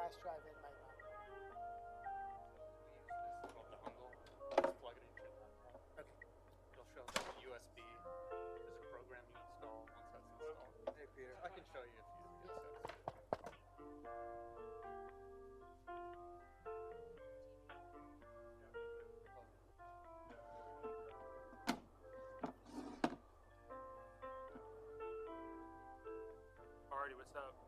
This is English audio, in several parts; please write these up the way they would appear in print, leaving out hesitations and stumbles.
flash drive in might not. We use this little dongle. Just plug it into your laptop. Okay. It'll show that the USB. There's a program you install once that's installed. Hey, Peter. I can show you if you get set. Alrighty, what's up?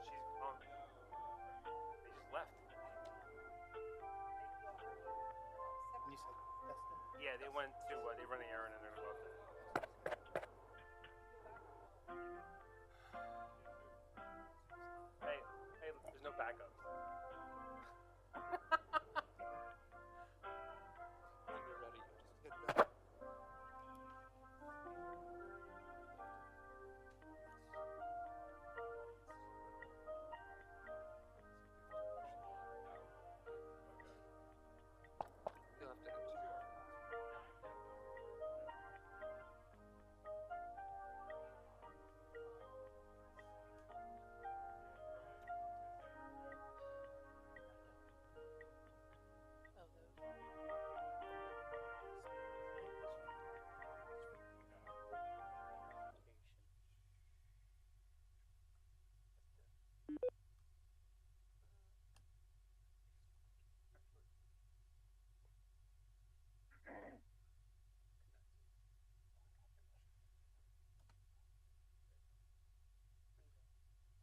She's gone. They just left. And you said Easton? Yeah, they went to they run an errand and they're gonna go up there. Hey, there's no backup. When you're ready, just hit that. You'll have to enter.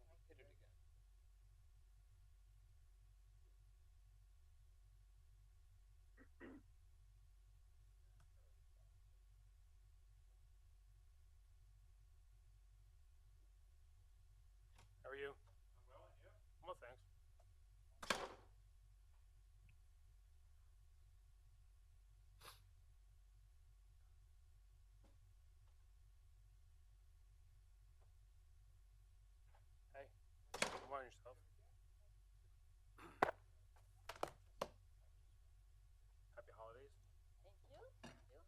Hit it again. How are you? I'm well, and you? Well, thanks. Hey, good morning yourself. Happy holidays. Thank you. Thank you.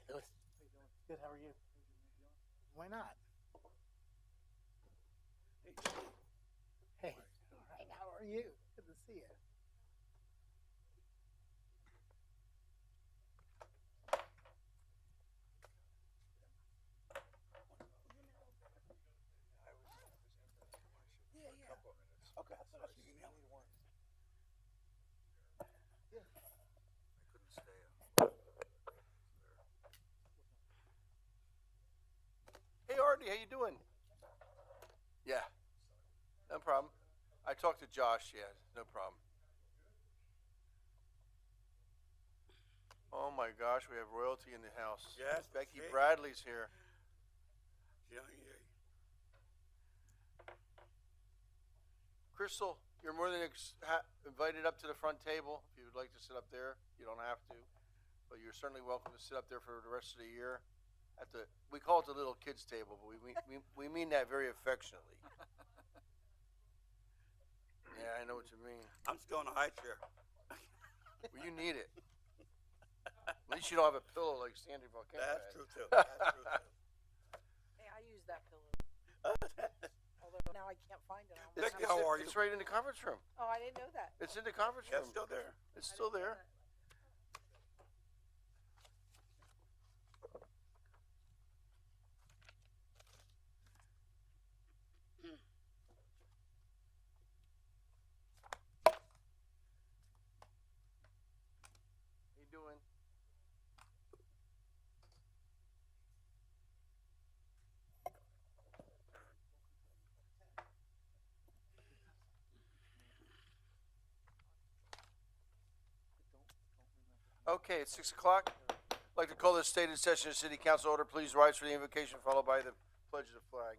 Good. Good. How are you? Why not? Hey, Steve. Hey. All right. How are you? Good to see you. Yeah, yeah. A couple of minutes. Okay. Sorry. You need one. Yeah. I couldn't stay up. Hey Artie, how you doing? Yeah, no problem. I talked to Josh, yeah, no problem. Oh my gosh, we have royalty in the house. Yes, Becky okay. Bradley's here. Yeah, yeah. Crystal, you're more than invited up to the front table. If you would like to sit up there, you don't have to, but you're certainly welcome to sit up there for the rest of the year. We call it the little kids table, but we mean that very affectionately. Yeah, I know what you mean. I'm still in a high chair. Well, you need it. At least you don't have a pillow like Sandy Volcano. That's true too. That's true too. Hey, I use that pillow. Although now I can't find it. Becky, how are you? It's right in the conference room. Oh, I didn't know that. It's in the conference Yeah, room. it's still there. It's still there. Okay, it's 6 o'clock. I'd like to call this stated session of City Council order. Please rise for the invocation, followed by the pledge of the flag.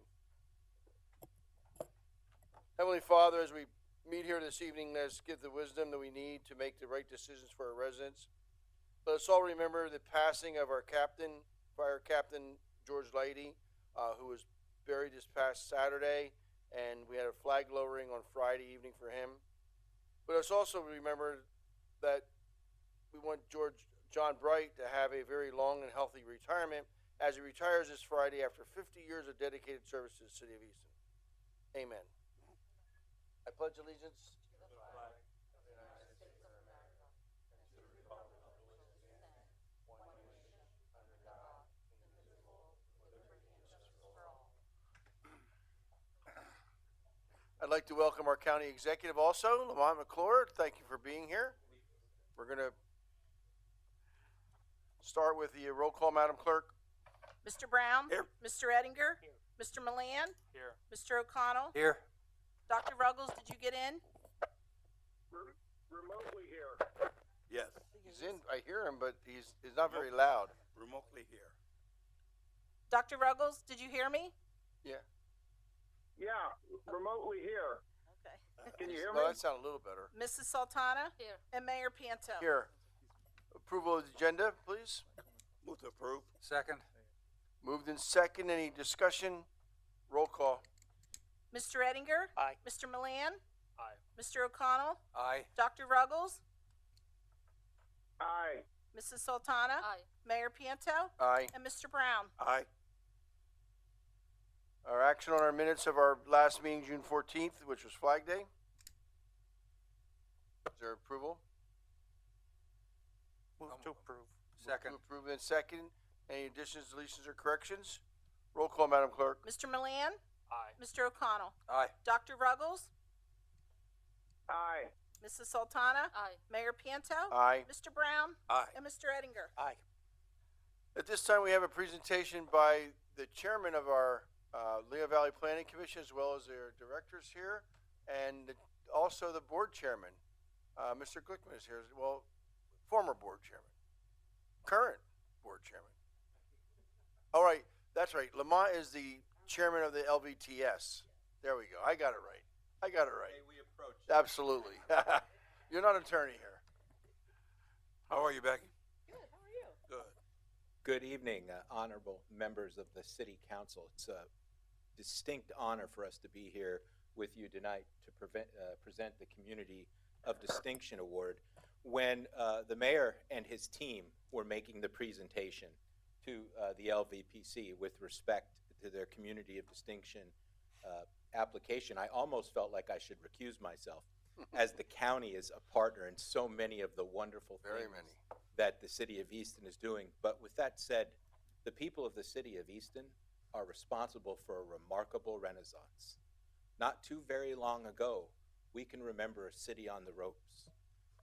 Heavenly Father, as we meet here this evening, let us give the wisdom that we need to make the right decisions for our residents. Let us all remember the passing of our captain, Fire Captain George Leighty, who was buried this past Saturday, and we had a flag lowering on Friday evening for him. But let us also remember that we want John Bright to have a very long and healthy retirement as he retires this Friday after 50 years of dedicated service to the city of Easton. Amen. I pledge allegiance to the flag of the United States of America and to the republic for which it stands, one nation, under God, indivisible, with liberty and justice for all. I'd like to welcome our county executive also, Lamont McClure. Thank you for being here. We're going to start with the roll call, Madam Clerk. Mr. Brown? Here. Mr. Ettinger? Here. Mr. Milan? Here. Mr. O'Connell? Here. Dr. Ruggles, did you get in? Remotely here. Yes, He's in. I hear him, but he's not very loud. remotely here. Dr. Ruggles, did you hear me? Yeah. Yeah, remotely here. Okay. Can you hear No, me? that sounded a little better. Mrs. Sultana? Here. And Mayor Pianto? Here. Approval of the agenda, please. Move to approve. Second. Moved in second. Any discussion? Roll call. Mr. Ettinger? Aye. Mr. Milan? Aye. Mr. O'Connell? Aye. Dr. Ruggles? Aye. Mrs. Sultana? Aye. Mayor Pianto? Aye. And Mr. Brown? Aye. Our action on our minutes of our last meeting, June 14th, which was Flag Day. Is there approval? Move to approve. To approve in second. Any additions, deletions, or corrections? Roll call, Madam Clerk. Mr. Milan? Aye. Mr. O'Connell? Aye. Dr. Ruggles? Aye. Mrs. Sultana? Aye. Mayor Pianto? Aye. Mr. Brown? Aye. And Mr. Ettinger? Aye. At this time, we have a presentation by the chairman of our Lehigh Valley Planning Commission, as well as their directors here, and also the board chairman, Mr. Glickman is here, well, former board chairman, current board chairman. All right, that's right. Lamont is the chairman of the LVTS. There we go. I got it right. We approach. Absolutely. You're not an attorney here. How are you, Becky? Good, how are you? Good. Good evening, honorable members of the City Council. It's a distinct honor for us to be here with you tonight to present the Community of Distinction Award. When the mayor and his team were making the presentation to the LVPC with respect to their Community of Distinction application, I almost felt like I should recuse myself, as the county is a partner in so many of the wonderful Very things many. that the city of Easton is doing. But with that said, the people of the city of Easton are responsible for a remarkable renaissance. Not too very long ago, we can remember a city on the ropes.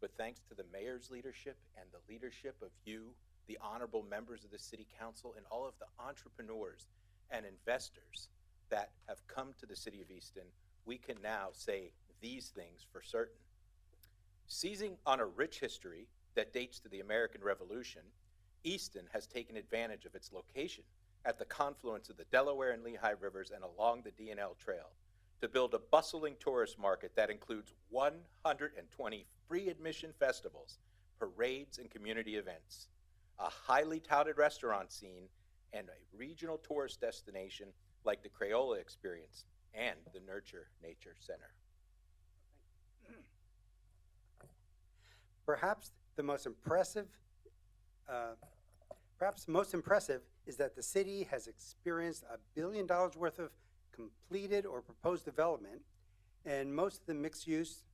But thanks to the mayor's leadership and the leadership of you, the honorable members of the city council, and all of the entrepreneurs and investors that have come to the city of Easton, we can now say these things for certain. Seizing on a rich history that dates to the American Revolution, Easton has taken advantage of its location at the confluence of the Delaware and Lehigh rivers and along the D&L Trail to build a bustling tourist market that includes 120 free admission festivals, parades, and community events, a highly touted restaurant scene, and a regional tourist destination like the Crayola Experience and the Nurture Nature Center. Perhaps the most impressive is that the city has experienced $1 billion worth of completed or proposed development, and most of the mixed-use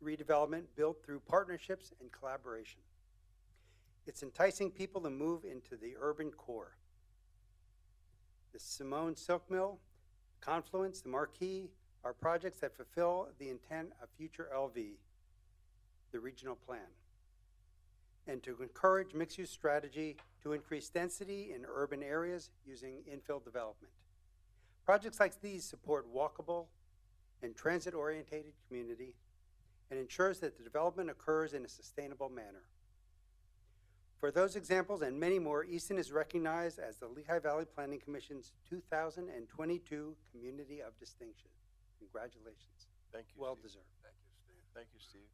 redevelopment built through partnerships and collaboration. It's enticing people to move into the urban core. The Simone Silk Mill, Confluence, the Marquee are projects that fulfill the intent of future LV, the regional plan, and to encourage mixed-use strategy to increase density in urban areas using infill development. Projects like these support walkable and transit-oriented community and ensures that the development occurs in a sustainable manner. For those examples and many more, Easton is recognized as the Lehigh Valley Planning Commission's 2022 Community of Distinction. Congratulations. Thank you, Well Steve. deserved. Thank you, Steve. Thank you, Steve.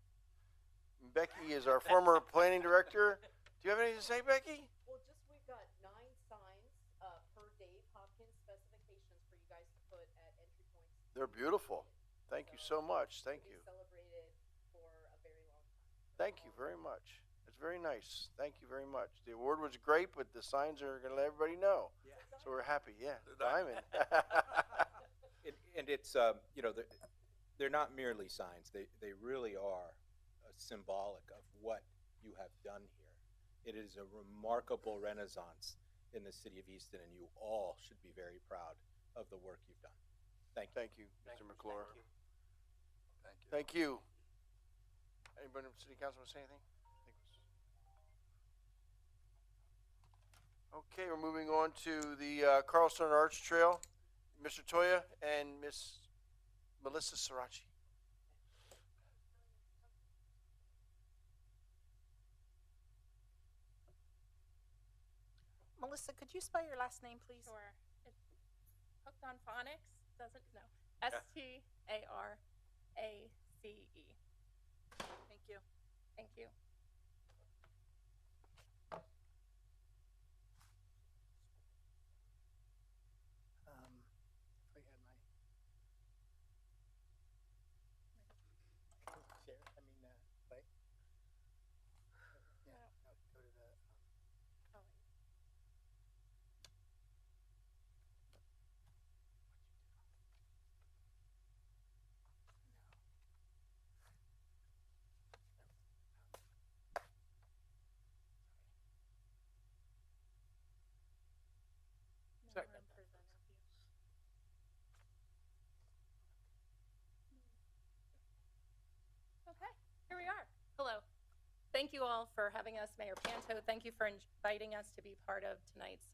Becky is our former planning director. Do you have anything to say, Becky? Well, we've got 9 signs per Dave Hopkins specifications for you guys to put at entry points. They're beautiful. Thank you so much. Thank you. Celebrated for a very long time. Thank you very much. It's very nice. Thank you very much. The award was great, but the signs are going to let everybody know. Yeah. So we're happy. Yeah, The diamond. And it's, they're not merely signs. They really are symbolic of what you have done here. It is a remarkable renaissance in the city of Easton, and you all should be very proud of the work you've done. Thank you. Thank you, Mr. McClure. Thank you. Thank you. Anybody from city council want to say anything? Okay, we're moving on to the Carl Stern Arch Trail. Mr. Toya and Miss Melissa Sirachi. Melissa, could you spell your last name, please? Sure. It's hooked on phonics. Doesn't know. S-T-A-R-A-C-E. Thank you. Thank you. If I had my share, play. Yeah, no, go to the. Oh, Sorry now about I'm presenting you. Okay, here we are. Hello. Thank you all for having us, Mayor Panto. Thank you for inviting us to be part of tonight's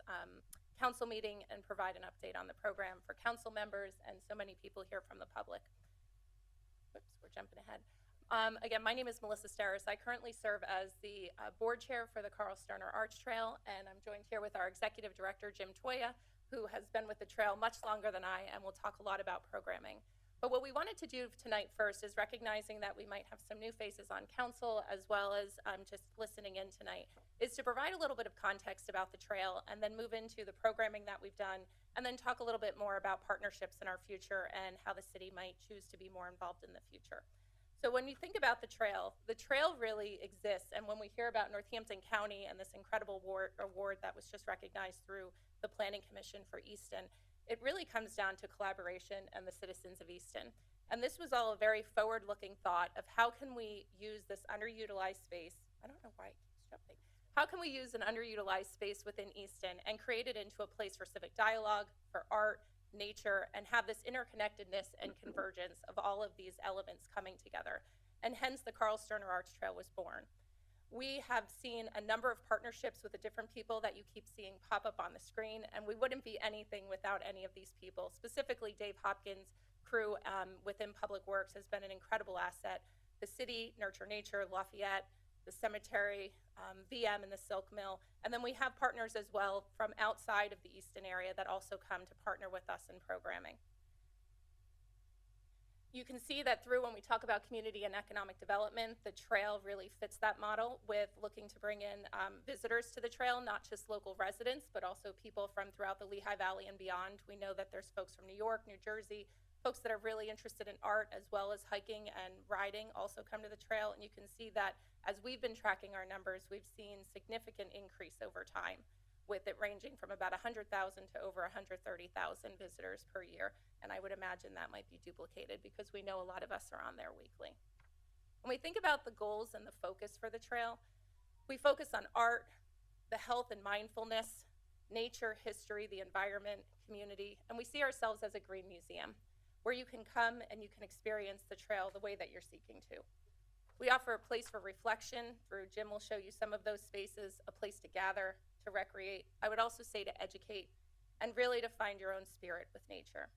council meeting and provide an update on the program for council members and so many people here from the public. Oops, we're jumping ahead. Again, my name is Melissa Steris. I currently serve as the board chair for the Carl Sterner Arch Trail, and I'm joined here with our executive director, Jim Toya, who has been with the trail much longer than I, and we'll talk a lot about programming. But what we wanted to do tonight first is recognizing that we might have some new faces on council, as well as just listening in tonight, is to provide a little bit of context about the trail and then move into the programming that we've done, and then talk a little bit more about partnerships in our future and how the city might choose to be more involved in the future. So when you think about the trail really exists, and when we hear about Northampton County and this incredible award that was just recognized through the Planning Commission for Easton, it really comes down to collaboration and the citizens of Easton. And this was all a very forward-looking thought of how can we use this underutilized space, I don't know why it keeps jumping, how can we use an underutilized space within Easton and create it into a place for civic dialogue, for art, nature, and have this interconnectedness and convergence of all of these elements coming together. And hence the Carl Sterner Arch Trail was born. We have seen a number of partnerships with the different people that you keep seeing pop up on the screen, and we wouldn't be anything without any of these people. Specifically, Dave Hopkins' crew within Public Works has been an incredible asset. The city, Nurture Nature, Lafayette, the cemetery, VM, and the Silk Mill. And then we have partners as well from outside of the Easton area that also come to partner with us in programming. You can see that through when we talk about community and economic development, the trail really fits that model with looking to bring in visitors to the trail, not just local residents, but also people from throughout the Lehigh Valley and beyond. We know that there's folks from New York, New Jersey, folks that are really interested in art as well as hiking and riding also come to the trail. And you can see that as we've been tracking our numbers, we've seen significant increase over time, with it ranging from about 100,000 to over 130,000 visitors per year. And I would imagine that might be duplicated because we know a lot of us are on there weekly. When we think about the goals and the focus for the trail, we focus on art, the health and mindfulness, nature, history, the environment, community, and we see ourselves as a green museum where you can come and you can experience the trail the way that you're seeking to. We offer a place for reflection through, Jim will show you some of those spaces, a place to gather, to recreate. I would also say to educate and really to find your own spirit with nature.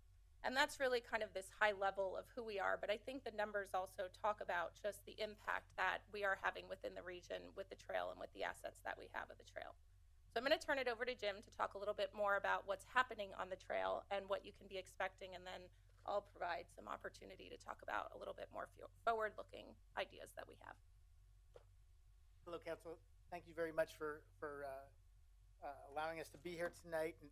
And that's really kind of this high level of who we are. But I think the numbers also talk about just the impact that we are having within the region with the trail and with the assets that we have of the trail. So I'm going to turn it over to Jim to talk a little bit more about what's happening on the trail and what you can be expecting, and then I'll provide some opportunity to talk about a little bit more forward-looking ideas that we have. Hello, Council. Thank you very much for allowing us to be here tonight. And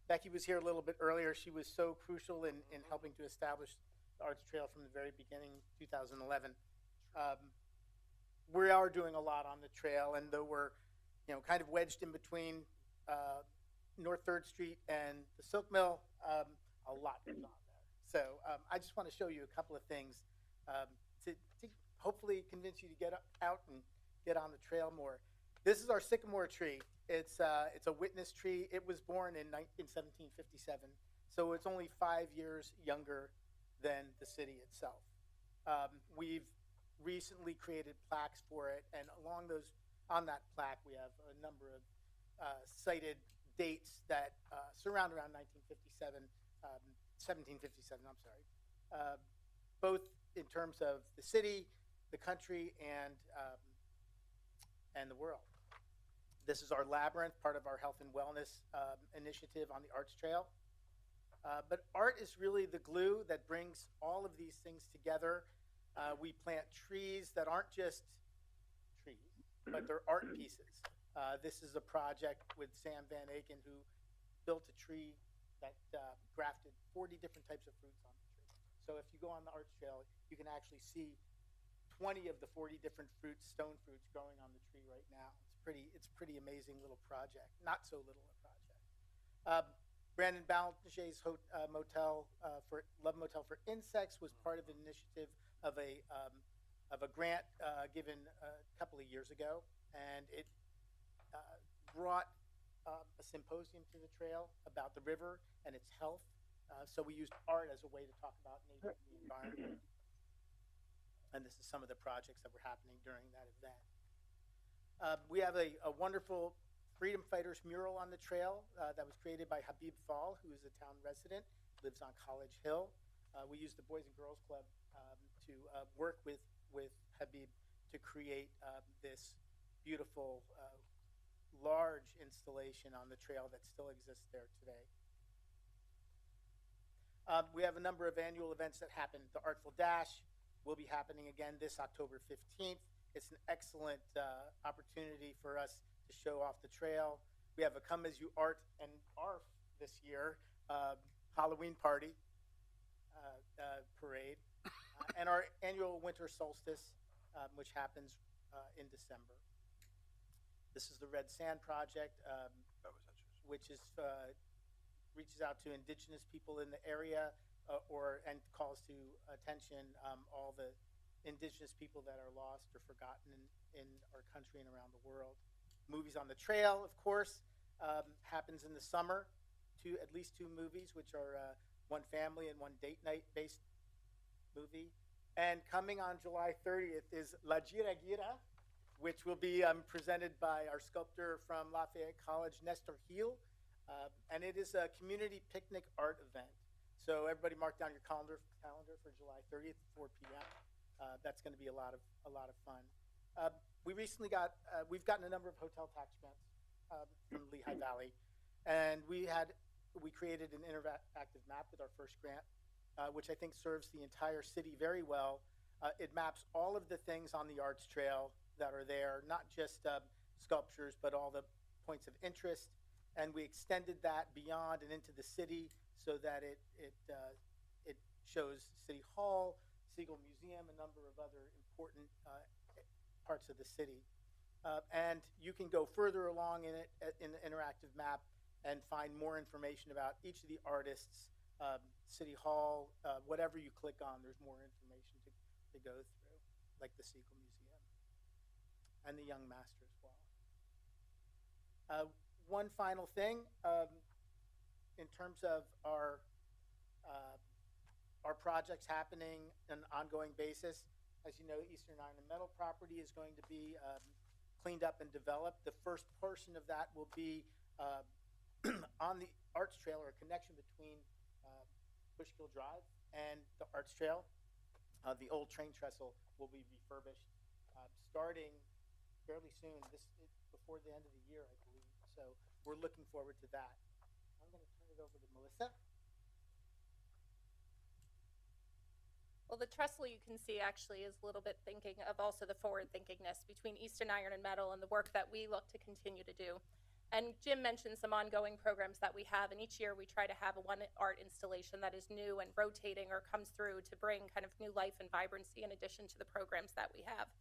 Becky was here a little bit earlier. She was so crucial in helping to establish the Arts Trail from the very beginning, 2011. We are doing a lot on the trail, and though we're kind of wedged in between North 3rd Street and the Silk Mill, a lot goes on there. So I just want to show you a couple of things to hopefully convince you to get out and get on the trail more. This is our sycamore tree. It's a witness tree. It was born in 1757, so it's only 5 years younger than the city itself. We've recently created plaques for it, and on that plaque we have a number of cited dates that surround around 1757, I'm sorry, both in terms of the city, the country, and the world. This is our labyrinth, part of our health and wellness initiative on the Arts Trail. But art is really the glue that brings all of these things together. We plant trees that aren't just trees, but they're art pieces. This is a project with Sam Van Aken, who built a tree that grafted 40 different types of fruits on the tree. So if you go on the Arts Trail, you can actually see 20 of the 40 different stone fruits growing on the tree right now. It's a pretty amazing little project. Not so little a project. Brandon Balanche's Love Motel for Insects was part of an initiative of a grant given a couple of years ago, and it brought a symposium to the trail about the river and its health. So we used art as a way to talk about nature and the environment. And this is some of the projects that were happening during that event. We have a wonderful Freedom Fighters mural on the trail that was created by Habib Fall, who is a town resident, lives on College Hill. We used the Boys and Girls Club to work with Habib to create this beautiful, large installation on the trail that still exists there today. We have a number of annual events that happen. The Artful Dash will be happening again this October 15th. It's an excellent opportunity for us to show off the trail. We have a Come As You Art and ARF this year, Halloween party, parade, and our annual winter solstice, which happens in December. This is the Red Sand Project, which is reaches out to indigenous people in the area and calls to attention all the indigenous people that are lost or forgotten in our country and around the world. Movies on the Trail, of course, happens in the summer. At least two movies, which are one family and one date night based movie. And coming on July 30th is La Gira Gira, which will be presented by our sculptor from Lafayette College, Nestor Heel. And it is a community picnic art event. So everybody mark down your calendar for July 30th, 4 p.m. That's going to be a lot of fun. We've gotten a number of hotel tax grants from Lehigh Valley, and we created an interactive map with our first grant, which I think serves the entire city very well. It maps all of the things on the Arts Trail that are there, not just sculptures, but all the points of interest. And we extended that beyond and into the city so that it shows City Hall, Siegel Museum, a number of other important parts of the city. And you can go further along in the interactive map and find more information about each of the artists, City Hall, whatever you click on, there's more information to go through, like the Siegel Museum and the Young Master as well. One final thing, in terms of our projects happening on an ongoing basis. As you know, Eastern Iron and Metal property is going to be cleaned up and developed. The first portion of that will be on the Arts Trail, or a connection between Bushkill Drive and the Arts Trail. The old train trestle will be refurbished starting fairly soon, before the end of the year, I believe. So we're looking forward to that. I'm going to turn it over to Melissa. Well, the trestle you can see actually is a little bit thinking of also the forward thinkingness between Easton Iron and Metal and the work that we look to continue to do. And Jim mentioned some ongoing programs that we have, and each year we try to have one art installation that is new and rotating or comes through to bring kind of new life and vibrancy in addition to the programs that we have.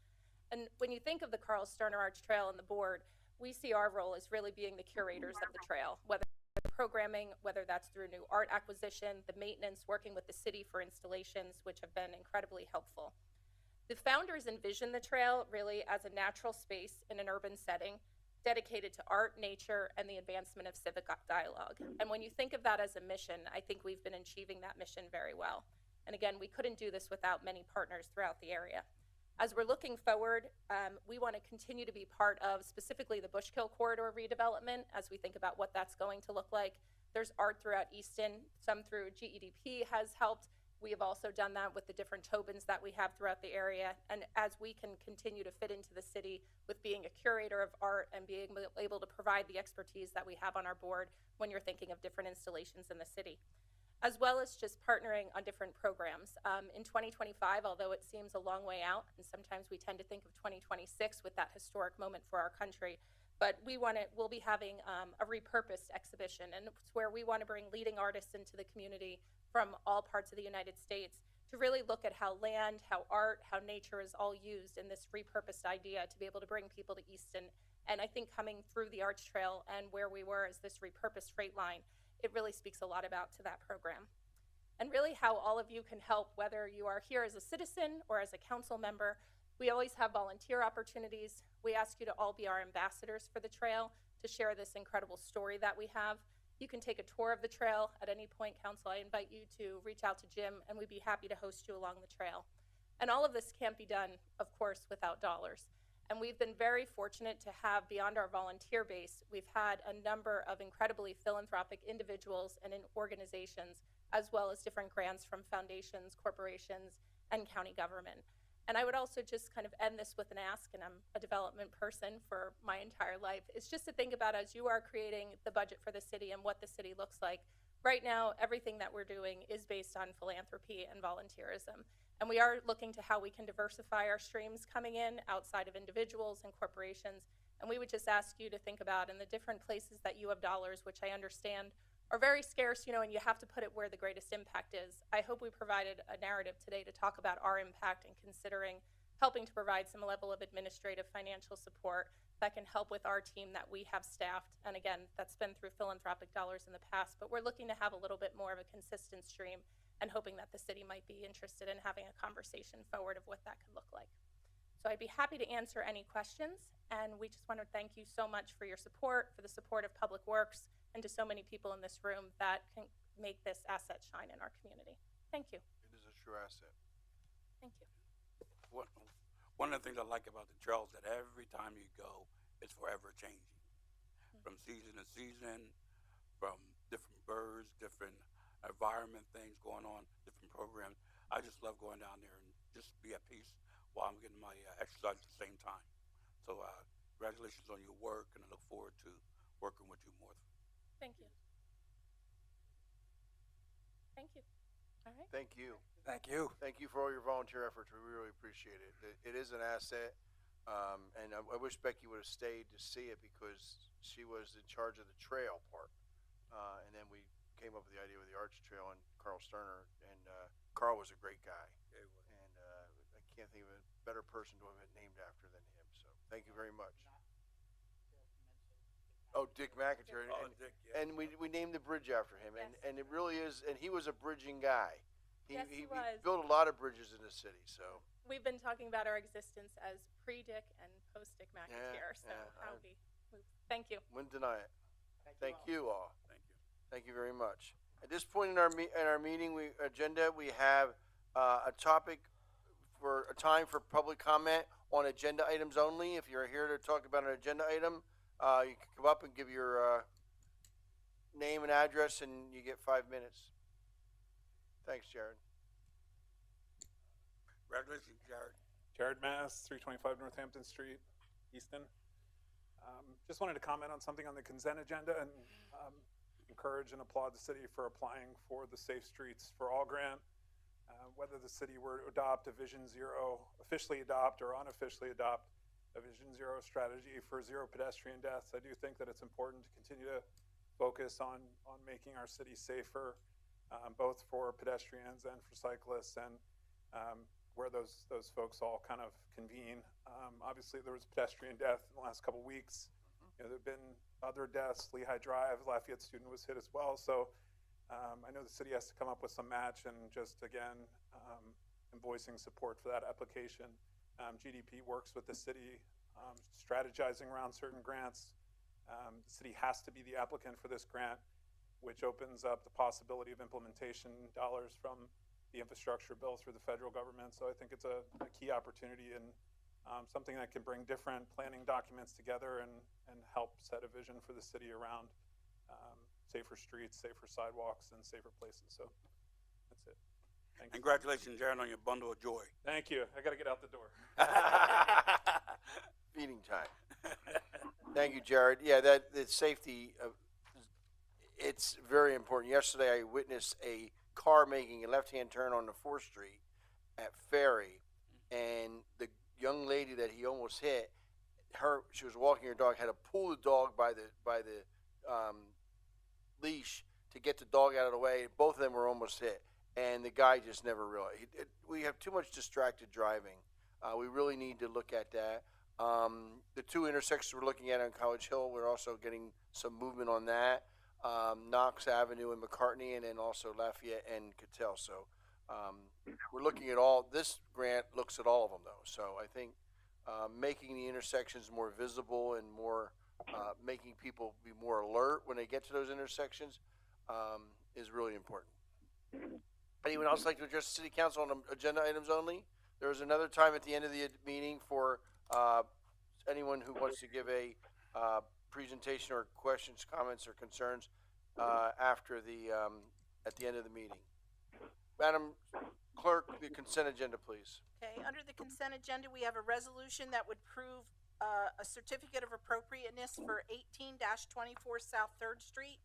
And when you think of the Carl Sterner Arch Trail and the board, we see our role as really being the curators of the trail, whether programming, whether that's through new art acquisition, the maintenance, working with the city for installations, which have been incredibly helpful. The founders envisioned the trail really as a natural space in an urban setting, dedicated to art, nature, and the advancement of civic dialogue. And when you think of that as a mission, I think we've been achieving that mission very well. And again, we couldn't do this without many partners throughout the area. As we're looking forward, we want to continue to be part of specifically the Bushkill corridor redevelopment as we think about what that's going to look like. There's art throughout Easton, some through GEDP has helped. We have also done that with the different Tobins that we have throughout the area. And as we can continue to fit into the city with being a curator of art and being able to provide the expertise that we have on our board when you're thinking of different installations in the city, as well as just partnering on different programs. In 2025, although it seems a long way out, and sometimes we tend to think of 2026 with that historic moment for our country, but we'll be having a repurposed exhibition, and it's where we want to bring leading artists into the community from all parts of the United States to really look at how land, how art, how nature is all used in this repurposed idea to be able to bring people to Easton. And I think coming through the Arch Trail and where we were as this repurposed freight line, it really speaks a lot about to that program. And really how all of you can help, whether you are here as a citizen or as a council member. We always have volunteer opportunities. We ask you to all be our ambassadors for the trail to share this incredible story that we have. You can take a tour of the trail at any point, council. I invite you to reach out to Jim, and we'd be happy to host you along the trail. And all of this can't be done, of course, without dollars. And we've been very fortunate to have, beyond our volunteer base, we've had a number of incredibly philanthropic individuals and in organizations, as well as different grants from foundations, corporations, and county government. And I would also just kind of end this with an ask, and I'm a development person for my entire life, is just to think about as you are creating the budget for the city and what the city looks like. Right now, everything that we're doing is based on philanthropy and volunteerism. And we are looking to how we can diversify our streams coming in outside of individuals and corporations. And we would just ask you to think about in the different places that you have dollars, which I understand are very scarce, and you have to put it where the greatest impact is. I hope we provided a narrative today to talk about our impact and considering helping to provide some level of administrative financial support that can help with our team that we have staffed. And again, that's been through philanthropic dollars in the past, but we're looking to have a little bit more of a consistent stream and hoping that the city might be interested in having a conversation forward of what that could look like. So I'd be happy to answer any questions, and we just want to thank you so much for your support, for the support of Public Works, and to so many people in this room that can make this asset shine in our community. Thank you. It is a true asset. Thank you. One of the things I like about the trail is that every time you go, it's forever changing. From season to season, from different birds, different environment things going on, different programs. I just love going down there and just be at peace while I'm getting my exercise at the same time. So congratulations on your work, and I look forward to working with you more. Thank you. Thank you. All right. Thank you. Thank you. Thank you for all your volunteer efforts. We really appreciate it. It is an asset. And I wish Becky would have stayed to see it because she was in charge of the trail part. And then we came up with the idea with the Arch Trail and Carl Sterner. And Carl was a great guy. And I can't think of a better person to have it named after than him. So thank you very much. Oh, Dick McIntyre. Dick, yeah. And we named the bridge after him. Yes. And it really is. And he was a bridging guy. Yes, he He was. built a lot of bridges in the city. So. We've been talking about our existence as pre-Dick and post-Dick McIntyre, so yeah, thank you. Wouldn't deny it. Thank you all. Thank you. Thank you very much. At this point in our meeting agenda, we have a topic for a time for public comment on agenda items only. If you're here to talk about an agenda item, you can come up and give your name and address, and you get 5 minutes. Thanks, Jared. Congratulations, Jared. Jared Mass, 325 Northampton Street, Easton. Just wanted to comment on something on the consent agenda and encourage and applaud the city for applying for the Safe Streets for All grant. Whether the city were to adopt a Vision Zero, officially adopt or unofficially adopt a Vision Zero strategy for zero pedestrian deaths, I do think that it's important to continue to focus on making our city safer, both for pedestrians and for cyclists, and where those folks all kind of convene. Obviously, there was pedestrian death in the last couple weeks. You know, there have been other deaths. Lehigh Drive, Lafayette student was hit as well. So I know the city has to come up with some match, and just again, I'm voicing support for that application. GDP works with the city, strategizing around certain grants. The city has to be the applicant for this grant, which opens up the possibility of implementation dollars from the infrastructure bill through the federal government. So I think it's a key opportunity and something that can bring different planning documents together and help set a vision for the city around safer streets, safer sidewalks, and safer places. So that's it. Thank you. Congratulations, Jared, on your bundle of joy. Thank you. I got to get out the door. Feeding time. Thank you, Jared. Yeah, that safety, it's very important. Yesterday, I witnessed a car making a left-hand turn on the 4th Street at Ferry, and the young lady that he almost hit, she was walking her dog, had to pull the dog by the leash to get the dog out of the way. Both of them were almost hit, and the guy just never realized. We have too much distracted driving. We really need to look at that. The 2 intersections we're looking at on College Hill, we're also getting some movement on that. Knox Avenue and McCartney, and then also Lafayette and Cattell. So we're looking at all. This grant looks at all of them, though. So I think making the intersections more visible and more making people be more alert when they get to those intersections is really important. Anyone else like to address the city council on agenda items only? There is another time at the end of the meeting for anyone who wants to give a presentation or questions, comments, or concerns after the at the end of the meeting. Madam Clerk, the consent agenda, please. Okay, under the consent agenda, we have a resolution that would prove a certificate of appropriateness for 18-24 South 3rd Street.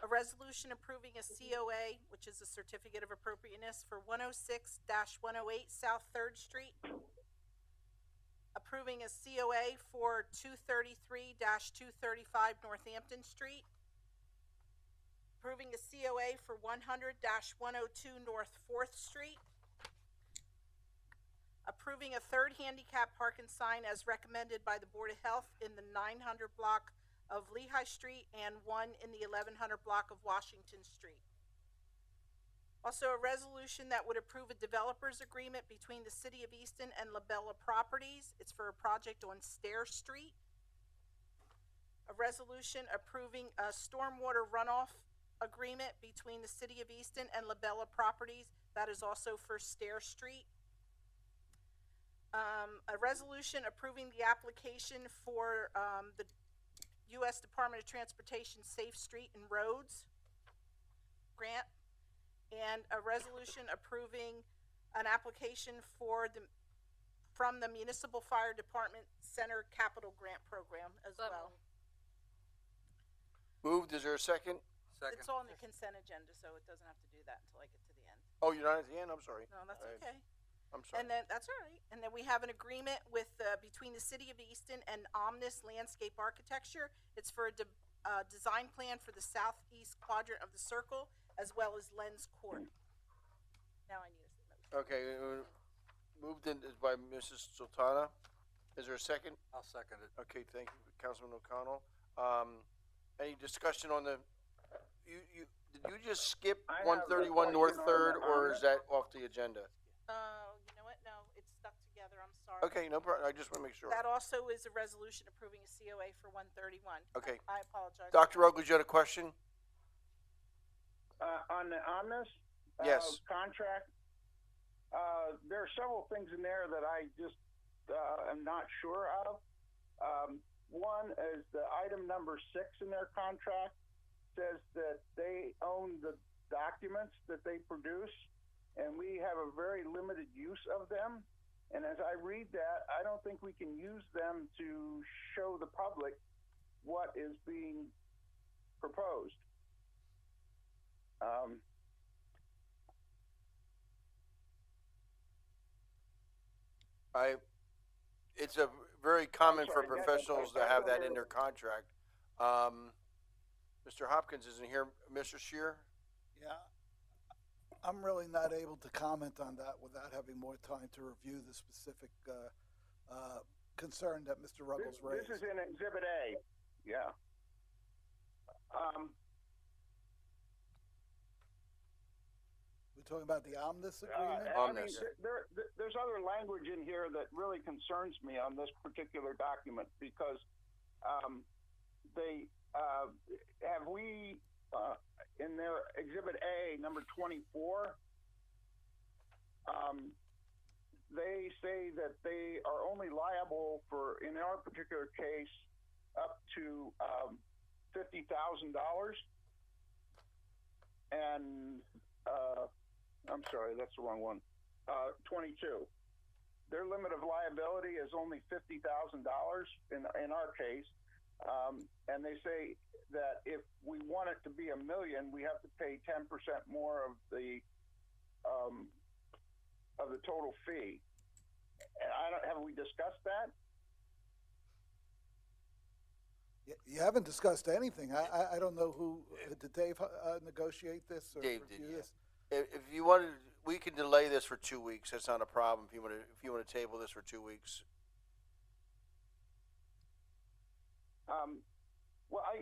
A resolution approving a COA, which is a certificate of appropriateness for 106-108 South 3rd Street. Approving a COA for 233-235 Northampton Street. Approving a COA for 100-102 North 4th Street. Approving a 3rd handicap parking sign as recommended by the Board of Health in the 900 block of Lehigh Street and one in the 1100 block of Washington Street. Also, a resolution that would approve a developer's agreement between the City of Easton and Labella Properties. It's for a project on Stair Street. A resolution approving a stormwater runoff agreement between the City of Easton and Labella Properties. That is also for Stair Street. A resolution approving the application for the U.S. Department of Transportation Safe Street and Roads grant, and a resolution approving an application for from the Municipal Fire Department Center Capital Grant Program as well. Moved. Is there a second? Second. It's all on the consent agenda, so it doesn't have to do that until I get to the end. Oh, you're not at the end? I'm sorry. No, that's okay. I'm sorry. And then, that's all right. And then we have an agreement with, between the City of Easton and Omnis Landscape Architecture. It's for a design plan for the southeast quadrant of the circle, as well as Lens Court. Now I need a motion. Okay, moved in by Mrs. Sultana. Is there a second? I'll second it. Okay, thank you, Councilman O'Connell. Any discussion on the, did you just skip I have a 131 North question on 3rd, the- or on is that off the agenda? You know what? No, it's stuck together. I'm sorry. Okay, no problem. I just want to make sure. That also is a resolution approving a COA for 131. Okay. I apologize. Dr. Rugglesy, you had a question? On this Yes. contract, there are several things in there that I just am not sure of. One is the item number 6 in their contract says that they own the documents that they produce, and we have a very limited use of them. And as I read that, I don't think we can use them to show the public what is being proposed. It's a very common for sorry, that- professionals to that's have that under- in their contract. Mr. Hopkins isn't here. Mr. Shear? Yeah, I'm really not able to comment on that without having more time to review the specific concern that Mr. Ruggles raised. This is in Exhibit A. Yeah. We're talking about the Omnibus I agreement? mean, Omnibus. there's other language in here that really concerns me on this particular document because they have we in their Exhibit A, number 24. They say that they are only liable for, in our particular case, up to $50,000. And I'm sorry, that's the wrong one. 22. Their limit of liability is only $50,000 in our case, and they say that if we want it to be $1 million, we have to pay 10% more of the total fee. And have we discussed that? You haven't discussed anything. I don't know who, did Dave negotiate this or Dave did, review yeah. this? If you wanted, we can delay this for 2 weeks. That's not a problem. If you want to table this for 2 weeks. Well, I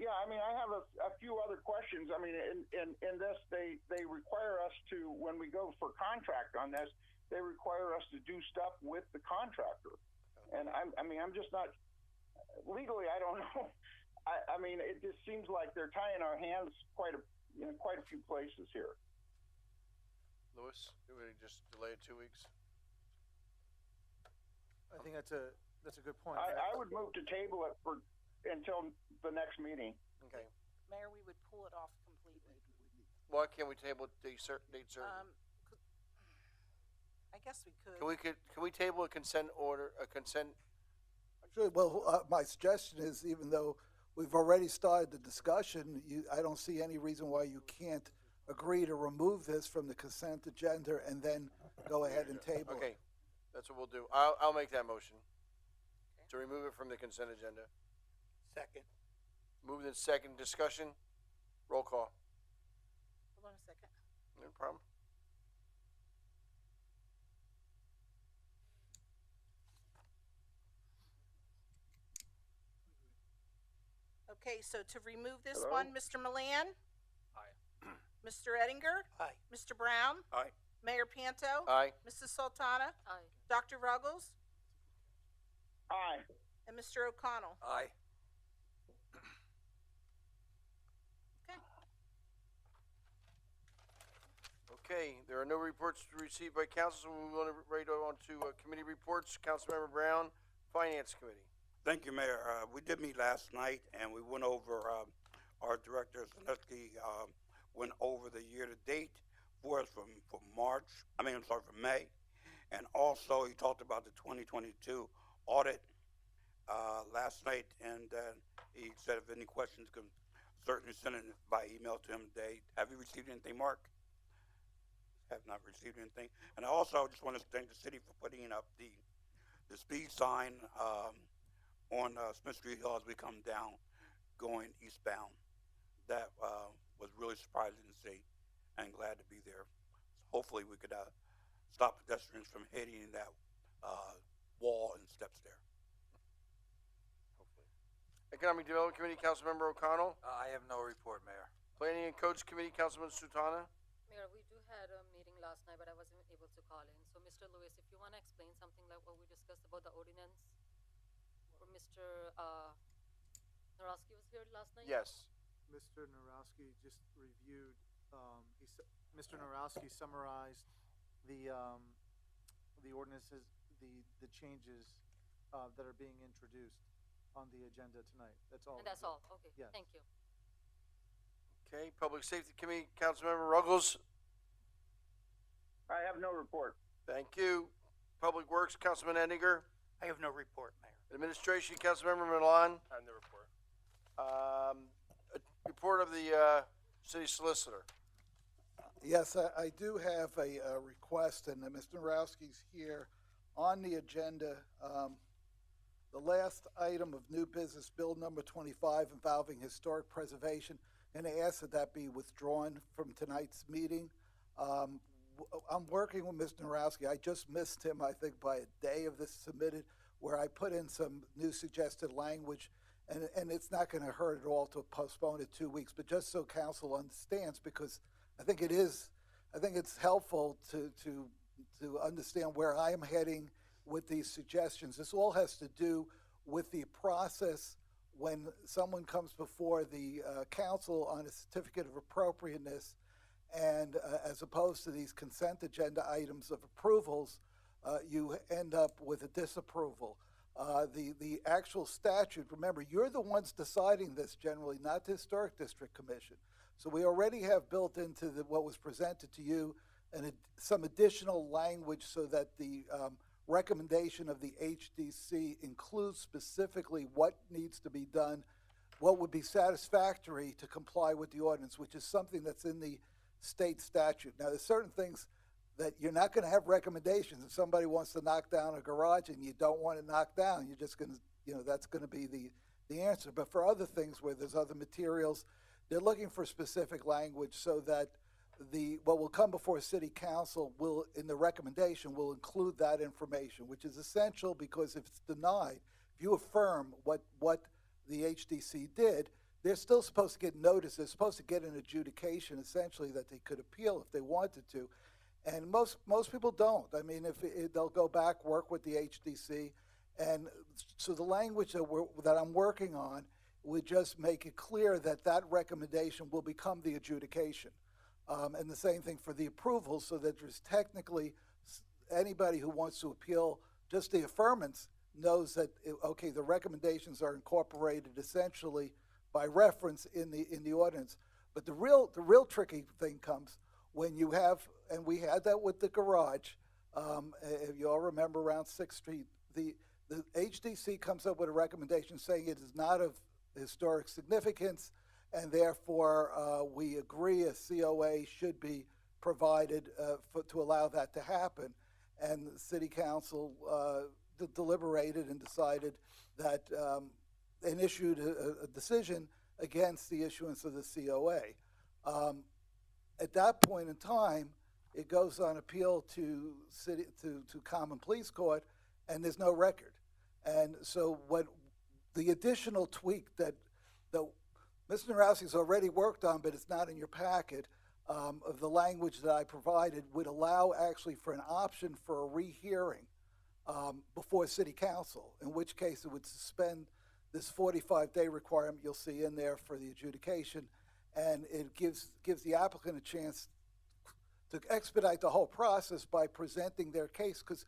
have a few other questions. I mean, in this, they require us to, when we go for contract on this, they require us to do stuff with the contractor. And I'm just not, legally, I don't know. I mean, it just seems like they're tying our hands quite a few places here. Louis, you want to just delay it 2 weeks? I think that's a good point. I would move to table it until the next meeting. Okay. Mayor, we would pull it off completely. Why can't we table it date certain? I guess we could. Can we table a consent order, Sure. Well, my suggestion is, even though we've already started the discussion, I don't see any reason why you can't agree to remove this from the consent agenda and then go ahead and table Okay, it. that's what we'll do. I'll make that motion to remove it from the consent agenda. Second. Moved in second. Discussion. Roll call. Hold on a second. No problem. Okay, so to remove this Hello? one, Mr. Milan? Aye. Mr. Ettinger? Aye. Mr. Brown? Aye. Mayor Panto? Aye. Mrs. Sultana? Aye. Dr. Ruggles? Aye. And Mr. O'Connell? Aye. Okay. Okay, there are no reports received by council, so we want to right on to committee reports. Councilmember Brown, Finance Committee. Thank you, Mayor. We did meet last night, and we went over, our Director Zaneski went over the year-to-date for us from May. And also, he talked about the 2022 audit last night, and he said if any questions, could certainly send it by email to him today. Have you received anything, Mark? Have not received anything. And also, I just want to thank the city for putting up the speed sign on Smith Street Hill as we come down, going eastbound. That was really surprising to see, and glad to be there. So hopefully, we could stop pedestrians from hitting that wall and steps there. Hopefully. Economic Development Committee, Councilmember O'Connell. I have no report, Mayor. Planning and Codes Committee, Councilman Sultana. Mayor, we do had a meeting last night, but I wasn't able to call in. So, Mr. Lewis, if you want to explain something like what we discussed about the ordinance, or Mr. Narowski was here last night? Yes. Mr. Narowski just reviewed, Mr. Narowski summarized the ordinances, the changes that are being introduced on the agenda tonight. That's all. And that's all? Okay, Yes. thank you. Okay, Okay, Public Safety Committee, Councilmember Ruggles. I have no report. Thank you. Public Works, Councilman Endinger. I have no report, Mayor. Administration, Councilmember Milan. I have no report. A report of the city solicitor. Yes, I do have a request, and Mr. Narowski's here on the agenda. The last item of new business, Bill number 25, involving historic preservation, and I ask that that be withdrawn from tonight's meeting. I'm working with Mr. Narowski. I just missed him, I think, by a day of this submitted, where I put in some new suggested language, and it's not going to hurt at all to postpone it 2 weeks, but just so council understands, because I think it's helpful to understand where I'm heading with these suggestions. This all has to do with the process when someone comes before the council on a certificate of appropriateness, and as opposed to these consent agenda items of approvals, you end up with a disapproval. The actual statute, remember, you're the ones deciding this generally, not the Historic District Commission. So we already have built into what was presented to you some additional language so that the recommendation of the HDC includes specifically what needs to be done, what would be satisfactory to comply with the ordinance, which is something that's in the state statute. Now, there's certain things that you're not going to have recommendations. If somebody wants to knock down a garage and you don't want it knocked down, you're just going to, that's going to be the answer. But for other things where there's other materials, they're looking for specific language so that what will come before city council will, in the recommendation, will include that information, which is essential, because if it's denied, if you affirm what the HDC did, they're still supposed to get notice. They're supposed to get an adjudication, essentially, that they could appeal if they wanted to. And most people don't. I mean, they'll go back, work with the HDC, and so the language that I'm working on would just make it clear that that recommendation will become the adjudication. And the same thing for the approval, so that there's technically anybody who wants to appeal just the affirmance knows that, okay, the recommendations are incorporated essentially by reference in the ordinance. But the real tricky thing comes when you have, and we had that with the garage, if you all remember around 6th Street, the HDC comes up with a recommendation saying it is not of historic significance, and therefore we agree a COA should be provided to allow that to happen. And the city council deliberated and decided that, and issued a decision against the issuance of the COA. At that point in time, it goes on appeal to Common Pleas Court, and there's no record. And so what the additional tweak that Mr. Narowski's already worked on, but it's not in your packet, of the language that I provided, would allow actually for an option for a rehearing before city council, in which case it would suspend this 45-day requirement you'll see in there for the adjudication, and it gives the applicant a chance to expedite the whole process by presenting their case, because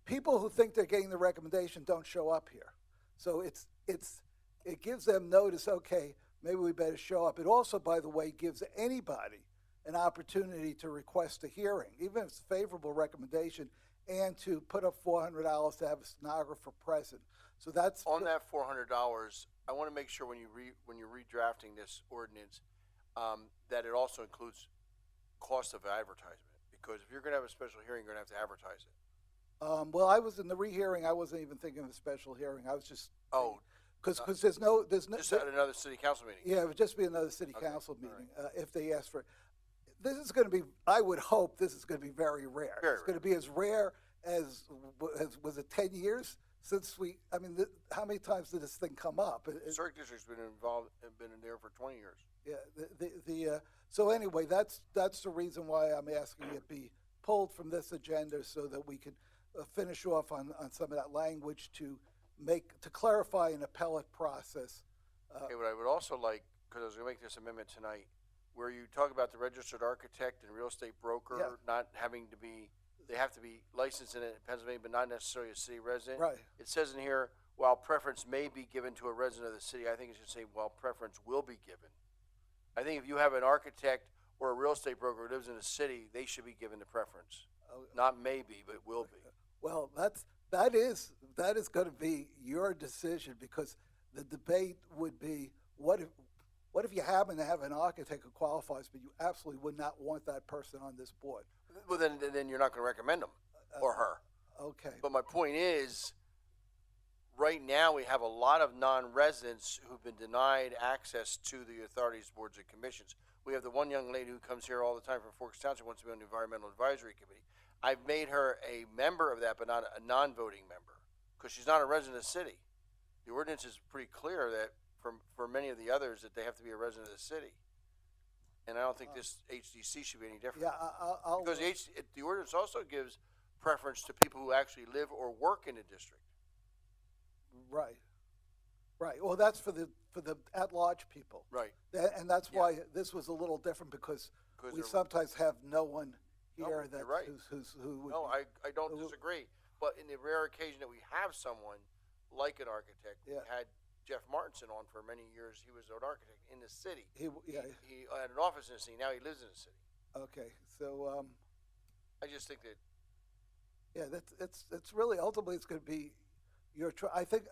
people who think they're getting the recommendation don't show up here. So it gives them notice, okay, maybe we better show up. It also, by the way, gives anybody an opportunity to request a hearing, even if it's a favorable recommendation, and to put up $400 to have a stenographer present. So that's on that $400. I want to make sure when you're redrafting this ordinance, that it also includes cost of advertisement, because if you're going to have a special hearing, you're going to have to advertise it. Well, I was in the rehearing. I wasn't even thinking of a special hearing. I was just because there's no just at another city council meeting. Yeah, it would just be another city council meeting if they ask for it. This is going to be. I would hope this is going to be very rare. It's going to be as rare as was it 10 years since we. I mean, how many times did this thing come up? Historic District's been involved and been in there for 20 years. Yeah. So anyway, that's the reason why I'm asking it be pulled from this agenda, so that we can finish off on some of that language to clarify an appellate process. Okay, what I would also like, because I was going to make this amendment tonight, where you talk about the registered architect and real estate broker not having to be, they have to be licensed in Pennsylvania, but not necessarily a city resident. Right. It says in here, while preference may be given to a resident of the city, I think it should say, while preference will be given. I think if you have an architect or a real estate broker who lives in a city, they should be given the preference. Not maybe, but will be. Well, that is going to be your decision, because the debate would be, what if you happen to have an architect who qualifies, but you absolutely would not want that person on this board? Well, then you're not going to recommend him or her. Okay. But my point is, right now we have a lot of non-residents who've been denied access to the authorities, boards, and commissions. We have the one young lady who comes here all the time from Forks Township, wants to be on the Environmental Advisory Committee. I've made her a member of that, but not a non-voting member, because she's not a resident of the city. The ordinance is pretty clear that for many of the others that they have to be a resident of the city. And I don't think this HDC should be any different. Yeah, I'll Because the ordinance also gives preference to people who actually live or work in the district. Right. Well, that's for the at-large people. Right. And that's why this was a little different, because we sometimes have no one here that right. who would. No, I don't disagree. But in the rare occasion that we have someone like an architect, we had Jeff Martinson on for many years. He was an architect in the city. He had an office in the city. Now he lives in the city. Okay, so I just think that. Yeah, it's really ultimately it's going to be your. I think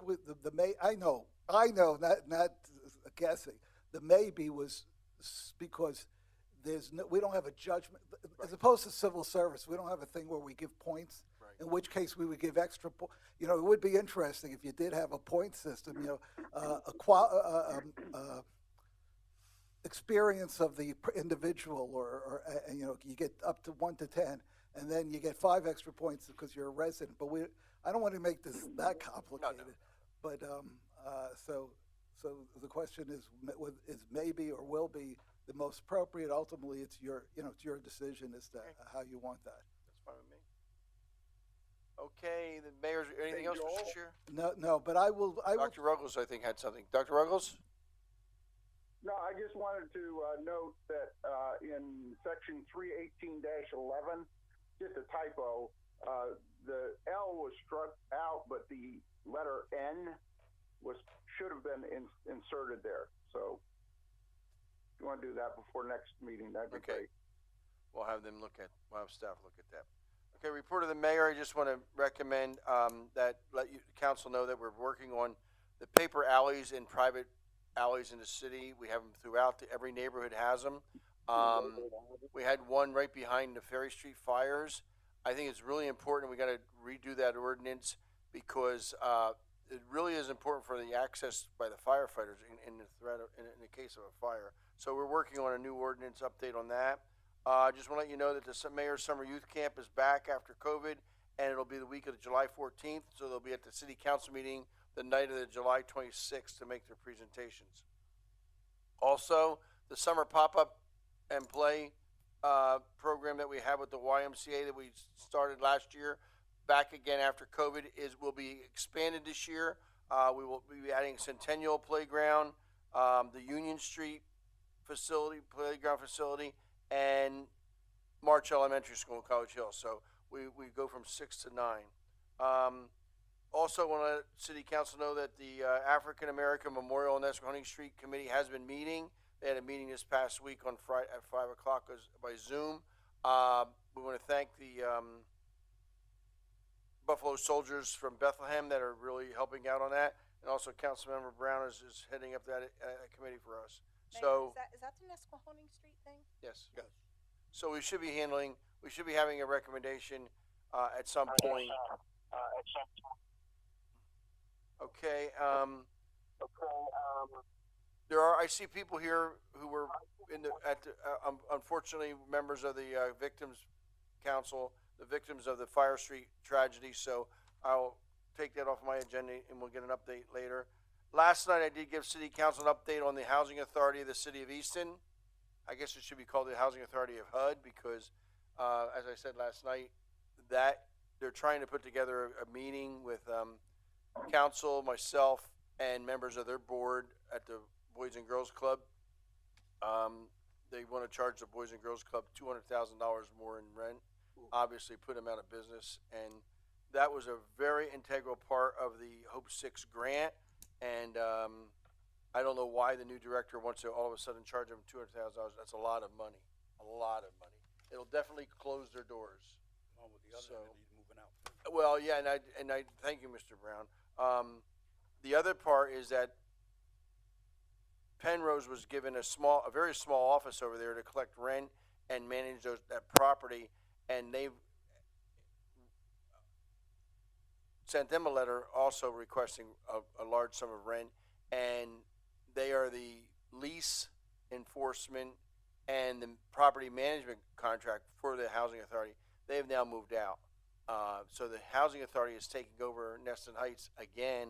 with the may. I know. Not guessing. The maybe was because we don't have a judgment, as opposed to civil service. We don't have a thing where we give points. Right. In which case we would give extra. It would be interesting if you did have a point system. Experience of the individual, or you get up to 1 to 10, and then you get 5 extra points because you're a resident. But I don't want to make this that complicated. No. But so the question is maybe or will be the most appropriate. Ultimately, it's your decision as to how you want that. That's fine with me. Okay, the mayor's. Anything else, Mr. Chair? No. But I will. Dr. Ruggles, I think, had something. Dr. Ruggles. No, I just wanted to note that in section 318-11, just a typo, the L was struck out, but the letter N should have been inserted there. So if you want to do that before next meeting, that'd be great. We'll have staff look at that. Okay, report of the mayor. I just want to recommend that let council know that we're working on the paper alleys in private alleys in the city. We have them throughout. Every neighborhood has them. We had one right behind the Ferry Street fires. I think it's really important. We got to redo that ordinance because it really is important for the access by the firefighters in the case of a fire. So we're working on a new ordinance update on that. I just want to let you know that the Mayor's Summer Youth Camp is back after COVID, and it'll be the week of July 14th. So they'll be at the city council meeting the night of the July 26th to make their presentations. Also, the summer pop-up and play program that we have with the YMCA that we started last year, back again after COVID, will be expanded this year. We will be adding Centennial Playground, the Union Street playground facility, and March Elementary School in College Hill. So we go from 6 to 9. Also want to let City Council know that the African American Memorial and Esquihoney Street Committee has been meeting. They had a meeting this past week on Friday at 5 o'clock by Zoom. We want to thank the Buffalo Soldiers from Bethlehem that are really helping out on that. And also Councilmember Brown is heading up that committee for us. So is that the Nesquehoning Street thing? Yes. So we should be having a recommendation at some point. Okay. I see people here who were unfortunately members of the Victims Council, the victims of the Fire Street tragedy. So I'll take that off my agenda and we'll get an update later. Last night I did give City Council an update on the Housing Authority of the City of Easton. I guess it should be called the Housing Authority of HUD because, as I said last night, that they're trying to put together a meeting with council, myself, and members of their board at the Boys and Girls Club. They want to charge the Boys and Girls Club $200,000 more in rent, obviously put them out of business. And that was a very integral part of the Hope 6 grant. And I don't know why the new director wants to all of a sudden charge them $200,000. That's a lot of money. A lot of money. It'll definitely close their doors. Along with the other So- entities moving out. Well, yeah, and I thank you, Mr. Brown. The other part is that Penrose was given a very small office over there to collect rent and manage that property, and they've sent them a letter also requesting a large sum of rent, and they are the lease enforcement and the property management contract for the housing authority. They have now moved out. So the housing authority is taking over Neston Heights again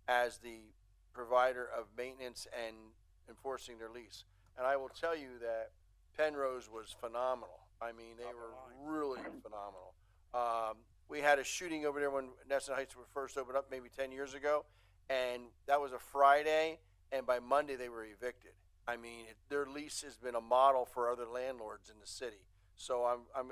as the provider of maintenance and enforcing their lease. And I will tell you that Penrose was phenomenal. I mean, they were really phenomenal. We had a shooting over there when Neston Heights were first opened up, maybe 10 years ago, and that was a Friday, and by Monday they were evicted. I mean, their lease has been a model for other landlords in the city. So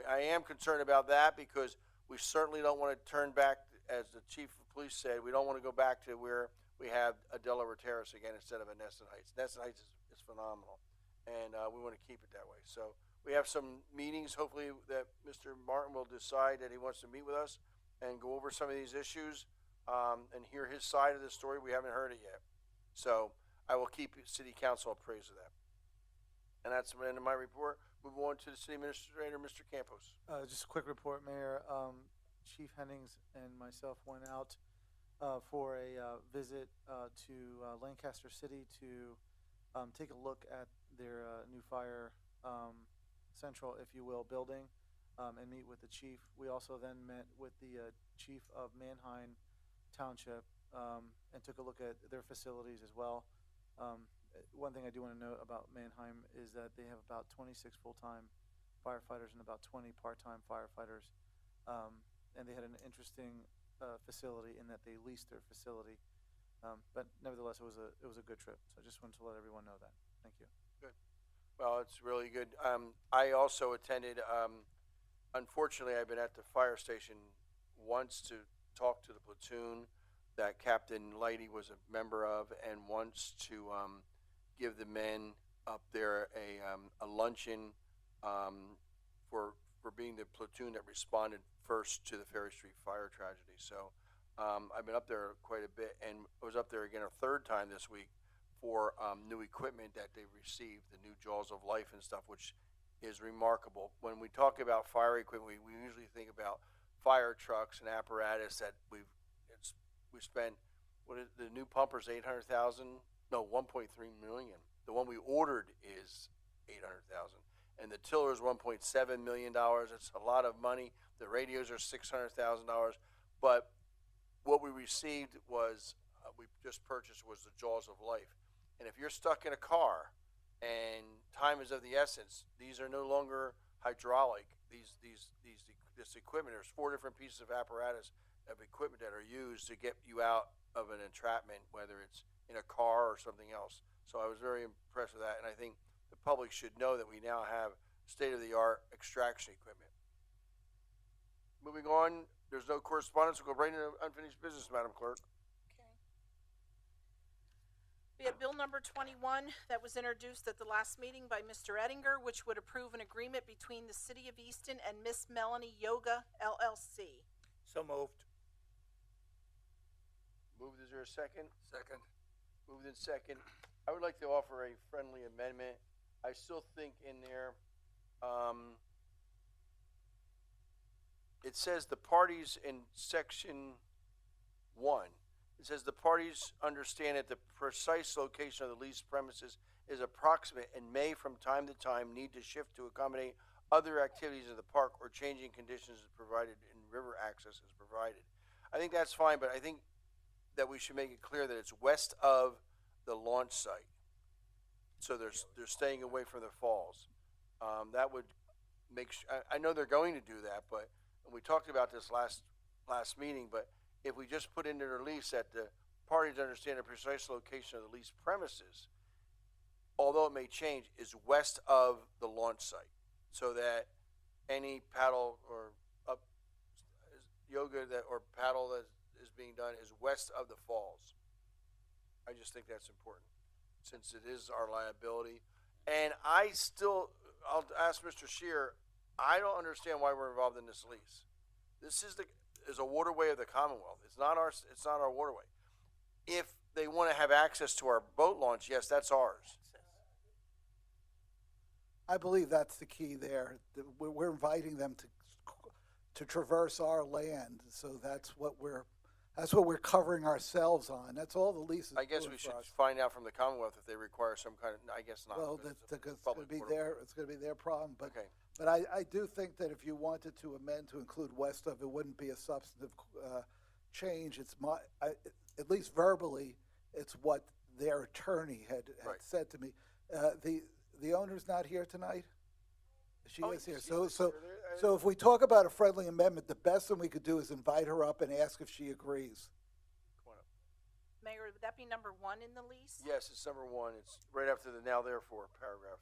I am concerned about that, because we certainly don't want to turn back, as the chief of police said, we don't want to go back to where we have a Delaware Terrace again instead of a Neston Heights. Neston Heights is phenomenal, and we want to keep it that way. So we have some meetings, hopefully, that Mr. Martin will decide that he wants to meet with us and go over some of these issues and hear his side of the story. We haven't heard it yet. So I will keep city council appraised of that. And that's the end of my report. Move on to the city administrator, Mr. Campos. Just a quick report, Mayor. Chief Hennings and myself went out for a visit to Lancaster City to take a look at their new fire central, if you will, building, and meet with the chief. We also then met with the chief of Manheim Township and took a look at their facilities as well. One thing I do want to note about Manheim is that they have about 26 full-time firefighters and about 20 part-time firefighters. And they had an interesting facility in that they leased their facility. But nevertheless, it was a good trip. So I just wanted to let everyone know that. Thank you. Good. Well, it's really good. I also attended, unfortunately, I've been at the fire station once to talk to the platoon that Captain Lighty was a member of, and once to give the men up there a luncheon for being the platoon that responded first to the Ferry Street fire tragedy. So I've been up there quite a bit, and I was up there again a third time this week for new equipment that they received, the new Jaws of Life and stuff, which is remarkable. When we talk about fire equipment, we usually think about fire trucks and apparatus that we spent. What is the new pumper's 800,000? No, 1.3 million. The one we ordered is 800,000, and the tiller is 1.7 million dollars. It's a lot of money. The radios are $600,000, but what we received was we just purchased was the Jaws of Life. And if you're stuck in a car and time is of the essence, these are no longer hydraulic. This equipment, there's 4 different pieces of apparatus of equipment that are used to get you out of an entrapment, whether it's in a car or something else. So I was very impressed with that, and I think the public should know that we now have state-of-the-art extraction equipment. Moving on, there's no correspondence. We'll go right into unfinished business, Madam Clerk. Okay. We have bill number 21 that was introduced at the last meeting by Mr. Ettinger, which would approve an agreement between the City of Easton and Miss Melanie Yoga LLC. So moved. Moved, is there a second? Second. Moved in second. I would like to offer a friendly amendment. I still think in there, it says the parties in section 1. It says the parties understand that the precise location of the leased premises is approximate and may from time to time need to shift to accommodate other activities of the park or changing conditions as provided in river access as provided. I think that's fine, but I think that we should make it clear that it's west of the launch site. So they're staying away from the falls. That would make I know they're going to do that, but we talked about this last meeting, but if we just put into their lease that the parties understand the precise location of the leased premises, although it may change, is west of the launch site, so that any paddle or yoga that or paddle that is being done is west of the falls. I just think that's important. since it is our liability. And I'll ask Mr. Shear, I don't understand why we're involved in this lease. This is a waterway of the Commonwealth. It's not our waterway. If they want to have access to our boat launch, yes, that's ours. I believe that's the key there. We're inviting them to traverse our land, so that's what we're covering ourselves on. That's all the lease is I guess doing we for should us. find out from the Commonwealth if they require some kind of, I guess not. Well, because it's a gonna public be waterway. it's gonna be their problem, but. Okay. But I do think that if you wanted to amend to include west of, it wouldn't be a substantive change. It's at least verbally, it's what their attorney had Right. said to me. The owner's not here tonight? She Oh, is here. she is So here. if we talk about a friendly amendment, the best thing we could do is invite her up and ask if she agrees. Come on up. Mayor, would that be number 1 in the lease? Yes, it's number 1. It's right after the now therefore paragraph.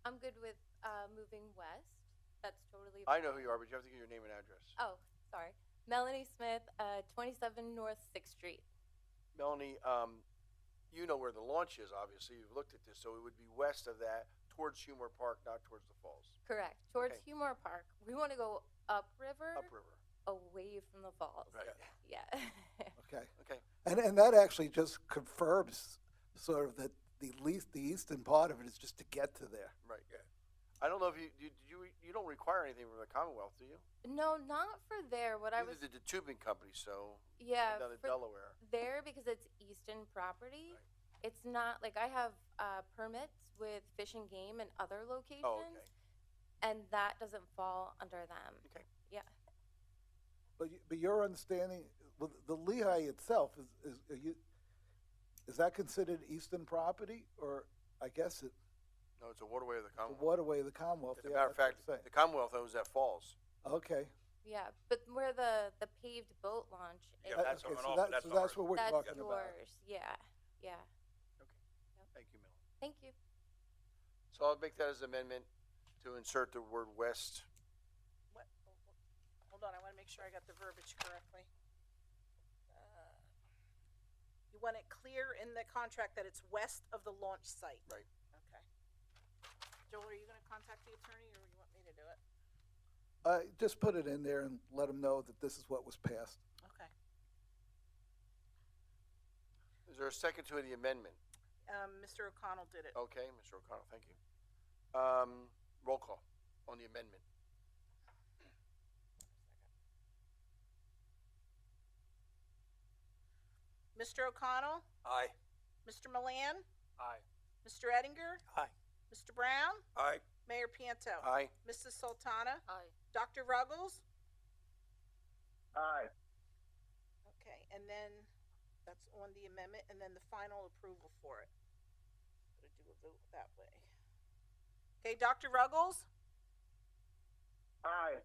I'm good with moving west. That's totally. I know who you are, but you have to give your name and address. Oh, sorry. Melanie Smith, 27 North 6th Street. Melanie, you know where the launch is, obviously. You've looked at this, so it would be west of that, towards Humor Park, not towards the falls. Correct. Towards Okay. Humor Park. We want to go upriver, Upriver. away from the falls. Right. Yeah. Okay. Okay. And that actually just confirms sort of that the eastern part of it is just to get to there. Right, yeah. I don't know if you don't require anything from the Commonwealth, do you? No, not for there. What I Neither was. did the tubing company, so. Yeah. Down in for Delaware. there, because it's Easton property. Right. It's not like I have permits with Fish and Game and other locations. Oh, okay. And that doesn't fall under them. Okay. Yeah. But your understanding, well, the Lehigh itself is that considered Eastern property, or I guess it's No, it's a waterway of the the Commonwealth. waterway of the Commonwealth? As a Yeah, matter of that's fact, what I'm the Commonwealth owns that falls. saying. Okay. Yeah, but where the paved boat launch is, Yeah, that's Okay, on so off, that- that's so that's ours. what we're that's talking yours. about. Yeah, yeah. Thank you, Mel. Thank you. So I'll make that as an amendment to insert the word west. What, hold on, I want to make sure I got the verbiage correctly. You want it clear in the contract that it's west of the launch site? Right. Okay. Joel, are you going to contact the attorney, or you want me to do it? Just put it in there and let them know that this is what was passed. Okay. Is there a second to the amendment? Mr. O'Connell did it. Okay, Mr. O'Connell, thank you. Roll call on the amendment. Mr. O'Connell? Aye. Mr. Milan? Aye. Mr. Ettinger? Aye. Mr. Brown? Aye. Mayor Pianto? Aye. Mrs. Sultana? Aye. Dr. Ruggles? Aye. Okay, and then that's on the amendment, and then the final approval for it. Gotta do a vote that way. Okay, Dr. Ruggles? Aye.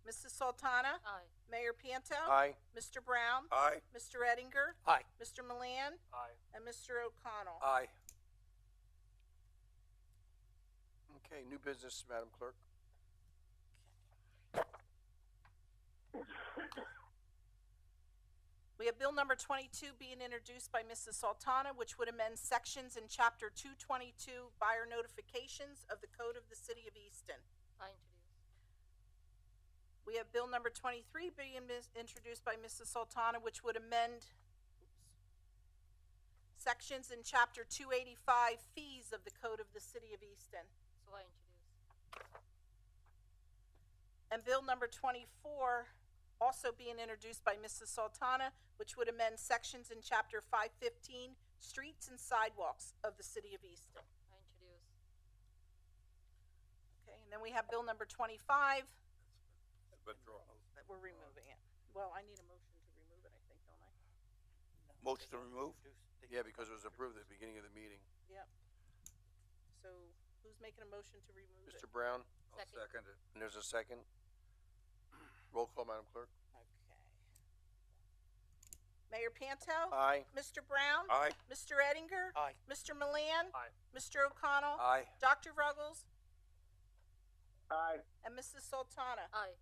Mrs. Sultana? Aye. Mayor Pianto? Aye. Mr. Brown? Aye. Mr. Ettinger? Aye. Mr. Milan? Aye. And Mr. O'Connell? Aye. Okay, new business, Madam Clerk. We have bill number 22 being introduced by Mrs. Sultana, which would amend sections in chapter 222 buyer notifications of the Code of the City of Easton. I introduce. We have bill number 23 being introduced by Mrs. Sultana, which would amend sections in chapter 285 fees of the Code of the City of Easton. So I introduce. And bill number 24 also being introduced by Mrs. Sultana, which would amend sections in chapter 515 streets and sidewalks of the City of Easton. I introduce. Okay, and then we have bill number 25 Withdraw. that we're removing it. Well, I need a motion to remove it, I think, don't I? Motion to remove? Yeah, because it was approved at the beginning of the meeting. Yep. So who's making a motion to remove it? Mr. Brown, I'll Second. second it. and there's a second. Roll call, Madam Clerk. Okay. Mayor Pianto? Aye. Mr. Brown? Aye. Mr. Ettinger? Aye. Mr. Milan? Aye. Mr. O'Connell? Aye. Dr. Ruggles? Aye. And Mrs. Sultana? Aye.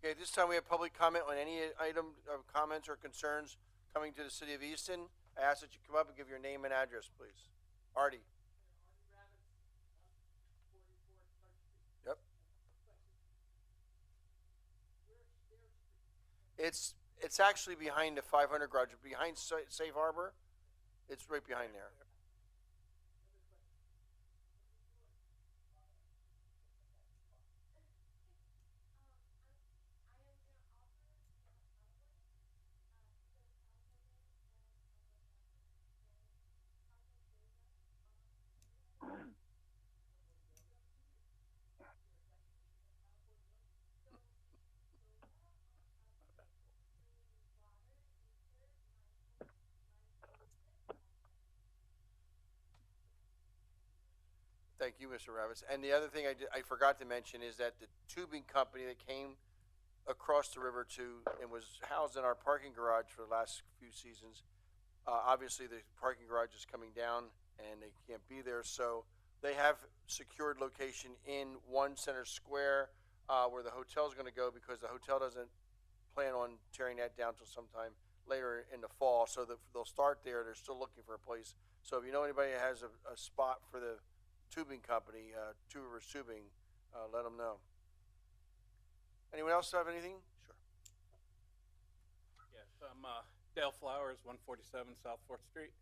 Okay, this time we have public comment on any item of comments or concerns coming to the City of Easton. I ask that you come up and give your name and address, please. Artie. Yep. It's actually behind the 500 garage, behind Safe Harbor. It's right behind there. Thank you, Mr. Ravis. And the other thing I forgot to mention is that the tubing company that came across the river and was housed in our parking garage for the last few seasons, obviously the parking garage is coming down and they can't be there. So they have secured location in One Center Square, where the hotel is going to go, because the hotel doesn't plan on tearing that down till sometime later in the fall. So they'll start there. They're still looking for a place. So if you know anybody that has a spot for the tubing company, Two Rivers Tubing, let them know. Anyone else have anything? Sure. Yes, I'm Dale Flowers, 147 South 4th Street.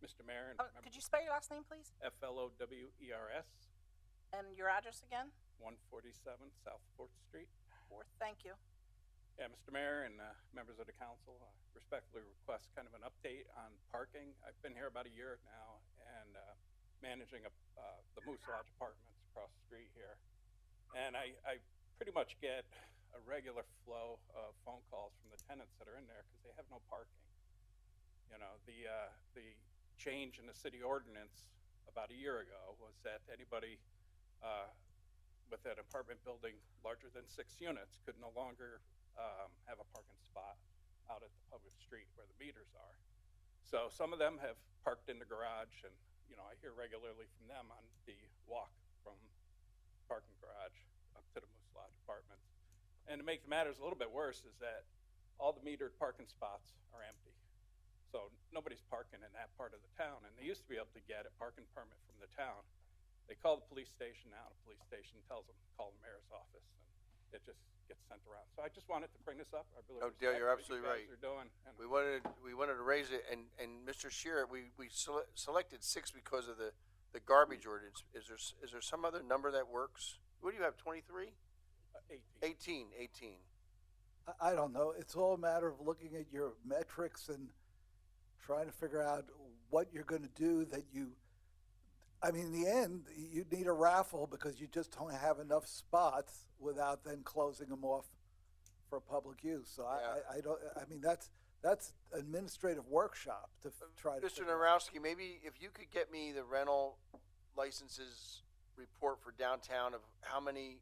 Mr. Mayor and Could you spell your last name, please? Flowers, And your address again? 147 South 4th Street. Fourth, thank you. Yeah, Mr. Mayor and members of the council, I respectfully request kind of an update on parking. I've been here about a year now and managing the Moose Lodge Apartments across the street here. And I pretty much get a regular flow of phone calls from the tenants that are in there because they have no parking. You know, the change in the city ordinance about a year ago was that anybody with an apartment building larger than 6 units could no longer have a parking spot out at the public street where the meters are. So some of them have parked in the garage, and you know, I hear regularly from them on the walk from parking garage up to the Moose Lodge Apartments. And to make matters a little bit worse is that all the metered parking spots are empty. So nobody's parking in that part of the town, and they used to be able to get a parking permit from the town. They call the police station now, the police station tells them to call the mayor's office, and it just gets sent around. So I just wanted to bring this up. I really No, Dale, you're respect absolutely what right. you guys are doing. And We wanted to raise it, and Mr. Shearer, we selected 6 because of the garbage ordinance. Is there some other number that works? What do you have, 23? 18. 18. I don't know. It's all a matter of looking at your metrics and trying to figure out what you're going to do that I mean, in the end, you need a raffle because you just don't have enough spots without then closing them off for public use. So Yeah. I don't, I mean, that's administrative workshop to try to. Mr. figure out. Narowski, maybe if you could get me the rental licenses report for downtown of how many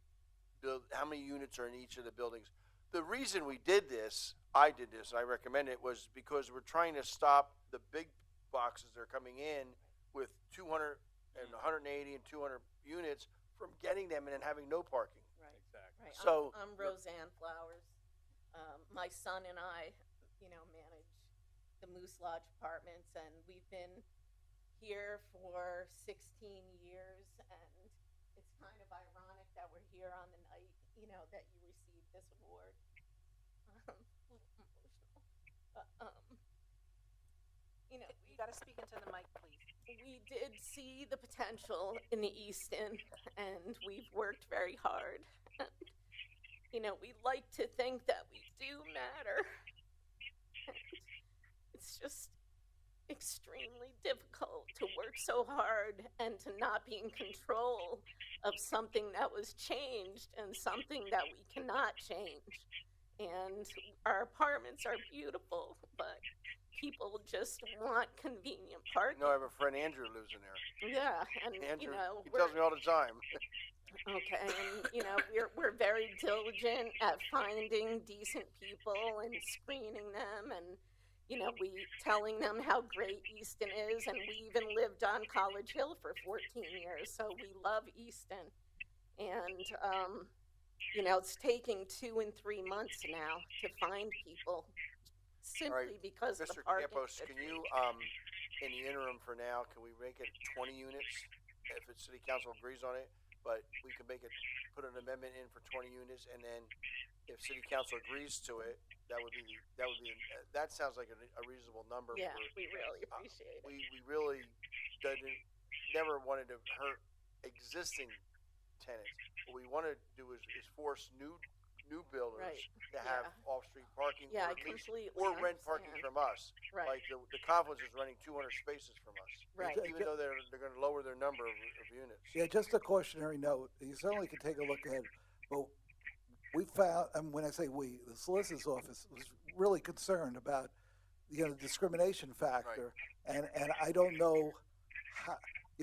units are in each of the buildings. The reason we did this, I recommend it, was because we're trying to stop the big boxes that are coming in with 200 and 180 and 200 units from getting them and then having no parking. Right. Exactly. Right. So- I'm Roseanne Flowers. My son and I, manage the Moose Lodge Apartments, and we've been here for 16 years, and it's kind of ironic that we're here on the night, that you received this award. A little emotional. But, You got to speak into the mic, please. we did see the potential in the Easton, and we've worked very hard. And, we like to think that we do matter. And it's just extremely difficult to work so hard and to not be in control of something that was changed and something that we cannot change. And our apartments are beautiful, but people just want convenient parking. I have a friend Andrew lives in there. Yeah, and Andrew, he we're, tells me all the time. okay, and we're very diligent at finding decent people and screening them, and we telling them how great Easton is, and we even lived on College Hill for 14 years, so we love Easton, and it's taking 2 and 3 months now to find people simply because of the Mr. parking Campos, can situation. you, in the interim for now, can we make it 20 units? If the city council agrees on it, but we can make it, put an amendment in for 20 units, and then if city council agrees to it, that sounds like a reasonable number. Yeah, for, we really appreciate it. we really never wanted to hurt existing tenants. What we want to do is force new builders Right, to have yeah. off-street parking, Yeah, or I at least, completely or rent parking understand. from us. Right. Like the Confluence is renting 200 spaces from us. Right. Even though they're going to lower their number of units. Yeah, just a cautionary note. You certainly can take a look at it, but we found, and when I say we, the solicitor's office was really concerned about, the discrimination factor, and I don't know how,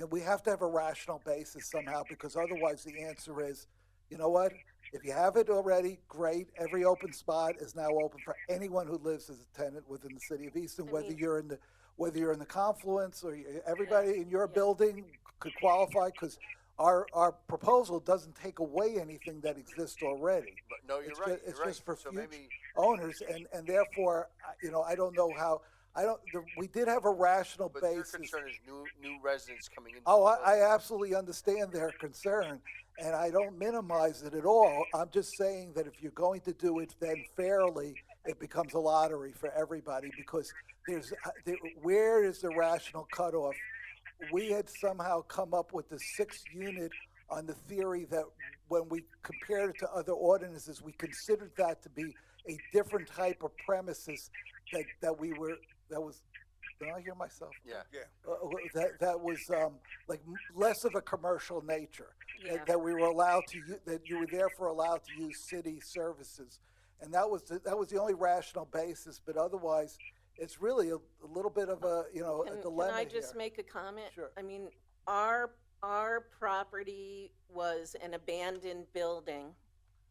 we have to have a rational basis somehow, because otherwise the answer is, you know what? If you have it already, great. Every open spot is now open for anyone who lives as a tenant within the city of Easton, whether you're in the Confluence or everybody in your building could qualify, because our proposal doesn't take away anything that exists already. But no, you're It's right. It's you're just right. for So future maybe owners, and therefore, I don't know how. We did have a rational But your basis. concern is new residents coming in. Oh, I absolutely understand their concern, and I don't minimize it at all. I'm just saying that if you're going to do it then fairly, it becomes a lottery for everybody, because where is the rational cutoff? We had somehow come up with the 6 unit on the theory that when we compared it to other ordinances, we considered that to be a different type of premises that was, did I hear myself? Yeah. That was like less of a commercial nature. Yeah. That we were allowed to that you were therefore allowed to use city services, and that was the only rational basis. But otherwise, it's really a little bit of a a dilemma Can I just here. make a comment? Sure. I mean, our property was an abandoned building,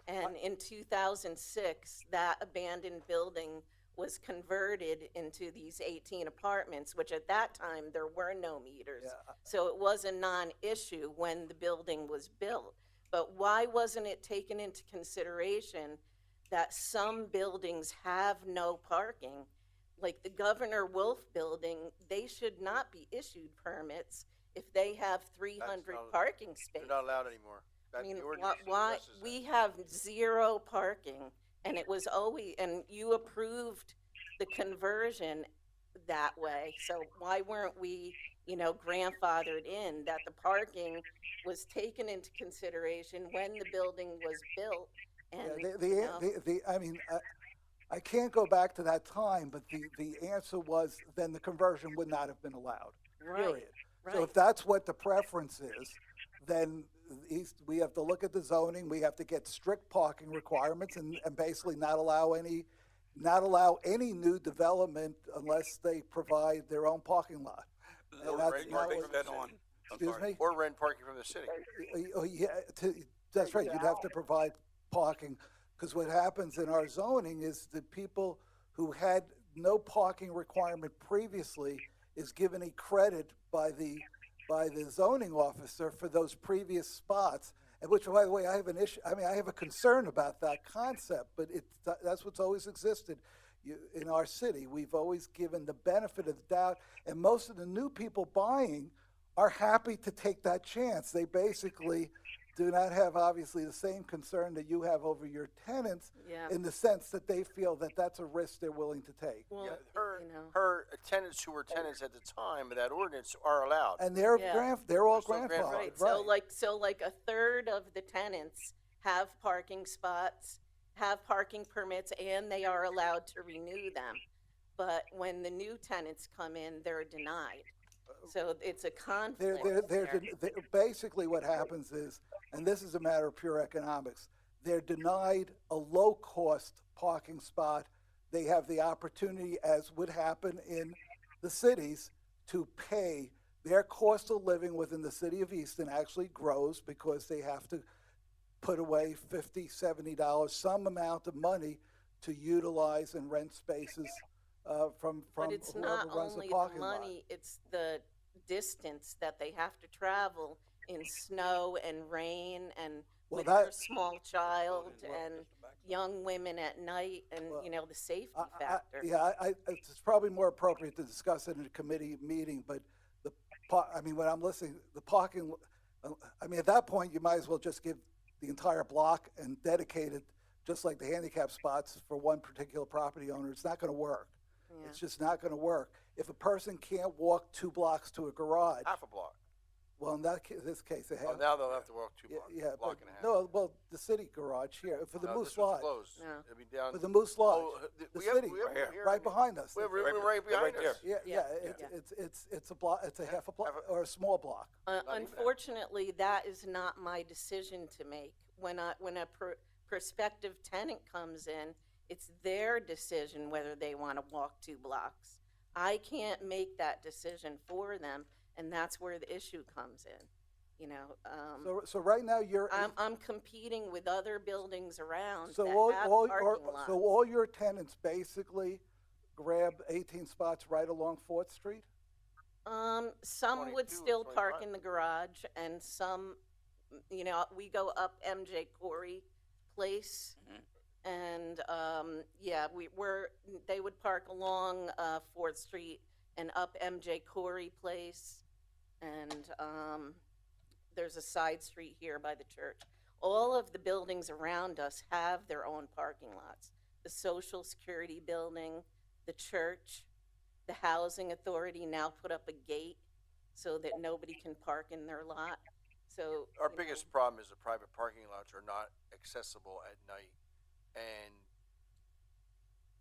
and in 2006, that abandoned building was converted into these 18 apartments, which at that time there were no meters. Yeah. So it was a non-issue when the building was built. But why wasn't it taken into consideration that some buildings have no parking? Like the Governor Wolf building, they should not be issued permits if they have 300 parking spaces. They're not allowed anymore. I mean, The ordinance why, addresses that. we have 0 parking, and it was always, and you approved the conversion that way, so why weren't we, grandfathered in, that the parking was taken into consideration when the building was built? And, I mean, I can't go back to that time, but the answer was then the conversion would not have been allowed, period. So if that's what the preference is, then we have to look at the zoning, we have to get strict parking requirements, and basically not allow any new development unless they provide their own parking lot. Or rent parking from then on. Excuse me? Or rent parking from the city. That's right, you'd have to provide parking, because what happens in our zoning is that people who had no parking requirement previously is given a credit by the zoning officer for those previous spots, and which, by the way, I have an issue, I have a concern about that concept, but that's what's always existed in our city. We've always given the benefit of the doubt, and most of the new people buying are happy to take that chance. They basically do not have, obviously, the same concern that you have over your tenants, Yeah. in the sense that they feel that that's a risk they're willing to take. well, Her tenants who were tenants at the time of that ordinance are allowed. And they're Yeah. they're all They're still grandfathered, right, right? so like a third of the tenants have parking spots, have parking permits, and they are allowed to renew them. But when the new tenants come in, they're denied. So it's a conflict there. Basically what happens is, and this is a matter of pure economics, they're denied a low-cost parking spot. They have the opportunity, as would happen in the cities, to pay. Their cost of living within the city of Easton actually grows because they have to put away $50, $70, some amount of money to utilize and rent spaces from But it's whoever not runs the only parking the lot. money, it's the distance that they have to travel in snow and rain and Well, with their that- small child, and young women at night and, Well, you know, the safety I- factor. Yeah, it's probably more appropriate to discuss it in a committee meeting, but I mean, when I'm listening, the parking, I mean, at that point, you might as well just give the entire block and dedicate it, just like the handicap spots for one particular property owner. It's not gonna work. Yeah. It's just not gonna work. If a person can't walk 2 blocks to a garage, Half a block. well, in this case, they Oh, have. now they'll have to walk 2 Yeah, blocks, yeah, block but, and a half. no, well, the city garage here, for the No, Moose this one's Lodge. closed. No. It'll be down. For the Moose Lodge, the we city, we have Right here. right behind us. We have room right They're right behind us. Yeah, Yeah, it's a block, it's a half a block, or a small block. Not even that. Unfortunately, that is not my decision to make. When a prospective tenant comes in, it's their decision whether they want to walk 2 blocks. I can't make that decision for them, and that's where the issue comes in. You know, So right now, you're, I'm competing with other buildings around so that all, have all, parking lots. so all your tenants basically grab 18 spots right along 4th Street? Some would 22 or still park 25. in the garage, and some, you know, we go up MJ Corey Place, and yeah, they would park along 4th Street and up MJ Corey Place, and there's a side street here by the church. All of the buildings around us have their own parking lots. The Social Security Building, the church, the Housing Authority now put up a gate so that nobody can park in their lot. So Our you know, biggest problem is the private parking lots are not accessible at night, and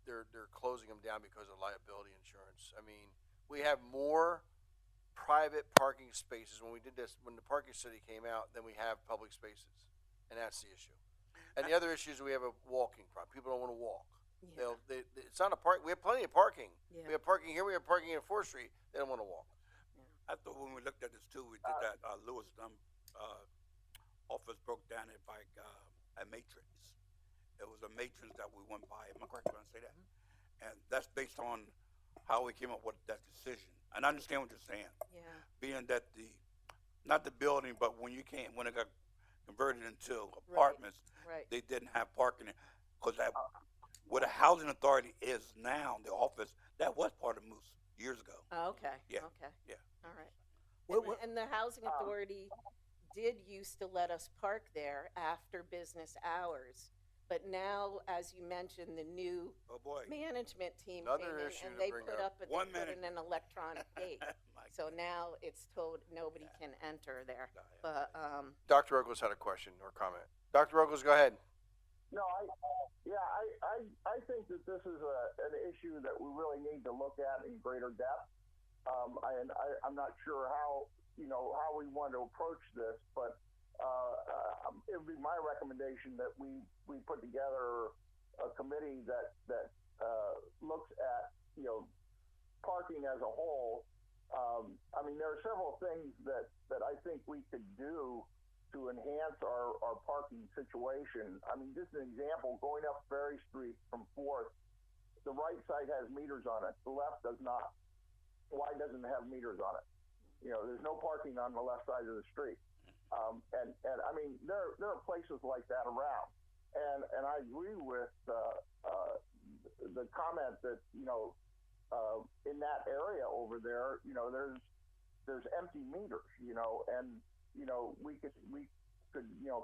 they're closing them down because of liability insurance. I mean, we have more private parking spaces when the parking study came out than we have public spaces, and that's the issue. And the other issue is we have a walking problem. People don't want to walk. yeah, It's not a park. We have plenty of parking. yeah. We have parking here. We have parking in 4th Street. They don't want to walk. I thought when we looked at this too, we did that, Lewis Dunn, office broke down it by, a matrix. It was a matrix that we went by, am I correct when I say that? And that's based on how we came up with that decision. And I understand what you're saying, Yeah. being that not the building, but when it got converted into apartments, Right. they didn't have parking, because where the housing authority is now, the office, that was part of Moose years ago. Oh, okay. Yeah. Okay. Yeah. All right. What- And the housing authority did used to let us park there after business hours, but now, as you mentioned, the new Oh, boy. management team Another came in issue and to they bring put up. up, One they put minute. in an electronic gate. My So now it's told nobody can enter there. But Dr. Ogles had a question or comment. Dr. Ogles, go ahead. No, I think that this is an issue that we really need to look at in greater depth. I'm not sure how we want to approach this, but it would be my recommendation that we put together a committee that looks at parking as a whole. I mean, there are several things that I think we could do to enhance our parking situation. I mean, just an example, going up Ferry Street from 4th, the right side has meters on it, the left does not. Why doesn't it have meters on it? There's no parking on the left side of the street. And I mean, there are places like that around. And I agree with the comment that, in that area over there, there's empty meters, and we could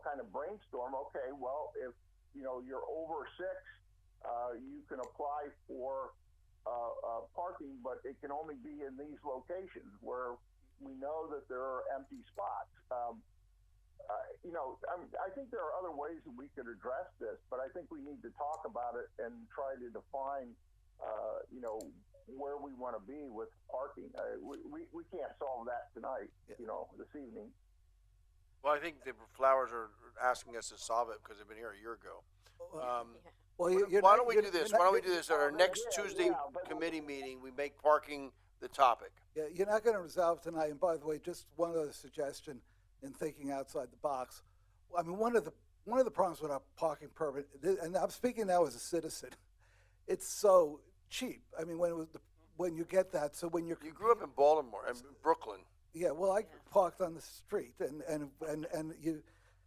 kind of brainstorm. Okay, well, if you're over 6, you can apply for parking, but it can only be in these locations where we know that there are empty spots. I think there are other ways that we could address this, but I think we need to talk about it and try to define, where we want to be with parking. We can't solve that tonight, this evening. Well, I think the Flowers are asking us to solve it because they've been here a year ago. Well, Why don't we do this? Why don't we do this at our next Tuesday committee meeting? We make parking the topic. Yeah, you're not going to resolve tonight. And by the way, just one other suggestion in thinking outside the box. I mean, one of the problems with our parking permit, and I'm speaking now as a citizen, it's so cheap. I mean, when you get that, so when you grew up in Baltimore and Brooklyn. Yeah, well, I parked on the street, and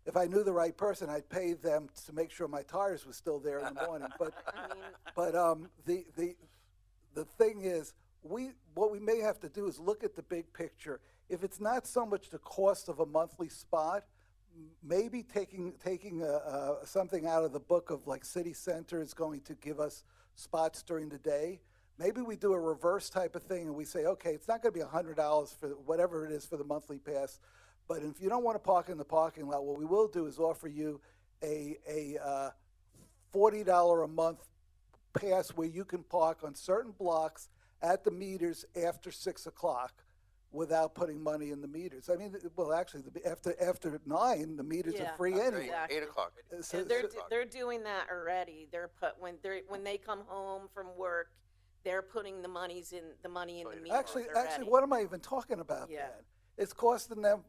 if I knew the right person, I'd pay them to make sure my tires were still there in the morning. But I mean, but the thing is, what we may have to do is look at the big picture. If it's not so much the cost of a monthly spot, maybe taking something out of the book of like City Center is going to give us spots during the day. Maybe we do a reverse type of thing and we say, okay, it's not going to be $100 for whatever it is for the monthly pass, but if you don't want to park in the parking lot, what we will do is offer you a $40 a month pass where you can park on certain blocks at the meters after 6 o'clock without putting money in the meters. I mean, well, actually, after 9, the meters Yeah. are free anyway. Exactly. 8 o'clock. So- they're doing that already. When they come home from work, they're putting the money in the meters Actually, already. what am I even talking about Yeah. then? It's costing them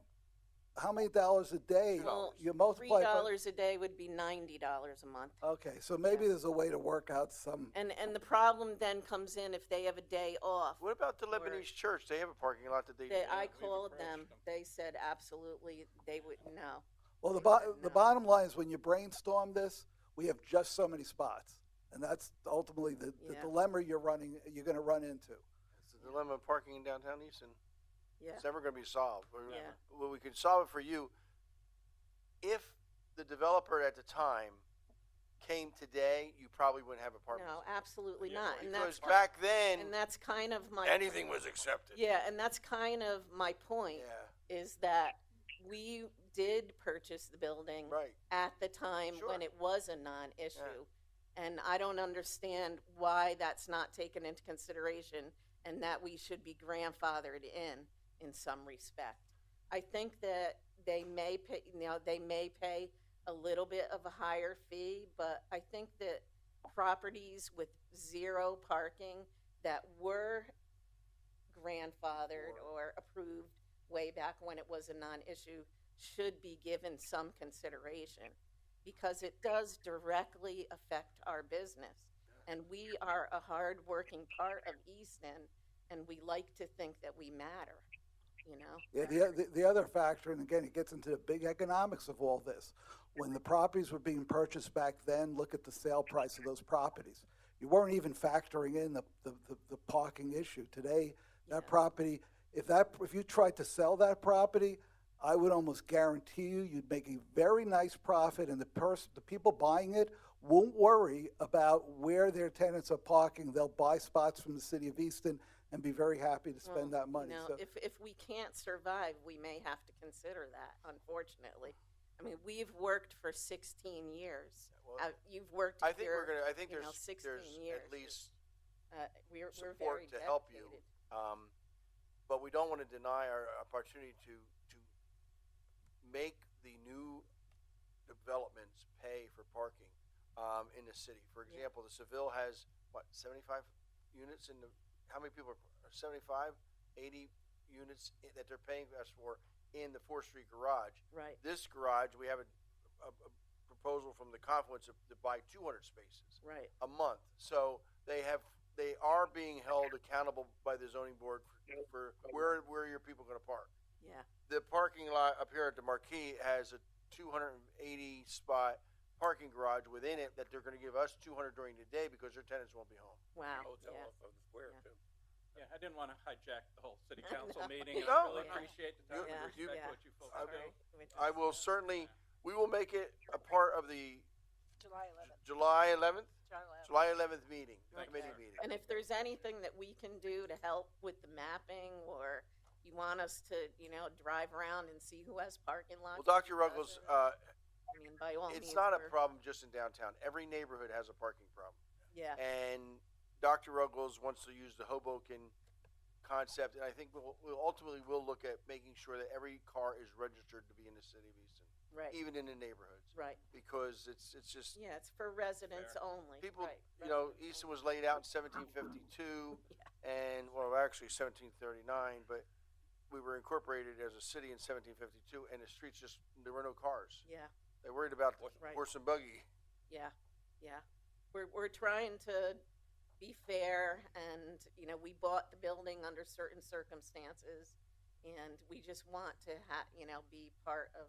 how many dollars a day? Well, You multiply. $3 a day would be $90 a month. Okay, so maybe there's a way to work out some. And the problem then comes in if they have a day off. What about the Lebanese church? They have a parking lot that they. I called them. They said absolutely they would no. Well, the No. bottom line is when you brainstorm this, we have just so many spots, and that's ultimately the Yeah. dilemma you're going to run into. It's the dilemma of parking in downtown Easton. Yeah. It's never going to be solved. Yeah. Well, we could solve it for you if the developer at the time came today. You probably wouldn't have apartments. No, absolutely not. And Because that's back then, and that's kind of my anything was accepted. Yeah, and that's kind of my point. Yeah. Is that we did purchase the building Right. at the time Sure. when it was a non-issue. And I don't understand why that's not taken into consideration and that we should be grandfathered in some respect. I think that they may pay a little bit of a higher fee, but I think that properties with 0 parking that were grandfathered or approved way back when it was a non-issue should be given some consideration because it does directly affect our business. And we are a hard-working part of Easton, and we like to think that we matter, you know? Yeah, the other factor, and again, it gets into the big economics of all this. When the properties were being purchased back then, look at the sale price of those properties. You weren't even factoring in the parking issue. Today, that property, if you tried to sell that property, I would almost guarantee you'd make a very nice profit, and the people buying it won't worry about where their tenants are parking. They'll buy spots from the city of Easton and be very happy to spend that money. You know, if we can't survive, we may have to consider that, unfortunately. I mean, we've worked for 16 years. Well, You've worked I think here, I think you know, there's 16 years. at least We're support very to help you. dedicated. But we don't want to deny our opportunity to make the new developments pay for parking in the city. For example, the Seville has, 75 units in the, how many people are 75, 80 units that they're paying us for in the 4th Street garage. Right. This garage, we have a proposal from the Confluence to buy 200 spaces Right. a month. So they are being held accountable by the zoning board for where your people going to park. Yeah. The parking lot up here at the Marquee has a 280 spot parking garage within it that they're going to give us 200 during the day because their tenants won't be home. Wow. Hotel Yeah. off of the square Yeah. too. Yeah, I didn't want to hijack the whole city I council know. meeting. No. I really Yeah. appreciate the time Yeah. and respect Yeah. what you folks I do. Which I is will certainly, we will make it a part of the July 11th. July 11th? July 11th. July 11th meeting, Thank committee you. meeting. And if there's anything that we can do to help with the mapping, or you want us to, drive around and see who has parking lots. Well, Dr. Ruggles, I mean, by all means. it's not a we're- problem just in downtown. Every neighborhood has a parking problem. Yeah. And Dr. Ruggles wants to use the Hoboken concept, and I think we'll ultimately look at making sure that every car is registered to be in the city of Easton, Right. even in the neighborhoods, Right. because it's just Yeah, it's for residents only. people. Right. Easton was laid out in 1752, and well, actually 1739, but we were incorporated as a city in 1752, and the streets there were no cars. Yeah. They worried about the Right. horse and buggy. Yeah. Yeah. We're trying to be fair, and we bought the building under certain circumstances, and we just want to be part of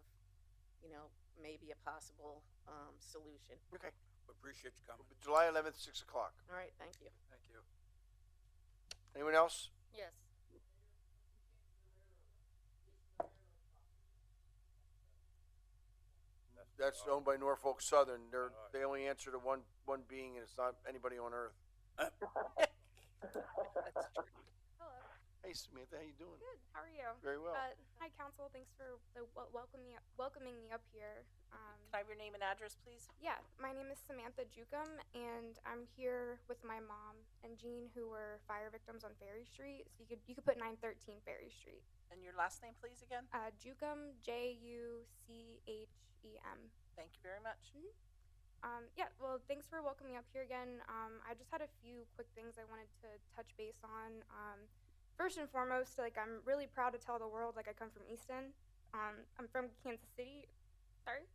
maybe a possible solution. Okay. Appreciate you coming. July 11th, 6 o'clock. All right, thank you. Thank you. Anyone else? Yes. That's owned by Norfolk Southern. They only answer to one being, and it's not anybody on Earth. That's true. Hello. Hey, Samantha, how you doing? Good. How are you? Very well. Hi, Council. Thanks for welcoming me up here. Can I have your name and address, please? Yeah, my name is Samantha Jukum, and I'm here with my mom and Jean, who were fire victims on Ferry Street. So you could put 913 Ferry Street. And your last name, please, again? Jukum, Juchem. Thank you very much. Yeah, well, thanks for welcoming me up here again. I just had a few quick things I wanted to touch base on. First and foremost, I'm really proud to tell the world, I come from Easton. I'm from Kansas City. Sorry?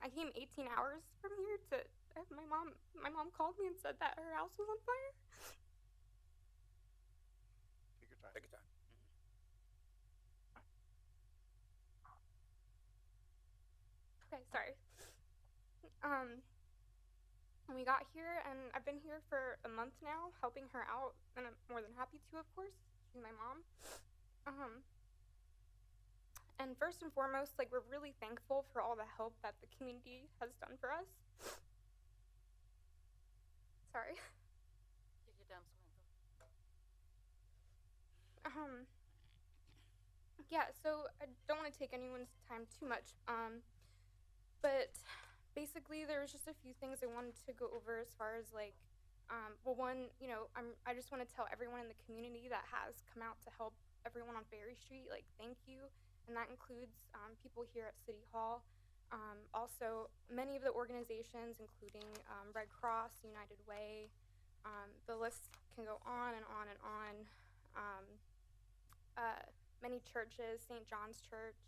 I came 18 hours from here to my mom called me and said that her house was on fire. Take your time. Take your time. Okay, sorry. And we got here, and I've been here for a month now, helping her out, and I'm more than happy to, of course. She's my mom. And first and foremost, we're really thankful for all the help that the community has done for us. Sorry. Take your time, Samantha. Yeah, so I don't want to take anyone's time too much. But basically there was just a few things I wanted to go over as far as well, one, I just want to tell everyone in the community that has come out to help everyone on Ferry Street, thank you. And that includes people here at City Hall. Also, many of the organizations, including Red Cross, United Way, the list can go on and on and on. Many churches, St. John's Church,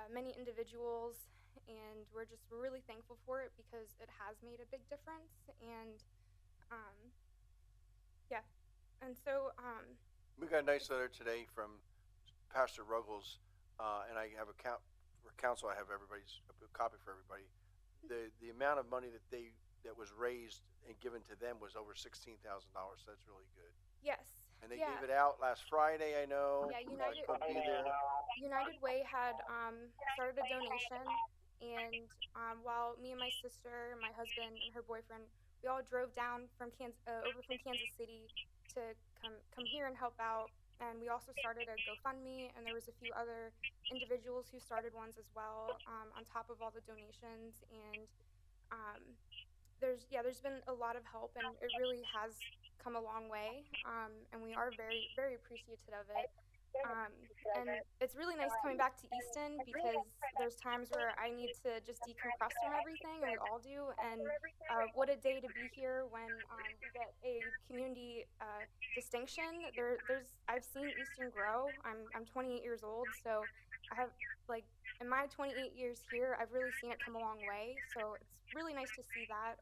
many individuals, and we're really thankful for it because it has made a big difference. And yeah, and so We got a nice letter today from Pastor Ruggles, and I have for council. I have a copy for everybody. The amount of money that was raised and given to them was over $16,000. So that's really good. yes. And they yeah. gave it out last Friday. I know. Yeah, I couldn't be there. United Way had started a donation, and while me and my sister, my husband, and her boyfriend, we all drove down from over from Kansas City to come here and help out. And we also started a GoFundMe, and there was a few other individuals who started ones as well, on top of all the donations. And there's been a lot of help, and it really has come a long way. And we are very, very appreciative of it. And it's really nice coming back to Easton because there's times where I need to just decompress from everything, and we all do. And what a day to be here when we get a community distinction. I've seen Easton grow. I'm 28 years old, so I have in my 28 years here, I've really seen it come a long way. So it's really nice to see that.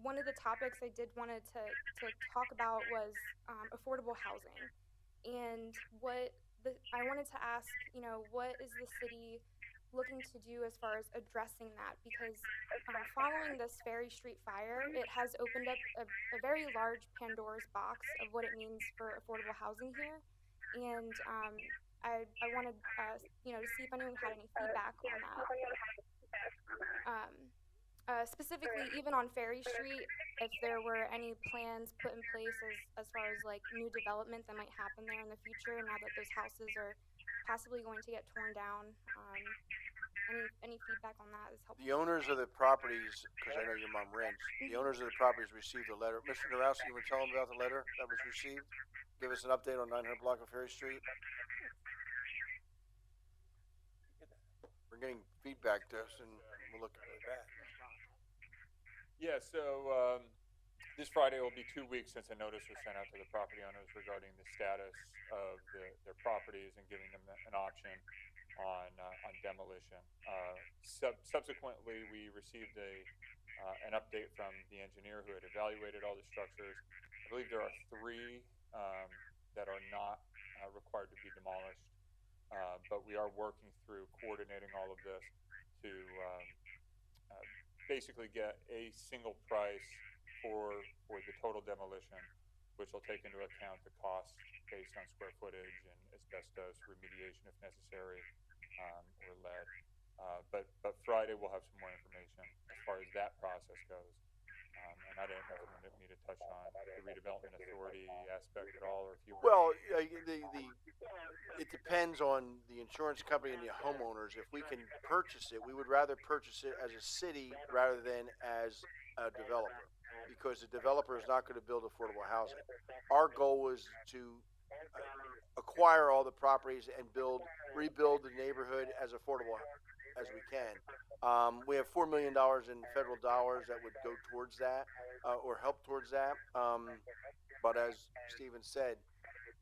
One of the topics I did wanted to talk about was affordable housing. And I wanted to ask, what is the city looking to do as far as addressing that? Because following this Ferry Street fire, it has opened up a very large Pandora's box of what it means for affordable housing here. And I wanted, to see if anyone had any feedback on that. Specifically, even on Ferry Street, if there were any plans put in place as far as new development that might happen there in the future, now that those houses are possibly going to get torn down. Any feedback on that is helpful. The owners of the properties, because I know your mom rents, the owners of the properties received a letter. Mr. Narowski, you would tell them about the letter that was received? Give us an update on 900 block of Ferry Street. We're getting feedback to us, and we'll look at that. Yeah, so this Friday will be 2 weeks since a notice was sent out to the property owners regarding the status of their properties and giving them an option on demolition. Subsequently, we received a an update from the engineer who had evaluated all the structures. I believe there are three that are not required to be demolished, but we are working through coordinating all of this to basically get a single price for the total demolition, which will take into account the cost based on square footage and asbestos remediation if necessary, or lead. But Friday we'll have some more information as far as that process goes. And I didn't know if you wanted me to touch on the redevelopment authority aspect at all, or if you were. Well, it depends on the insurance company and the homeowners. If we can purchase it, we would rather purchase it as a city rather than as a developer, because the developer is not going to build affordable housing. Our goal is to acquire all the properties and rebuild the neighborhood as affordable as we can. We have $4 million in federal dollars that would go towards that, or help towards that. But as Steven said,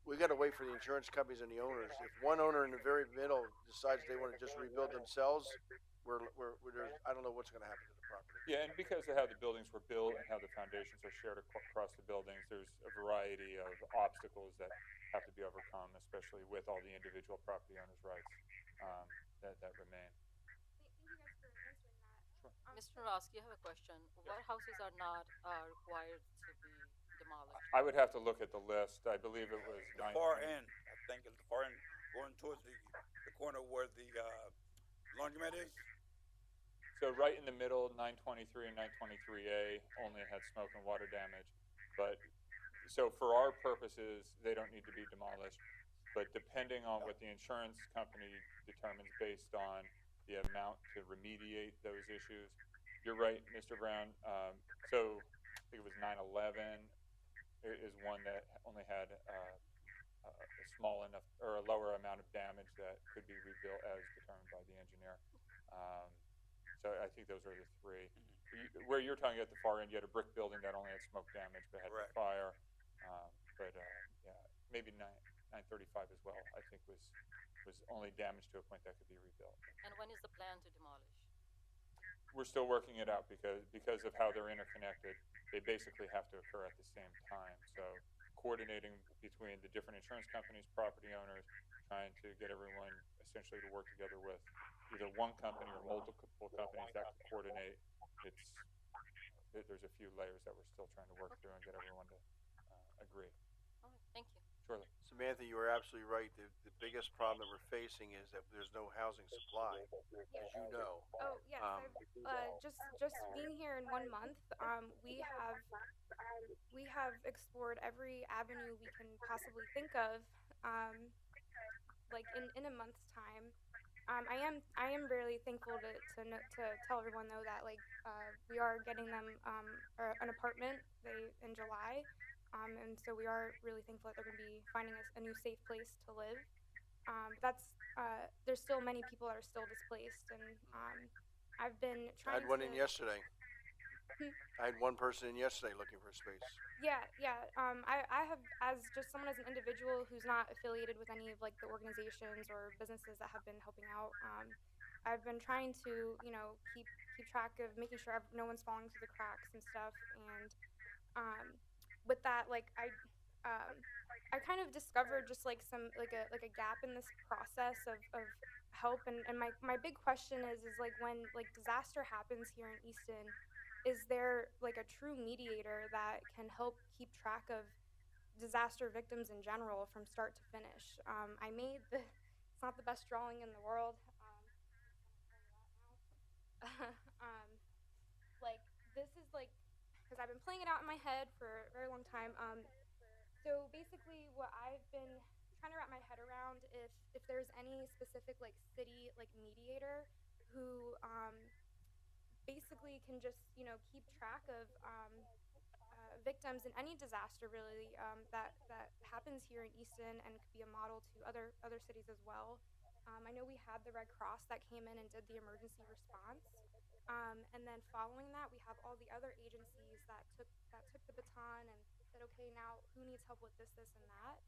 we got to wait for the insurance companies and the owners. If one owner in the very middle decides they want to just rebuild themselves, I don't know what's going to happen to the property. Yeah, and because of how the buildings were built and how the foundations are shared across the buildings, there's a variety of obstacles that have to be overcome, especially with all the individual property owners' rights that remain. Mr. Roski, I have a question. What houses are not required to be demolished? I would have to look at the list. I believe it was The far end, I think it's the far end, going towards the corner where the laundromat is. So right in the middle, 923 and 923A only had smoke and water damage. But so for our purposes, they don't need to be demolished. But depending on what the insurance company determines based on the amount to remediate those issues, you're right, Mr. Brown. So I think it was 911 is one that only had a small enough or a lower amount of damage that could be rebuilt as determined by the engineer. So I think those are the three. Where you're talking at the far end, you had a brick building that only had smoke damage but had fire. Yeah, maybe 935 as well. I think was only damage to a point that could be rebuilt. And when is the plan to demolish? We're still working it out because of how they're interconnected. They basically have to occur at the same time. So coordinating between the different insurance companies, property owners, trying to get everyone essentially to work together with either one company or multiple companies that can coordinate. There's a few layers that we're still trying to work through and get everyone to agree. All right, thank you. Surely. Samantha, you are absolutely right. The biggest problem that we're facing is that there's no housing supply, as you know. Oh yes, just being here in 1 month, we have explored every avenue we can possibly think of. Like in a month's time, I am really thankful to tell everyone though that we are getting them an apartment in July. And so we are really thankful that they're going to be finding us a new safe place to live. There's still many people that are still displaced, and I've been trying. I had one in yesterday. I had one person in yesterday looking for a space. Yeah. I have, as just someone as an individual who's not affiliated with any of the organizations or businesses that have been helping out. I've been trying to keep track of making sure no one's falling through the cracks and stuff, and with that, I kind of discovered just some a gap in this process of help, and my big question is when disaster happens here in Easton, is there a true mediator that can help keep track of disaster victims in general from start to finish? I made it's not the best drawing in the world. This is because I've been playing it out in my head for a very long time. So basically, what I've been trying to wrap my head around, if there's any specific city mediator who basically can just keep track of victims in any disaster really that happens here in Easton, and could be a model to other cities as well. I know we had the Red Cross that came in and did the emergency response. And then following that, we have all the other agencies that took the baton and said, okay, now who needs help with this, and that.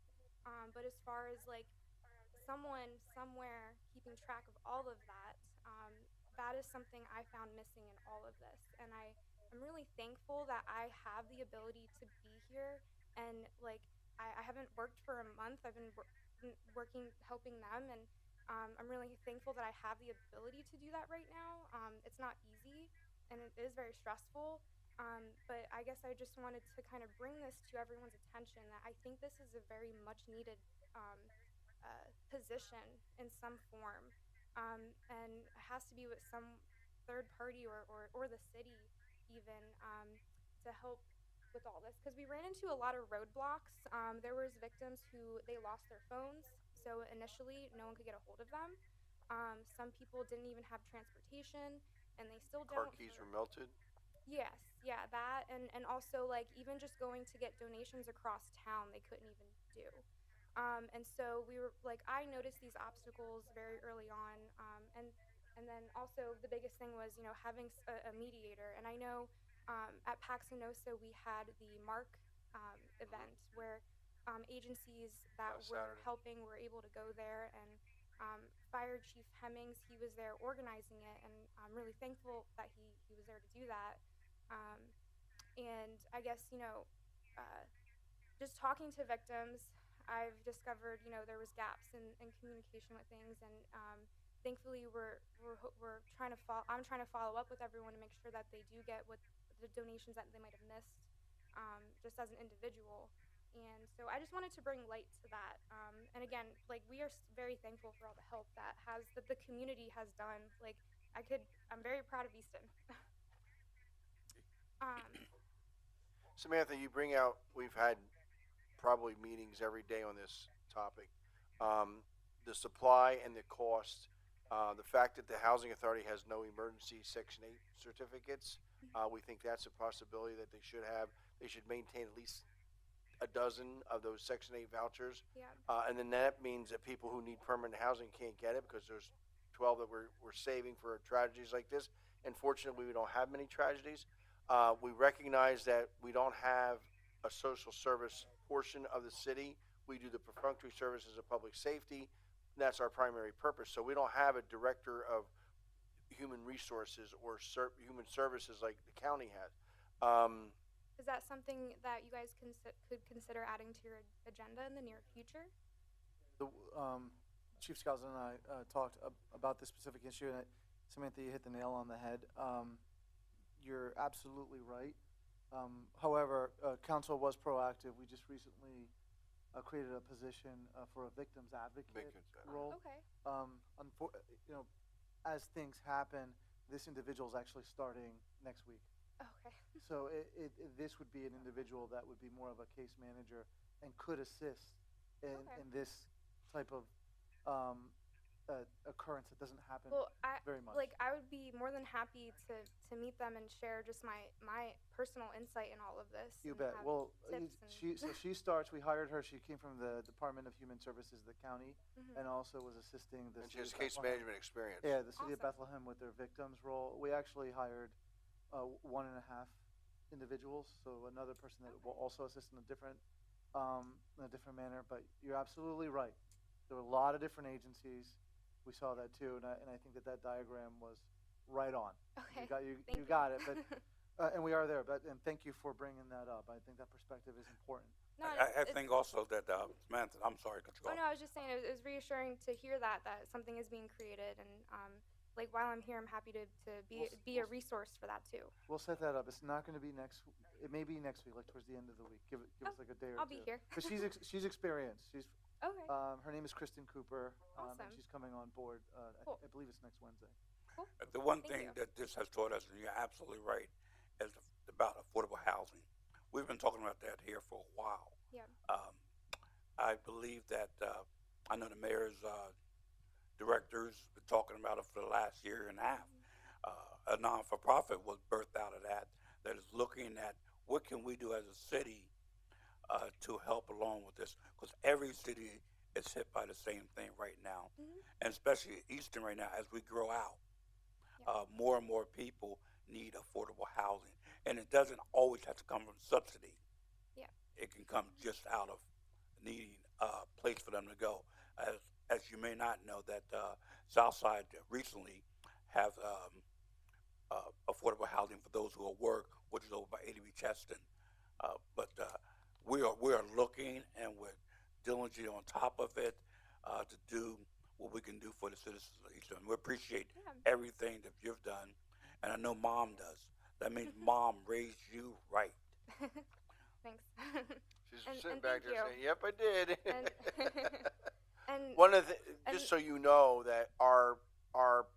But as far as someone somewhere keeping track of all of that, that is something I found missing in all of this. And I'm really thankful that I have the ability to be here, and like I haven't worked for a month. I've been working helping them, and I'm really thankful that I have the ability to do that right now. It's not easy, and it is very stressful. But I guess I just wanted to kind of bring this to everyone's attention that I think this is a very much needed um, position in some form, and it has to be with some third party or the city even, to help with all this, because we ran into a lot of roadblocks. There was victims who they lost their phones, so initially no one could get a hold of them. Some people didn't even have transportation, and they still Car don't. keys were melted. Yes, yeah, that, and also like even just going to get donations across town, they couldn't even do. And so we were like, I noticed these obstacles very early on, and then also the biggest thing was, you know, having a mediator. And I know at Paxinosa we had the Mark event where agencies that Last were Saturday. helping were able to go there, and Fire Chief Hemmings, he was there organizing it, and I'm really thankful that he was there to do that. Um, and I guess, you know, just talking to victims, I've discovered, you know, there was gaps in communication with things, and thankfully we're trying to follow. I'm trying to follow up with everyone to make sure that they do get what the donations that they might have missed, just as an individual. And so I just wanted to bring light to that. And again, like we are very thankful for all the help that the community has done. Like I'm very proud of Easton. um, Samantha, you bring out, we've had probably meetings every day on this topic. The supply and the cost, the fact that the Housing Authority has no emergency Section 8 certificates, we think that's a possibility that they should have. They should maintain at least a dozen of those Section 8 vouchers. Yeah. And then that means that people who need permanent housing can't get it because there's 12 that we're saving for tragedies like this. And fortunately, we don't have many tragedies. We recognize that we don't have a social service portion of the city. We do the perfunctory services of public safety. And that's our primary purpose. So we don't have a director of human resources or human services like the county has. Is that something that you guys could consider adding to your agenda in the near future? The, Chief Scalzo and I talked about this specific issue, and Samantha, you hit the nail on the head. You're absolutely right. However, council was proactive. We just recently created a position for a victims advocate role. Okay. You know, as things happen, this individual is actually starting next week. Okay. So this would be an individual that would be more of a case manager and could assist in this type of occurrence that doesn't happen very much. I would be more than happy to meet them and share just my personal insight in all of this. You bet. Well, she starts. We hired her. She came from the Department of Human Services, the county, and also was assisting the. And she has case management experience. Yeah, the city of Bethlehem with their victims role. We actually hired 1.5 individuals, so another person that will also assist in a different manner. But you're absolutely right. There were a lot of different agencies. We saw that too, and I think that diagram was right on. Okay. You got it. But and we are there. And thank you for bringing that up. I think that perspective is important. No, I think also that Samantha, I'm sorry, cut you Oh off. no, I was just saying it was reassuring to hear that something is being created, and like while I'm here, I'm happy to be a resource for that too. We'll set that up. It's not going to be next. It may be next week, like towards the end of the week. Give us like a day or I'll two. be here. Because she's experienced. She's okay. Her name is Kristen Cooper, Awesome. and she's coming on board. Cool. I believe it's next Wednesday. Cool. The one Thank thing you. that this has taught us, and you're absolutely right, is about affordable housing. We've been talking about that here for a while. Yeah. I believe that I know the mayor's directors been talking about it for the last year and a half. A non-for-profit was birthed out of that is looking at what can we do as a city to help along with this, because every city is hit by the same thing right now, and especially Easton right now as we grow out. More and more people need affordable housing, and it doesn't always have to come from subsidy. Yeah. It can come just out of needing a place for them to go. As you may not know, that Southside recently have affordable housing for those who are work, which is over by ADB Cheston. But we are looking and we're diligently on top of it to do what we can do for the citizens of Easton. We appreciate everything that you've done, and I know Mom does. That means Mom raised you right. Thanks. She's And sitting thank back there you. saying, "Yep, I did." And One of the, just so you know, that our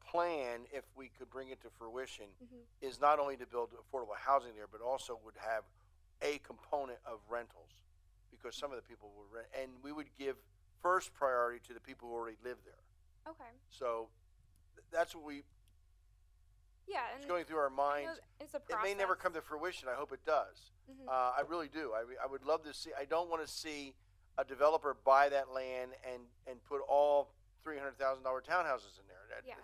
plan, if we could bring it to fruition, is not only to build affordable housing there, but also would have a component of rentals, because some of the people would rent, and we would give first priority to the people who already live there. okay. So that's what we. Yeah, It's and going through our minds. it's a It process. may never come to fruition. I hope it does. I really do. I would love to see. I don't want to see a developer buy that land and put all $300,000 townhouses in there. Yeah.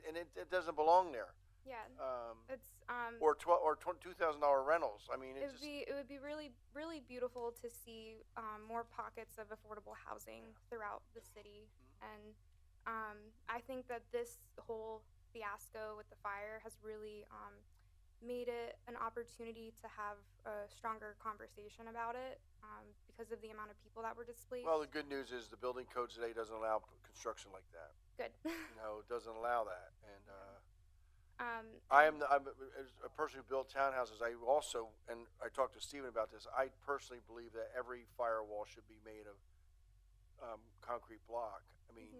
And it doesn't belong there. Yeah. It's Or $2,000 rentals. I mean, it would be really beautiful to see more pockets of affordable housing throughout the city, and I think that this whole fiasco with the fire has really made it an opportunity to have a stronger conversation about it because of the amount of people that were displaced. Well, the good news is the building code today doesn't allow construction like that. Good. It doesn't allow that. And I'm a person who built townhouses. I also, and I talked to Stephen about this, I personally believe that every firewall should be made of concrete block. I mean,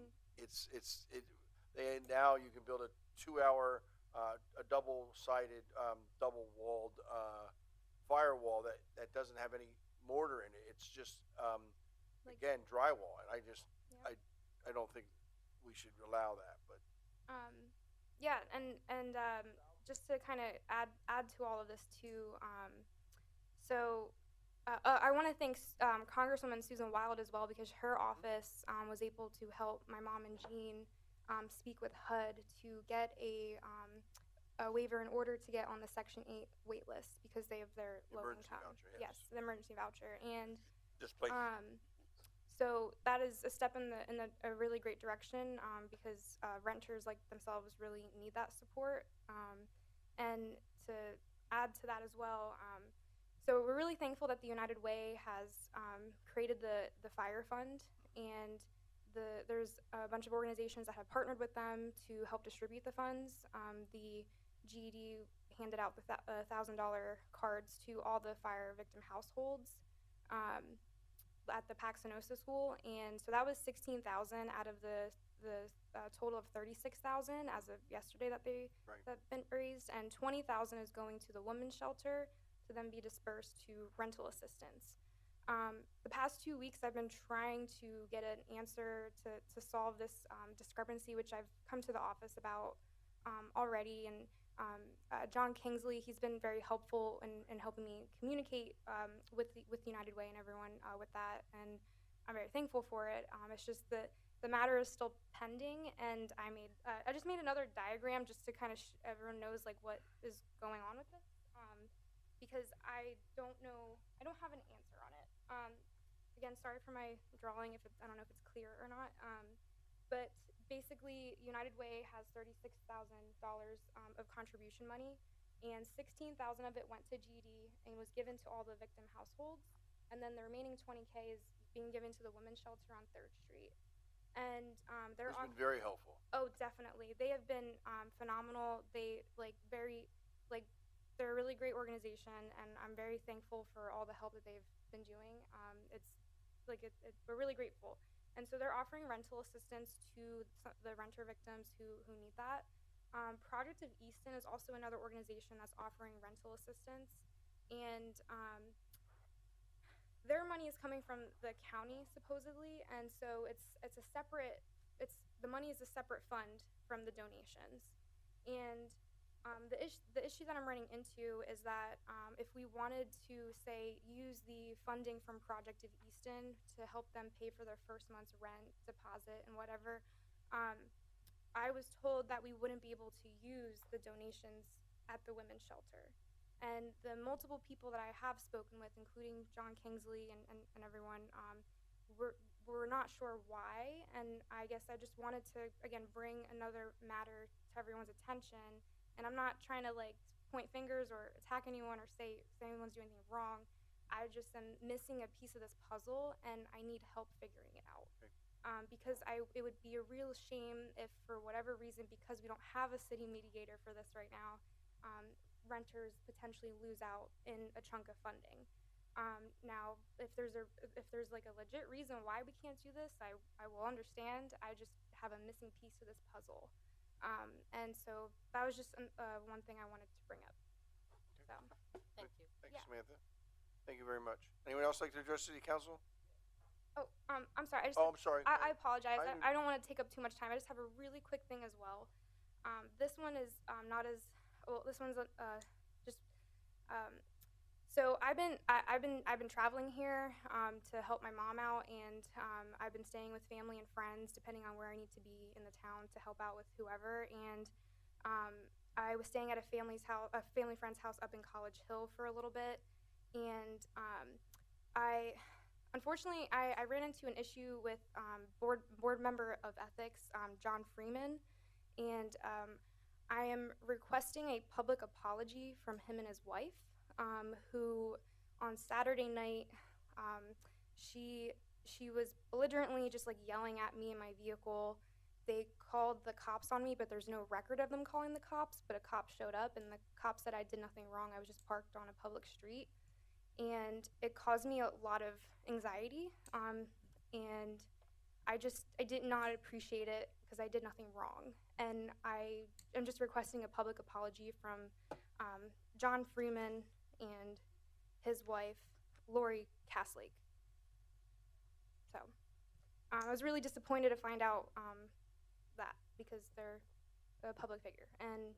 now you can build a 2-hour, a double-sided, double-walled firewall that doesn't have any mortar in it. It's just again drywall, and I don't think we should allow that. But yeah, and just to kind of add to all of this too. I want to thank Congresswoman Susan Wild as well, because her office was able to help my mom and Jean speak with HUD to get a waiver in order to get on the Section 8 wait list because they have their low income. Voucher, yes, the emergency voucher, and Displaced. so that is a step in a really great direction because renters like themselves really need that support. And to add to that as well, so we're really thankful that the United Way has created the fire fund, and there's a bunch of organizations that have partnered with them to help distribute the funds. The GED handed out the $1,000 cards to all the fire victim households at the Paxenosa School, and so that was 16,000 out of the total of 36,000 as of yesterday that been raised, and 20,000 is going to the women's shelter to then be dispersed to rental assistance. The past 2 weeks, I've been trying to get an answer to solve this discrepancy, which I've come to the office about already, and John Kingsley, he's been very helpful in helping me communicate with United Way and everyone with that, and I'm very thankful for it. It's just that the matter is still pending, and I just made another diagram just to kind of everyone knows like what is going on with this, because I don't have an answer on it. Again, sorry for my drawing I don't know if it's clear or not, but basically, United Way has $36,000 of contribution money, and 16,000 of it went to GD and was given to all the victim households, and then the remaining 20K is being given to the women's shelter on 3rd Street. And they're been very helpful. Oh, definitely. They have been phenomenal. They they're a really great organization, and I'm very thankful for all the help that they've been doing. We're really grateful. And so they're offering rental assistance to the renter victims who need that. Project of Easton is also another organization that's offering rental assistance, and their money is coming from the county supposedly, and so the money is a separate fund from the donations. And the issue that I'm running into is that if we wanted to, say, use the funding from Project of Easton to help them pay for their first month's rent, deposit, and whatever, I was told that we wouldn't be able to use the donations at the women's shelter. And the multiple people that I have spoken with, including John Kingsley and everyone, we're not sure why. And I guess I just wanted to, again, bring another matter to everyone's attention And I'm not trying to like point fingers or attack anyone or say anyone's doing anything wrong. I just am missing a piece of this puzzle, and I need help figuring it out. Because it would be a real shame if, for whatever reason, because we don't have a city mediator for this right now, renters potentially lose out in a chunk of funding. Now, if there's like a legit reason why we can't do this, I will understand. I just have a missing piece to this puzzle, and so that was just one thing I wanted to bring up. So, Thank you. Thanks, Yeah. Samantha. Thank you very much. Anyone else like to address City Council? oh, I'm sorry. Oh, I'm sorry. I apologize. I- I don't want to take up too much time. I just have a really quick thing as well. This one is not as well. This one's just. So I've been traveling here to help my mom out, and I've been staying with family and friends depending on where I need to be in the town to help out with whoever. And I was staying at a family friend's house up in College Hill for a little bit, and Unfortunately, I ran into an issue with board member of ethics, John Freeman, and I am requesting a public apology from him and his wife, who on Saturday night, she was belligerently just like yelling at me in my vehicle. They called the cops on me, but there's no record of them calling the cops, but a cop showed up, and the cop said I did nothing wrong. I was just parked on a public street. And it caused me a lot of anxiety, and I did not appreciate it because I did nothing wrong. And I am just requesting a public apology from John Freeman and his wife, Lori Castlake. So I was really disappointed to find out that, because they're a public figure. And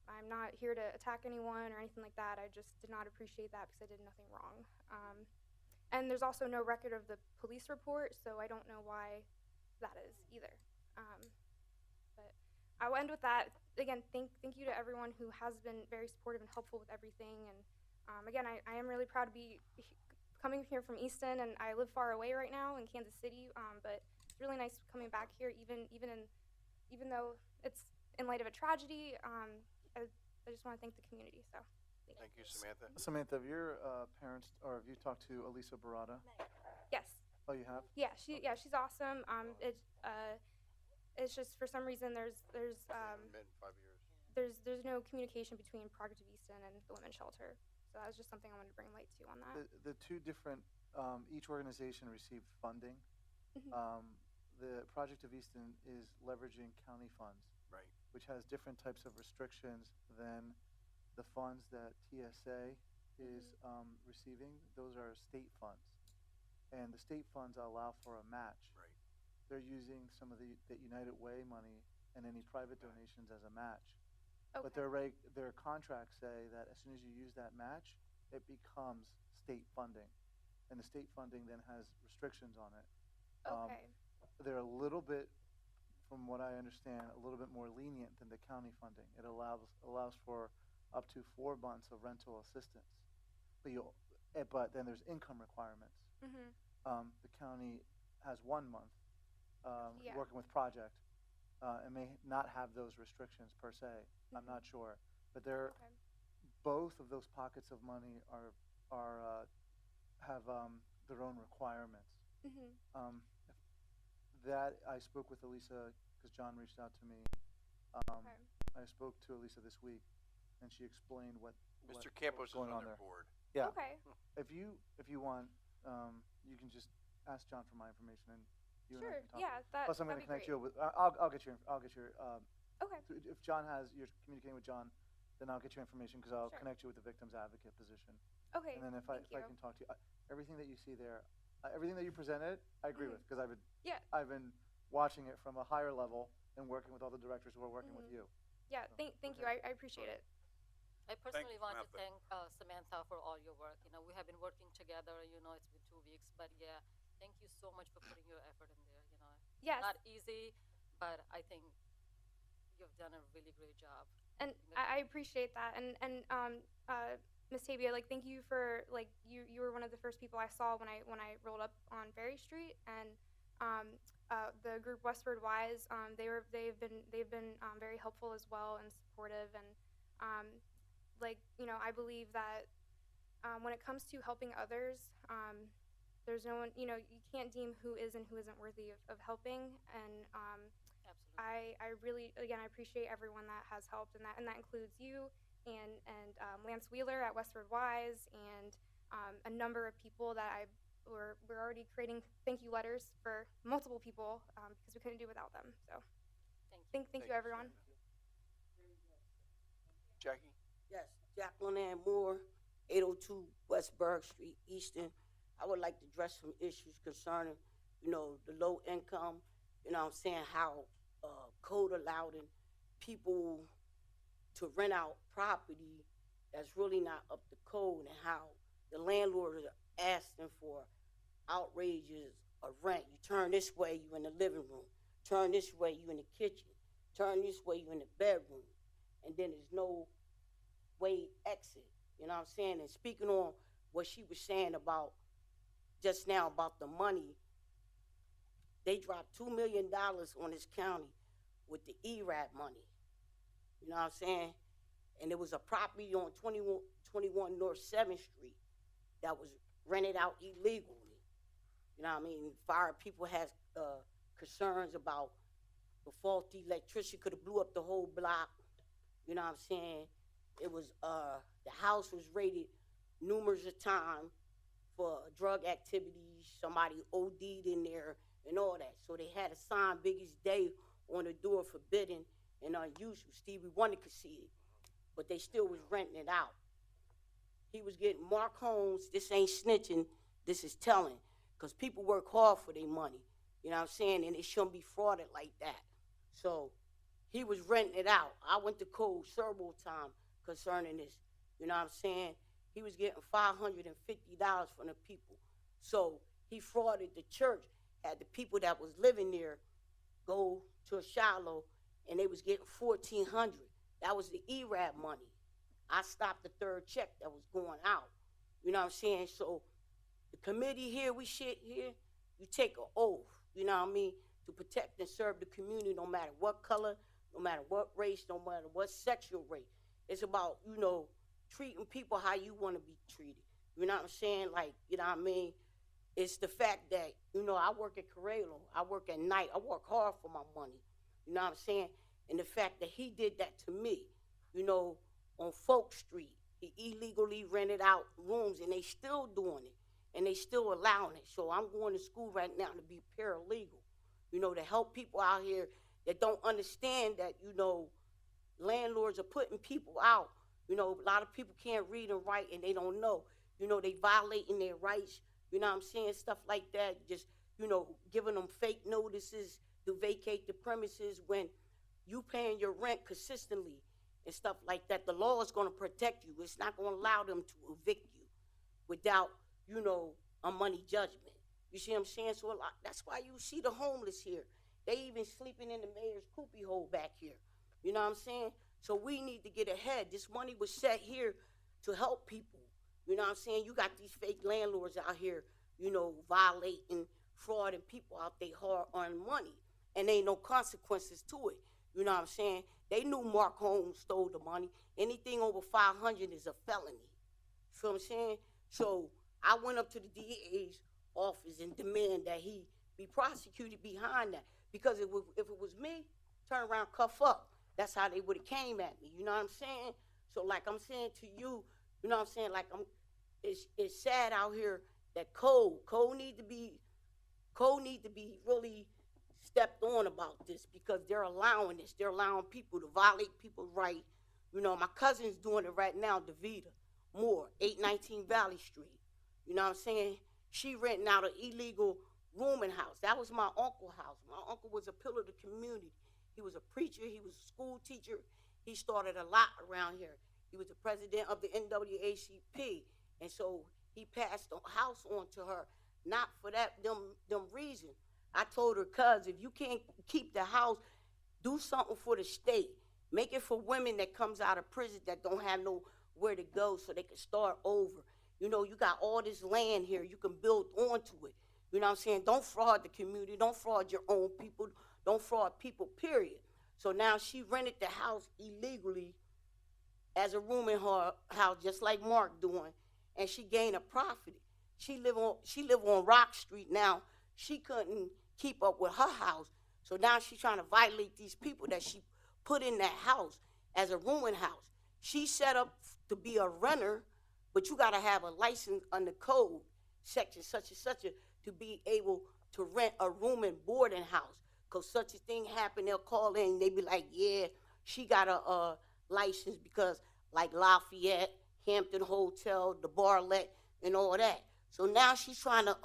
I'm not here to attack anyone or anything like that. I just did not appreciate that because I did nothing wrong. And there's also no record of the police report, so I don't know why that is either. But I will end with that. Again, thank you to everyone who has been very supportive and helpful with everything. And again, I am really proud to be coming here from Easton, and I live far away right now in Kansas City. But it's really nice coming back here, even though it's in light of a tragedy. I just want to thank the community. So, Thank you, Samantha. Samantha, have your parents, or have you talked to Elisa Barada? yes, Oh, you have? yeah, she's awesome. It's just for some reason there's Haven't met in 5 years. there's no communication between Project of Easton and the women's shelter. So that was just something I wanted to bring light to on that. The two different, each organization received funding. Mhm. The Project of Easton is leveraging county funds, Right. which has different types of restrictions than the funds that TSA is receiving. Those are state funds. And the state funds allow for a match. Right. They're using some of the United Way money and any private donations as a match. But their contracts say that as soon as you use that match, it becomes state funding. And the state funding then has restrictions on it. Okay. They're a little bit, from what I understand, a little bit more lenient than the county funding. It allows for up to 4 months of rental assistance. But then there's income requirements. Mhm. The county has 1 month Yeah. working with project and may not have those restrictions per se. I'm not sure, but they're Okay. both of those pockets of money have their own requirements. Mhm. That I spoke with Elisa because John reached out to me. Okay. I spoke to Elisa this week, and she explained what Mr. Campos is going on on their there. board. Yeah. Okay. If you want, you can just ask John for my information, and you and I Sure. can talk. Yeah. Plus, I'm going that'd to be connect great. you with. I'll get your. Okay. If John you're communicating with John, then I'll get you information because I'll Sure. connect you with the victim's advocate position. Okay. And then if thank I you. can talk to you, everything that you see there, everything that you presented, I agree with because Yeah. I've been watching it from a higher level and working with all the directors who are working with you. Yeah. Thank you. I appreciate it. I personally you, want to Samantha. thank Samantha for all your work. We have been working together. It's been 2 weeks, but yeah, thank you so much for putting your effort in there. Yes. Not easy, but I think you've done a really great job. And I appreciate that. And Miss Tabia, thank you for you were one of the first people I saw when I rolled up on Berry Street, and The group Westward Wise, they've been very helpful as well and supportive, and I believe that when it comes to helping others, there's no one, you can't deem who is and who isn't worthy of helping, and Absolutely. I really, again, I appreciate everyone that has helped, and that includes you and Lance Wheeler at Westward Wise, and a number of people that we're already creating thank you letters for multiple people because we couldn't do without them. So thank you everyone. Jackie? Yes, Jacqueline Ann Moore, 802 West Berg Street, Easton. I would like to address some issues concerning, the low income, I'm saying, how code allowing people to rent out property that's really not up to code, and how the landlords are asking for outrageous of rent. You turn this way, you in the living room. Turn this way, you in the kitchen. Turn this way, you in the bedroom. And then there's no way exit. You know what I'm saying? And speaking on what she was saying about just now about the money, they dropped $2 million on this county with the ERAD money. You know what I'm saying? And there was a property on 21 North 7th Street that was rented out illegally. You know what I mean? Fire people had concerns about the faulty electricity, could have blew up the whole block. You know what I'm saying? It was, the house was raided numerous of times for drug activities. Somebody OD'd in there and all that. So they had a sign Biggie's Day on the door forbidden and unusual. Stevie Wonder could see it, but they still was renting it out. He was getting Mark Holmes, this ain't snitching, this is telling, because people work hard for their money. You know what I'm saying? And it shouldn't be frauded like that. So he was renting it out. I went to code several times concerning this. You know what I'm saying? He was getting $550 from the people. So he frauded the church, had the people that was living there go to a Shiloh, and they was getting $1,400. That was the ERAD money. I stopped the third check that was going out. You know what I'm saying? So the committee here, we sit here, you take an oath, you know what I mean, to protect and serve the community no matter what color, no matter what race, no matter what sexual race. It's about, treating people how you want to be treated. You know what I'm saying? Like, you know what I mean? It's the fact that, I work at Corralo, I work at night, I work hard for my money. You know what I'm saying? And the fact that he did that to me, on Folk Street, he illegally rented out rooms, and they still doing it, and they still allowing it. So I'm going to school right now to be paralegal, to help people out here that don't understand that, landlords are putting people out. A lot of people can't read and write, and they don't know. They violating their rights, you know what I'm saying, stuff like that. Just, giving them fake notices to vacate the premises when you paying your rent consistently and stuff like that. The law is going to protect you. It's not going to allow them to evict you without, a money judgment. You see what I'm saying? So that's why you see the homeless here. They even sleeping in the mayor's poopy hole back here. You know what I'm saying? So we need to get ahead. This money was set here to help people. You know what I'm saying? You got these fake landlords out here, violating, frauding people out there hard-earned money. And ain't no consequences to it. You know what I'm saying? They knew Mark Holmes stole the money. Anything over 500 is a felony. You feel what I'm saying? So I went up to the DA's office and demand that he be prosecuted behind that. Because if it was me, turn around, cuff up. That's how they would have came at me. You know what I'm saying? So like I'm saying to you, you know what I'm saying? Like it's sad out here that code need to be really stepped on about this, because they're allowing this. They're allowing people to violate people's rights. My cousin's doing it right now, Davita Moore, 819 Valley Street. You know what I'm saying? She renting out an illegal rooming house. That was my uncle's house. My uncle was a pillar of the community. He was a preacher. He was a school teacher. He started a lot around here. He was the president of the NAACP. And so he passed the house on to her, not for them reasons. I told her, cuz, if you can't keep the house, do something for the state. Make it for women that comes out of prison that don't have nowhere to go so they can start over. You got all this land here. You can build onto it. You know what I'm saying? Don't fraud the community. Don't fraud your own people. Don't fraud people, period. So now she rented the house illegally as a room in her house, just like Mark doing, and she gained a profit. She live on Rock Street now. She couldn't keep up with her house, so now she's trying to violate these people that she put in that house as a rooming house. She set up to be a renter, but you got to have a license under code, section such and such, to be able to rent a room and boarding house. Because such a thing happen, they'll call in, they be like, yeah, she got a license because like Lafayette, Hampton Hotel, the Barlett, and all that. So now she's trying to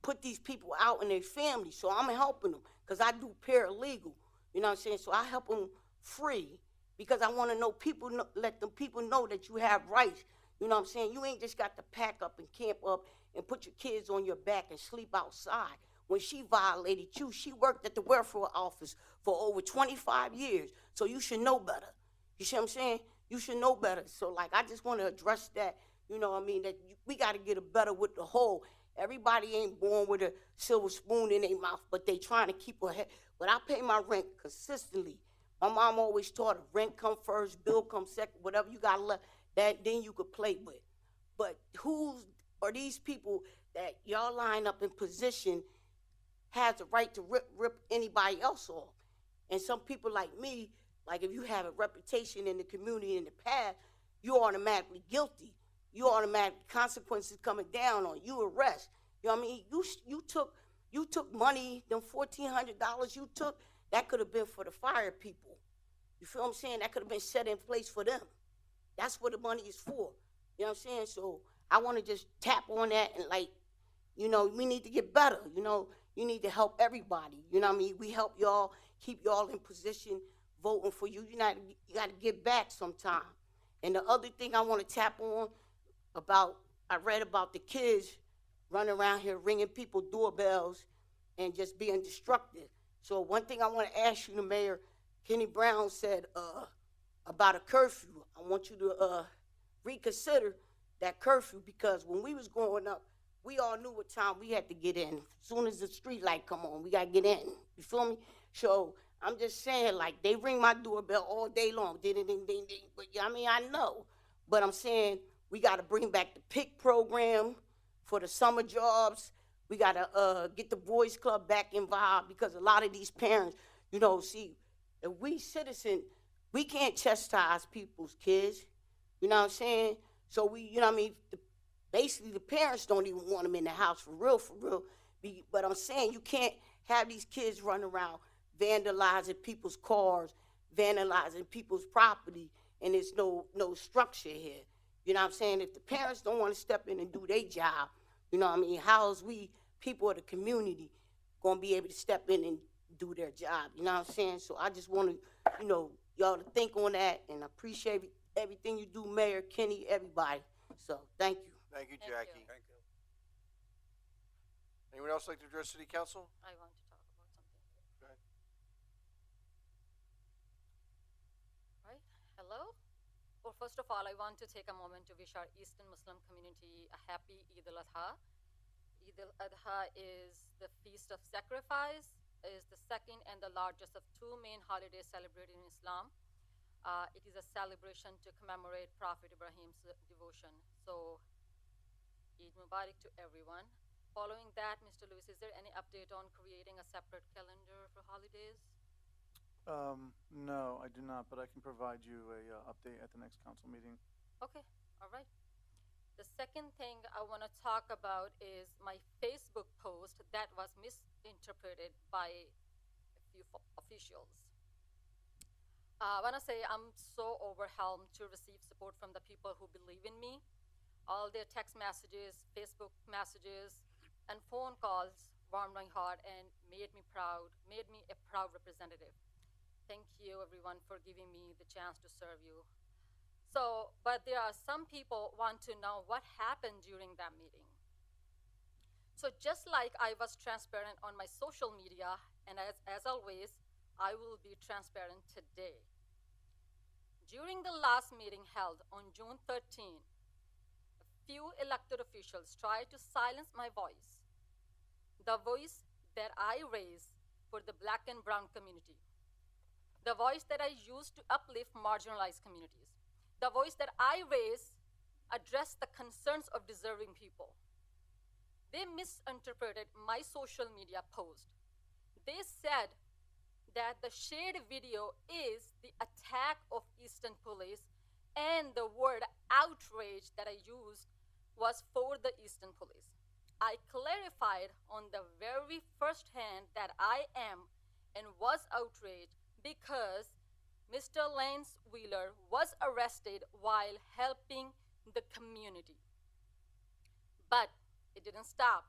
put these people out in their family. So I'm helping them because I do paralegal. You know what I'm saying? So I help them free because I want to know people, let them people know that you have rights. You know what I'm saying? You ain't just got to pack up and camp up and put your kids on your back and sleep outside. When she violated you, she worked at the welfare office for over 25 years. So you should know better. You see what I'm saying? You should know better. So, like, I just want to address that, you know what I mean, that we got to get it better with the whole. Everybody ain't born with a silver spoon in their mouth, but they trying to keep ahead. But I pay my rent consistently. My mom always taught her rent come first, bill come second, whatever you got to let, that then you could play with. But who are these people that y'all line up in position has the right to rip anybody else off? And some people like me, like if you have a reputation in the community in the past, you're automatically guilty. You automatic consequences coming down on you, arrest. You know what I mean? You took money, them $1,400 you took, that could have been for the fire people. You feel what I'm saying? That could have been set in place for them. That's what the money is for. You know what I'm saying? So I want to just tap on that and, like, you know, we need to get better. You know, you need to help everybody. You know what I mean? We help y'all, keep y'all in position, voting for you. You got to get back sometime. And the other thing I want to tap on about, I read about the kids running around here ringing people doorbells and just being destructive. So one thing I want to ask you, the mayor, Kenny Brown said about a curfew. I want you to reconsider that curfew, because when we was growing up, we all knew what time we had to get in. As soon as the street light come on, we got to get in. You feel me? So I'm just saying, like, they ring my doorbell all day long. Ding, ding, ding, ding, ding. But I mean, I know. But I'm saying we got to bring back the PIC program for the summer jobs. We got to get the boys club back involved, because a lot of these parents, you know, see, if we citizens, we can't chastise people's kids. You know what I'm saying? So we, you know what I mean? Basically, the parents don't even want them in the house for real, for real. But I'm saying you can't have these kids run around vandalizing people's cars, vandalizing people's property, and there's no structure here. You know what I'm saying? If the parents don't want to step in and do their job, you know what I mean, how is we, people of the community, going to be able to step in and do their job? You know what I'm saying? So I just want to, you know, y'all to think on that, and I appreciate everything you do, Mayor, Kenny, everybody. So thank you. Thank you, Jackie. Thank you. Anyone else like to address City Council? I want to talk about something. Go ahead. Right? Hello? Well, first of all, I want to take a moment to wish our Eastern Muslim community a happy Eid al-Adha. Eid al-Adha is the feast of sacrifice, is the second and the largest of two main holidays celebrated in Islam. It is a celebration to commemorate Prophet Ibrahim's devotion. So, Eid Mubarak to everyone. Following that, Mr. Lewis, is there any update on creating a separate calendar for holidays? No, I do not, but I can provide you a update at the next council meeting. Okay, all right. The second thing I want to talk about is my Facebook post that was misinterpreted by a few officials. I want to say I'm so overwhelmed to receive support from the people who believe in me. All their text messages, Facebook messages, and phone calls warmed my heart and made me a proud representative. Thank you, everyone, for giving me the chance to serve you. So, but there are some people want to know what happened during that meeting. So just like I was transparent on my social media, and as always, I will be transparent today. During the last meeting held on June 13, a few elected officials tried to silence my voice the voice that I raise for the black and brown community, the voice that I use to uplift marginalized communities, the voice that I raise address the concerns of deserving people. They misinterpreted my social media post. They said that the shared video is the attack of Easton police, and the word outrage that I used was for the Easton police. I clarified on the very first hand that I am and was outraged because Mr. Lance Wheeler was arrested while helping the community. But it didn't stop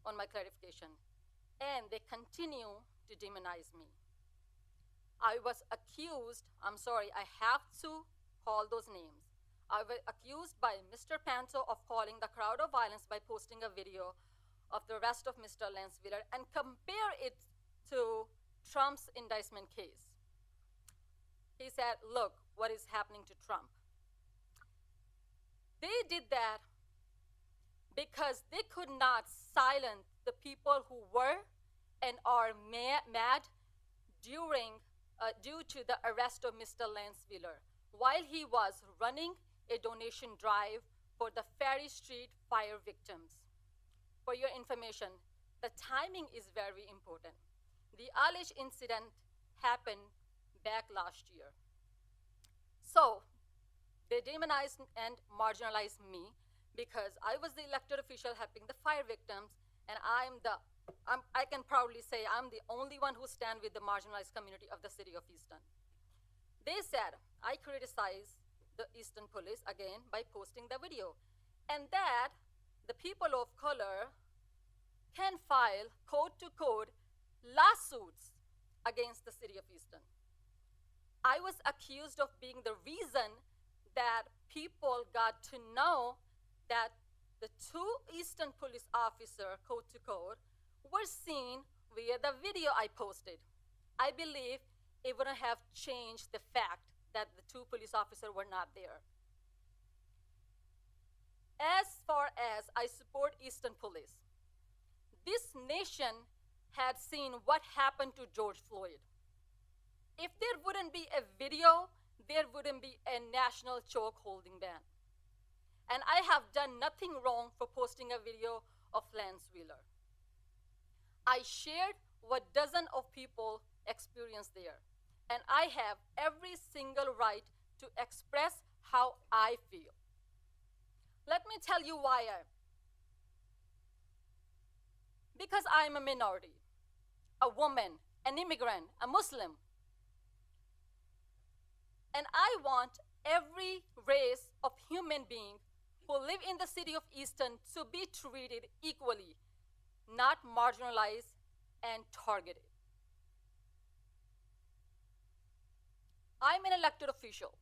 on my clarification, and they continue to demonize me. I was accused, I'm sorry, I have to call those names. I was accused by Mr. Panto of calling the crowd of violence by posting a video of the arrest of Mr. Lance Wheeler and compare it to Trump's indictment case. He said, look what is happening to Trump. They did that because they could not silence the people who were and are mad due to the arrest of Mr. Lance Wheeler while he was running a donation drive for the Ferry Street fire victims. For your information, the timing is very important. The alleged incident happened back last year. So they demonized and marginalized me because I was the elected official helping the fire victims, and I can proudly say I'm the only one who stands with the marginalized community of the city of Easton. They said I criticized the Easton police again by posting the video, and that the people of color can file code-to-code lawsuits against the city of Easton. I was accused of being the reason that people got to know that the two Easton police officers, code-to-code, were seen via the video I posted. I believe it wouldn't have changed the fact that the two police officers were not there. As far as I support Easton police, this nation had seen what happened to George Floyd. If there wouldn't be a video, there wouldn't be a national choke holding ban. And I have done nothing wrong for posting a video of Lance Wheeler. I shared what dozens of people experienced there, and I have every single right to express how I feel. Let me tell you why. Because I'm a minority, a woman, an immigrant, a Muslim. And I want every race of human being who live in the city of Easton to be treated equally, not marginalized and targeted. I'm an elected official.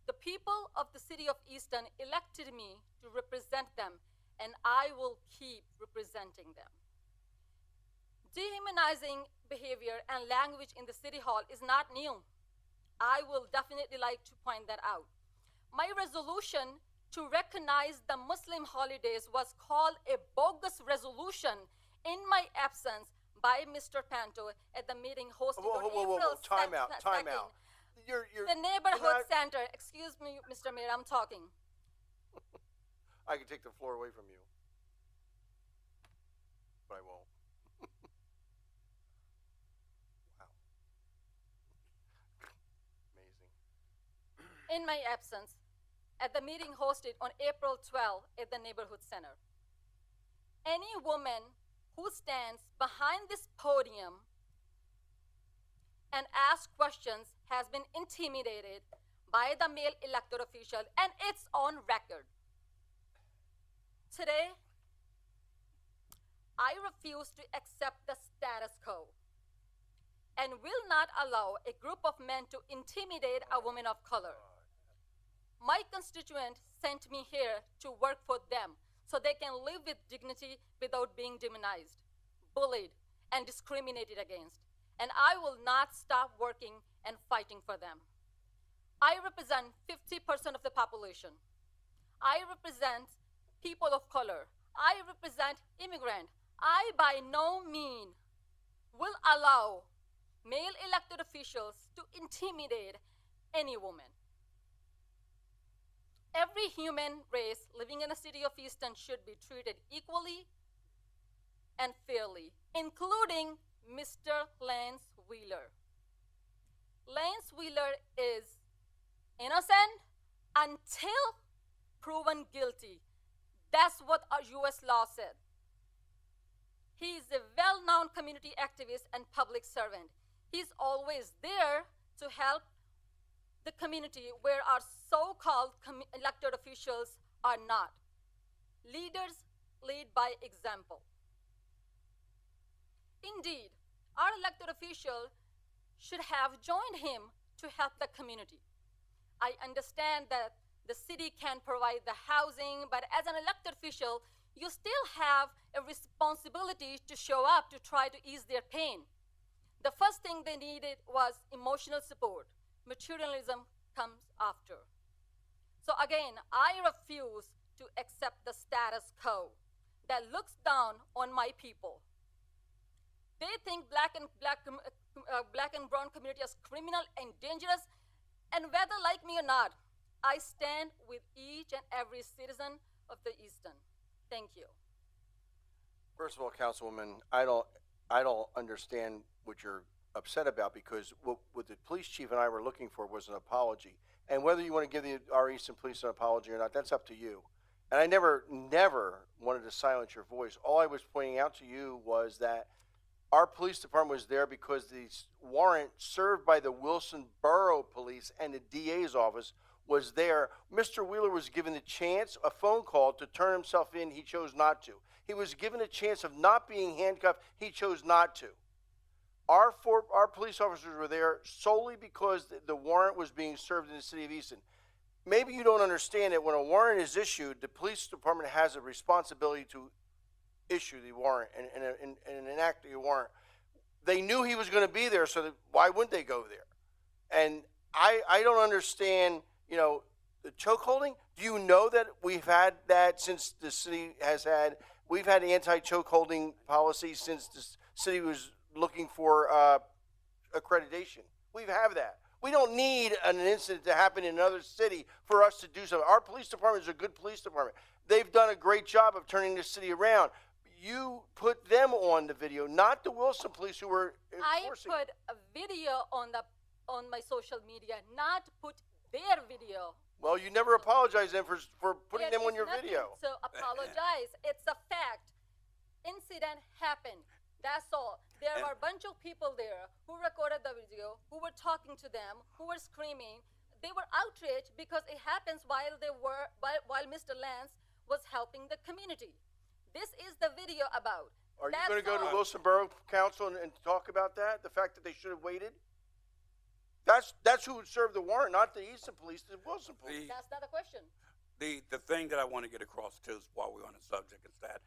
The people of the city of Easton elected me to represent them, and I will keep representing them. Dehumanizing behavior and language in the city hall is not new. I will definitely like to point that out. My resolution to recognize the Muslim holidays was called a bogus resolution in my absence by Mr. Panto at the meeting hosted on April 2nd. Time out. The neighborhood center. Excuse me, Mr. Mayor, I'm talking. I can take the floor away from you, but I won't. Wow. Amazing. In my absence, at the meeting hosted on April 12th at the neighborhood center. Any woman who stands behind this podium and asks questions has been intimidated by the male elected official, and it's on record. Today, I refuse to accept the status quo and will not allow a group of men to intimidate a woman of color. My constituent sent me here to work for them so they can live with dignity without being demonized, bullied, and discriminated against. And I will not stop working and fighting for them. I represent 50% of the population. I represent people of color. I represent immigrants. I by no means will allow male elected officials to intimidate any woman. Every human race living in the city of Easton should be treated equally and fairly, including Mr. Lance Wheeler. Lance Wheeler is innocent until proven guilty. That's what our U.S. law said. He is a well-known community activist and public servant. He's always there to help the community where our so-called elected officials are not. Leaders lead by example. Indeed, our elected official should have joined him to help the community. I understand that the city can provide the housing, but as an elected official, you still have a responsibility to show up to try to ease their pain. The first thing they needed was emotional support. Materialism comes after. So again, I refuse to accept the status quo that looks down on my people. They think black and brown community is criminal and dangerous, and whether like me or not, I stand with each and every citizen of the Easton. Thank you. First of all, Councilwoman, I don't understand what you're upset about, because what the police chief and I were looking for was an apology. And whether you want to give our Easton police an apology or not, that's up to you. And I never wanted to silence your voice. All I was pointing out to you was that our police department was there because the warrant served by the Wilson Borough Police and the DA's office was there. Mr. Wheeler was given the chance, a phone call, to turn himself in. He chose not to. He was given a chance of not being handcuffed. He chose not to. Our police officers were there solely because the warrant was being served in the city of Easton. Maybe you don't understand that when a warrant is issued, the police department has a responsibility to issue the warrant and enact the warrant. They knew he was going to be there, so why wouldn't they go there? And I don't understand, the choke holding. Do you know that we've had that since the city we've had anti-choke holding policy since the city was looking for accreditation? We have that. We don't need an incident to happen in another city for us to do something. Our police department is a good police department. They've done a great job of turning the city around. You put them on the video, not the Wilson police who were enforcing. I put a video on my social media, not put their video. Well, you never apologize then for putting them on your Nothing video. to apologize. It's a fact. Incident happened. That's all. There were a bunch of people there who recorded the video, who were talking to them, who were screaming. They were outraged because it happens while Mr. Lance was helping the community. This is the video about. Are you going to go to Wilson Borough Council and talk about that? The fact that they should have waited? That's who would serve the warrant, not the Easton Police, the Wilson Police. That's not a question. The thing that I want to get across too, while we're on the subject, is that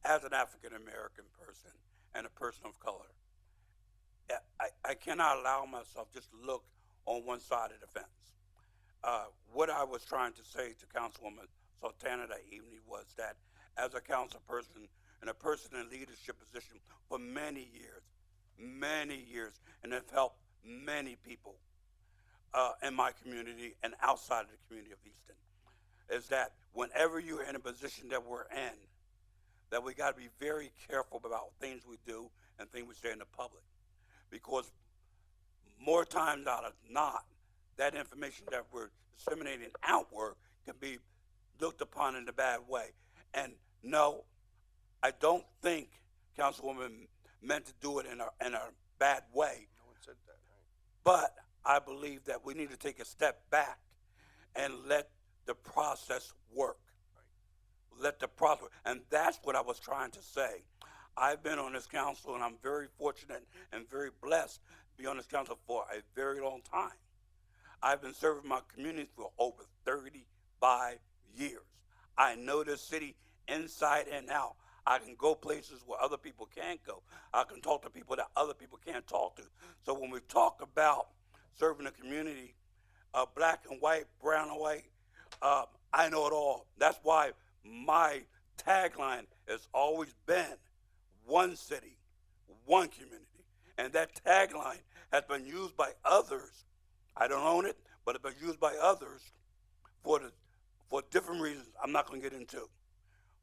as an African American person and a person of color, I cannot allow myself just to look on one side of the fence. What I was trying to say to Councilwoman Sultana that evening was that as a council person and a person in leadership position for many years, and have helped many people in my community and outside of the community of Easton, is that whenever you're in a position that we're in, that we got to be very careful about things we do and things we say in the public, because more times out of not, that information that we're disseminating outward can be looked upon in a bad way. And no, I don't think Councilwoman meant to do it in a bad way. No one said that. Right? But I believe that we need to take a step back and let the process work. Right. Let the process, and that's what I was trying to say. I've been on this council, and I'm very fortunate and very blessed to be on this council for a very long time. I've been serving my community for over 35 years. I know this city inside and out. I can go places where other people can't go. I can talk to people that other people can't talk to. So when we talk about serving the community, black and white, brown and white, I know it all. That's why my tagline has always been, one city, one community. And that tagline has been used by others. I don't own it, but it's been used by others for different reasons I'm not going to get into.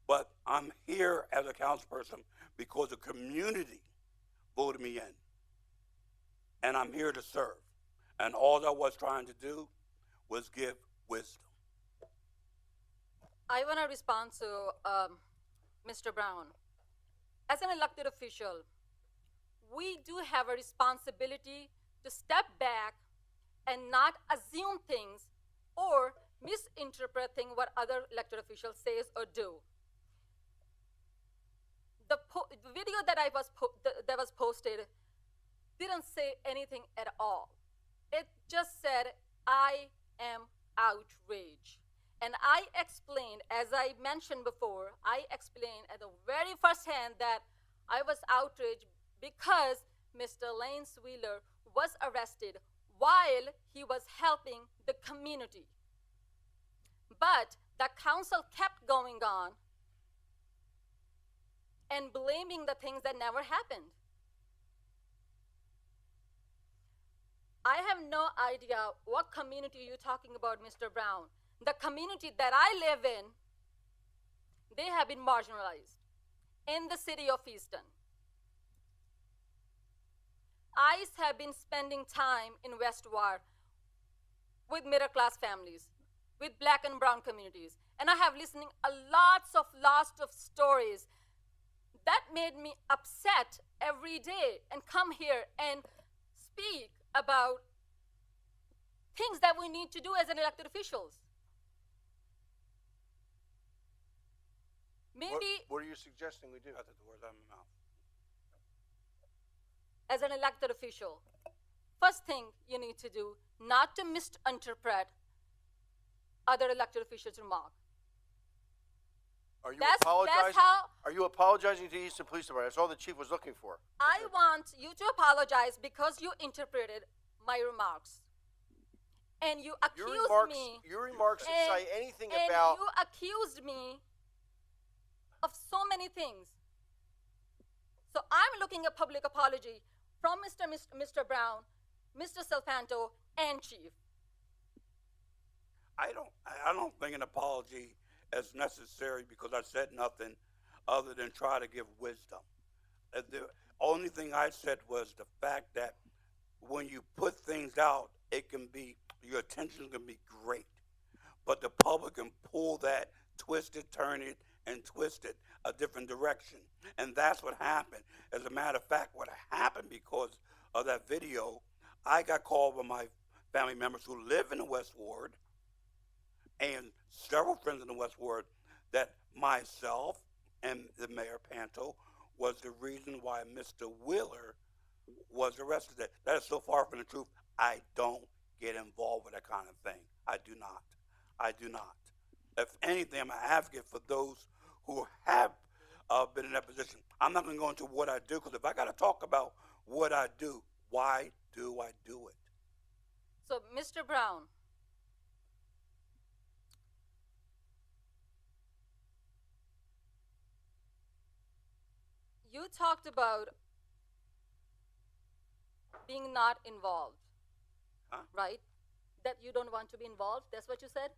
But I'm here as a councilperson because the community voted me in. And I'm here to serve. And all I was trying to do was give wisdom. I want to respond to Mr. Brown. As an elected official, we do have a responsibility to step back and not assume things or misinterpreting what other elected officials says or do. The video that that was posted didn't say anything at all. It just said, "I am outraged." And I explained, as I mentioned before, I explained at the very first hand that I was outraged because Mr. Lance Wheeler was arrested while he was helping the community. But the council kept going on and blaming the things that never happened. I have no idea what community you're talking about, Mr. Brown. The community that I live in, they have been marginalized in the city of Easton. I have been spending time in West Ward with middle-class families, with black and brown communities, and I have listening a lots of stories that made me upset every day and come here and speak about things that we need to do as an elected officials. Maybe What are you suggesting we do? I took the words out of my mouth. as an elected official, first thing you need to do, not to misinterpret other elected officials' remark. Are you That's apologizing? how Are you apologizing to the Easton Police Department? That's all the chief was looking for. I want you to apologize because you interpreted my remarks. And you accused me. Your remarks didn't say anything and about. you accused me of so many things. So I'm looking at public apology from Mr. Brown, Mr. Salfanto, and Chief. I don't think an apology is necessary because I said nothing other than try to give wisdom. The only thing I said was the fact that when you put things out, it can be, your attention can be great, but the public can pull that, twist it, turn it, and twist it a different direction. And that's what happened. As a matter of fact, what happened because of that video, I got called by my family members who live in the West Ward and several friends in the West Ward that myself and the Mayor Panto was the reason why Mr. Wheeler was arrested. That is so far from the truth. I don't get involved with that kind of thing. I do not. I do not. If anything, I'm an advocate for those who have been in that position. I'm not going to go into what I do, because if I got to talk about what I do, why do I do it? So, Mr. Brown, you talked about being not involved, right? That you don't want to be involved, that's what you said?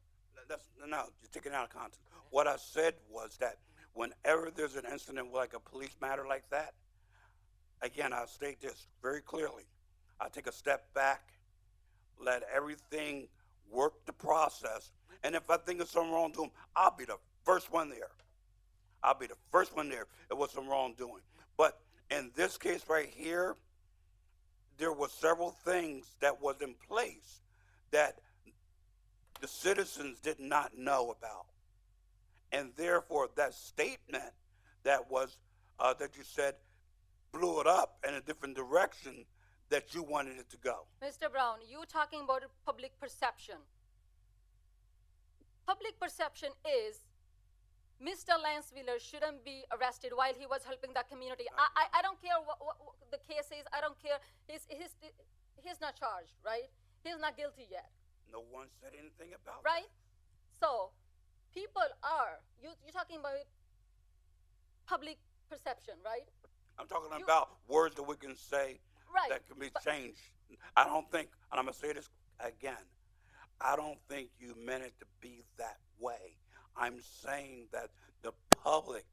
No, you're taking it out of context. What I said was that whenever there's an incident like a police matter like that, again, I'll state this very clearly. I take a step back, let everything work the process, and if I think there's something wrong with them, I'll be the first one there. I'll be the first one there if it was some wrongdoing. But in this case right here, there were several things that was in place that the citizens did not know about. And therefore, that statement that was, that you said, blew it up in a different direction that you wanted it to go. Mr. Brown, you're talking about public perception. Public perception is Mr. Lance Wheeler shouldn't be arrested while he was helping that community. I don't care what the case is. I don't care. He's not charged, right? He's not guilty yet. No one said anything about right? So people are, you're talking about public perception, right? I'm talking about words that we can say Right. that can be changed. I don't think, and I'm gonna say this again, I don't think you meant it to be that way. I'm saying that the public,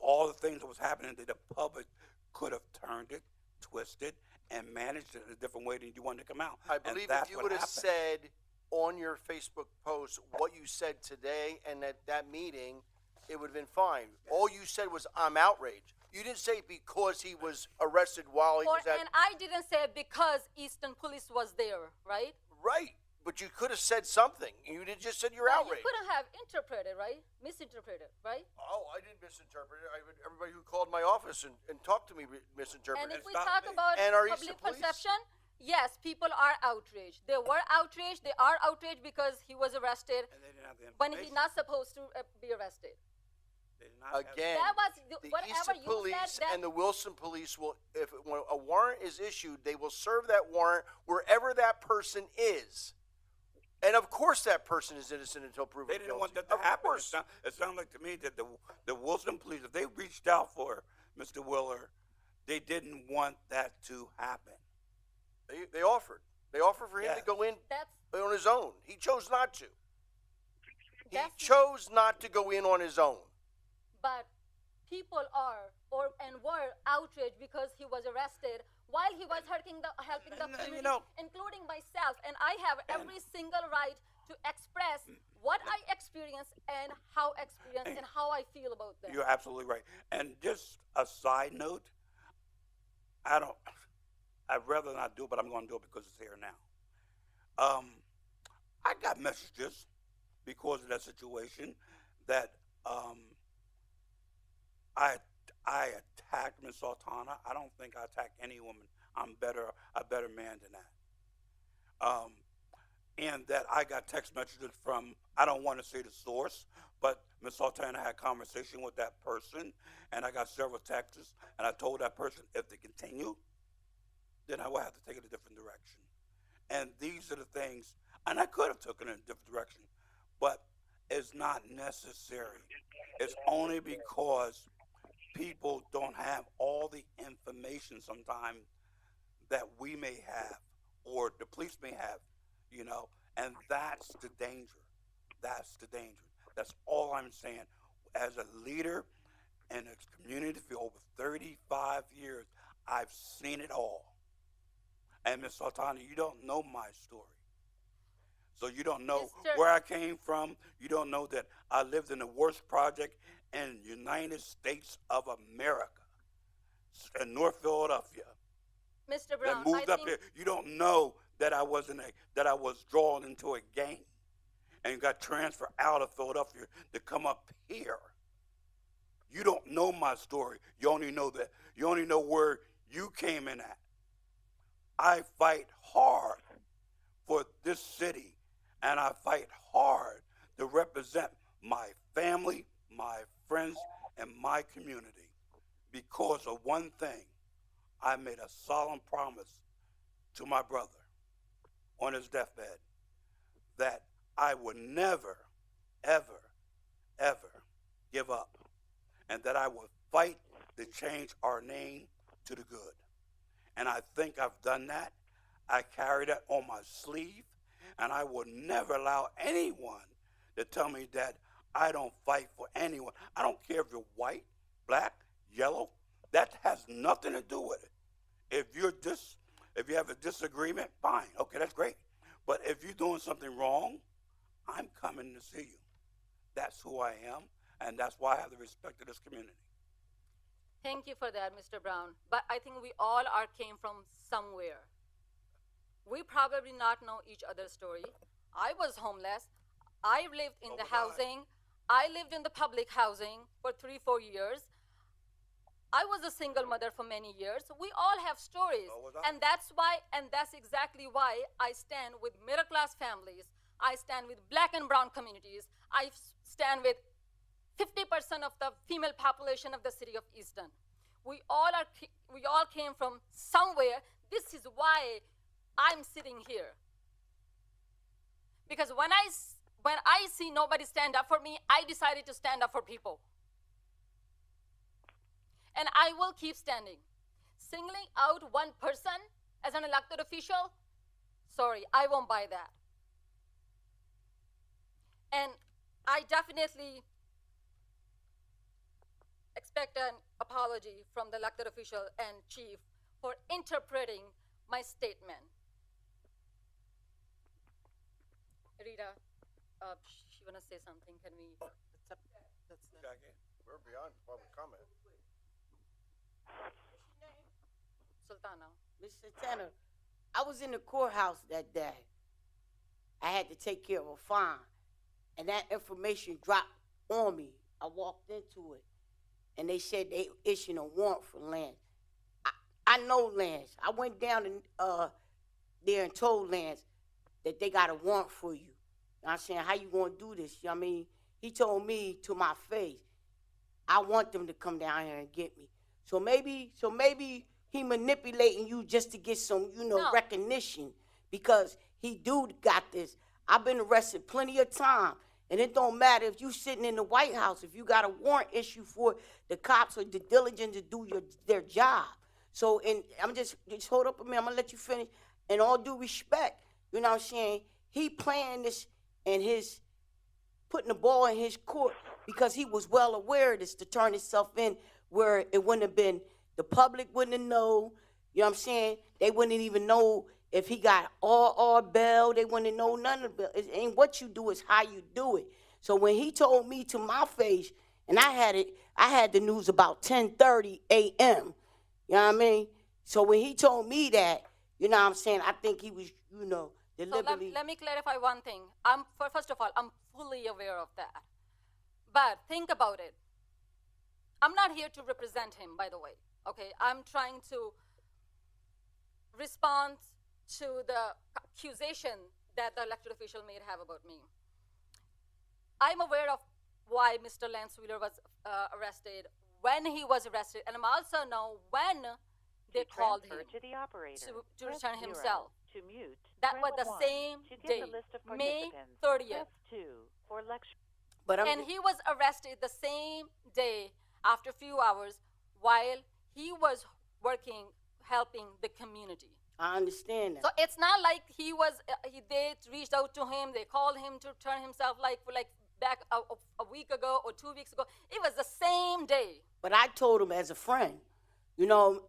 all the things that was happening, that the public could have turned it, twisted, and managed it in a different way than you wanted to come out. I And believe if that's you what would have happened. said on your Facebook post what you said today and at that meeting, it would have been fine. All you said was, I'm outraged. You didn't say because he was arrested while he was at... And I didn't say because Easton Police was there, right? Right, but you could have said something. You didn't just said you're Well, outraged. You couldn't have interpreted, right? Misinterpreted, right? Oh, I didn't misinterpret it. Everybody who called my office and talked to me misinterpreted And it. if we talk about And are public Easton Police- perception, yes, people are outraged. They were outraged. They are outraged because he was arrested And they didn't have the when he's information. not supposed to be arrested. They did not have the- Again, That was the whatever Easton you Police said. That, and the Wilson Police will, if when a warrant is issued, they will serve that warrant wherever that person is. And of course, that person is innocent until proven They didn't guilty. want that to Of happen. course. It sounded like to me that the Wilson police, if they reached out for Mr. Willer, they didn't want that to happen. They offered. They offered for him to Yes. go in that's on his own. He chose not to. He That's- chose not to go in on his own. but people are and were outraged because he was arrested while he was helping the community, you know- including myself. And I have every single right to express what I experience and how I feel about them. You're absolutely right. And just a side note, I'd rather not do it, but I'm going to do it because it's here now. I got messages because of that situation that I attacked Miss Sultana. I don't think I attacked any woman. I'm a better man than that. And that I got text messages from, I don't want to say the source, but Miss Sultana had a conversation with that person, and I got several texts, and I told that person if they continue, then I will have to take it a different direction. And these are the things, and I could have taken it in a different direction, but it's not necessary. It's only because people don't have all the information sometimes that we may have or the police may have, and that's the danger. That's the danger. That's all I'm saying. As a leader in a community for over 35 years, I've seen it all. And Ms. Sultana, you don't know my story. So you don't know where I came from. You don't know that I lived in the worst project in the United States of America, in North Philadelphia. Mr. Brown, That moved up here. You don't know that I was drawn into a gang and got transferred out of Philadelphia to come up here. You don't know my story. You only know where you came in at. I fight hard for this city, and I fight hard to represent my family, my friends, and my community. Because of one thing, I made a solemn promise to my brother on his deathbed that I would never, ever, ever give up, and that I would fight to change our name to the good. And I think I've done that. I carry that on my sleeve, and I will never allow anyone to tell me that I don't fight for anyone. I don't care if you're white, black, yellow. That has nothing to do with it. If you have a disagreement, fine. Okay, that's great. But if you're doing something wrong, I'm coming to see you. That's who I am, and that's why I have the respect of this community. Thank you for that, Mr. Brown. But I think we all came from somewhere. We probably not know each other's story. I was homeless. I lived in the housing. I lived in the public housing for 3-4 years. I was a single mother for many years. We all have stories. And that's exactly why I stand with middle class families. I stand with black and brown communities. I stand with 50% of the female population of the city of Easton. We all came from somewhere. This is why I'm sitting here. Because when I see nobody stand up for me, I decided to stand up for people. and I will keep standing. Singling out one person as an elected official, sorry, I won't buy that. And I definitely expect an apology from the elected official and chief for interpreting my statement. Rita, she wanna say something, can we? Jackie, we're beyond public comment. Sultana. Mr. Tanner, I was in the courthouse that day. I had to take care of a fine, and that information dropped on me. I walked into it, and they said they issued a warrant for Lance. I know Lance. I went down there and told Lance that they got a warrant for you. I'm saying, how you gonna do this? You know what I mean? He told me to my face, I want them to come down here and get me. So maybe he manipulating you just to get some, No. recognition, because he do got this. I've been arrested plenty of time, and it don't matter if you sitting in the White House, if you got a warrant issue for the cops or the diligence to do their job. So, and I'm just hold up a minute, I'm gonna let you finish. In all due respect, you know what I'm saying? He playing this and putting the ball in his court because he was well aware of this to turn himself in where it wouldn't have been, the public wouldn't have known, you know what I'm saying? They wouldn't even know if he got all bail, they wouldn't know none of it. It ain't what you do, it's how you do it. So when he told me to my face, and I had the news about 10:30 a.m., you know what I mean? So when he told me that, you know what I'm saying, I think he was, deliberately. So let me clarify one thing. First of all, I'm fully aware of that. But think about it. I'm not here to represent him, by the way. Okay, I'm trying to respond to the accusation that the elected official may have about me. I'm aware of why Mr. Lance Wheeler was arrested, when he was arrested, and I'm also know when they called him to the operator. to Press return 0 himself. To mute. That Press was the 1 same to get day, the list of May participants. 30th. Press 2 for lecture. And he was arrested the same day after a few hours while he was working, helping the community. I understand that. So it's not like he was, they reached out to him, they called him to turn himself like back a week ago or 2 weeks ago. It was the same day. But I told him as a friend,